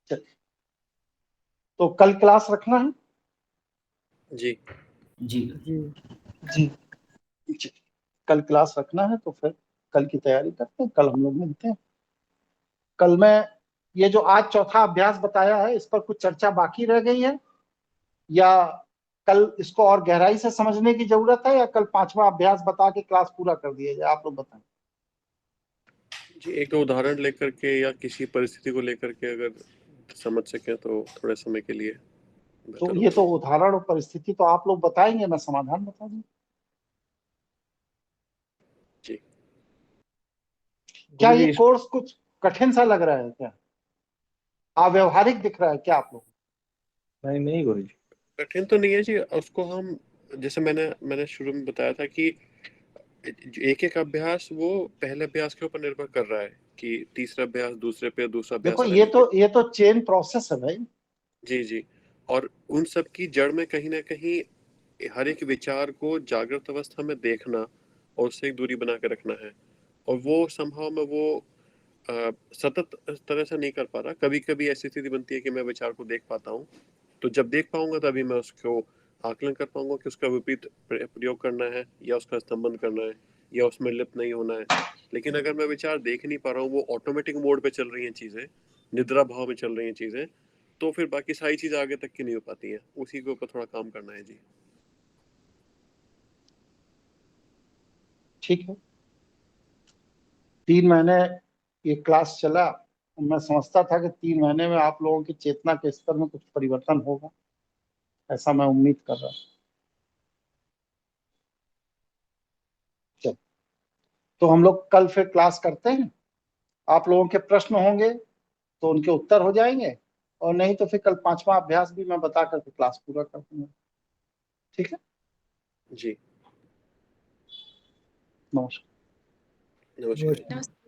चलिए, तो कल क्लास रखना है? जी जी जी जी, कल क्लास रखना है तो फिर कल की तैयारी करते हैं, कल हम लोग मिलते हैं। कल मैं ये जो आज चौथा अभ्यास बताया है इस पर कुछ चर्चा बाकी रह गई है, या कल इसको और गहराई से समझने की जरूरत है, या कल 5वां अभ्यास बता के क्लास पूरा कर दिया जाए? आप लोग बताएं। जी, एक उदाहरण लेकर के या किसी परिस्थिति को लेकर के अगर समझ सके तो थोड़े समय के लिए। तो ये तो उदाहरण और परिस्थिति तो आप लोग बताएंगे, मैं समाधान बता दूं। जी, क्या ये कोर्स कुछ कठिन सा लग रहा है क्या? अव्यवहारिक दिख रहा है क्या आप लोग? नहीं गुरुजी, कठिन तो नहीं है जी। उसको हम, जैसे मैंने शुरू में बताया था कि एक-एक अभ्यास वो पहले अभ्यास के ऊपर निर्भर कर रहा है कि तीसरा अभ्यास दूसरा अभ्यास देखो अलग ये तो चेन प्रोसेस है भाई। जी। और उन सब की जड़ में कहीं ना कहीं हर एक विचार को जागृत अवस्था में देखना और उससे एक दूरी बना के रखना है, और वो संभव में वो सतत तरह से नहीं कर पा रहा। कभी कभी ऐसी स्थिति बनती है कि मैं विचार को देख पाता हूँ, तो जब देख पाऊंगा तभी मैं उसको आकलन कर पाऊंगा कि उसका विपरीत प्रयोग करना है या उसका स्तंभन करना है या उसमें लिप्त नहीं होना है। लेकिन अगर मैं विचार देख नहीं पा रहा हूँ, वो ऑटोमेटिक मोड पे चल रही हैं चीजें, निद्रा भाव में चल रही हैं चीजें, तो फिर बाकी सारी चीजें आगे तक की नहीं हो पाती हैं। उसी के ऊपर थोड़ा काम करना है जी। ठीक है, 3 महीने ये क्लास चला, मैं समझता था कि 3 महीने में आप लोगों की चेतना के स्तर में कुछ परिवर्तन होगा, ऐसा मैं उम्मीद कर रहा हूँ। चल, तो हम लोग कल फिर क्लास करते हैं। आप लोगों के प्रश्न होंगे तो उनके उत्तर हो जाएंगे, और नहीं तो फिर कल 5वां अभ्यास भी मैं बता करके क्लास पूरा कर दूंगा। ठीक है, जी नमस्कार। नमस्कार। नमस्ते।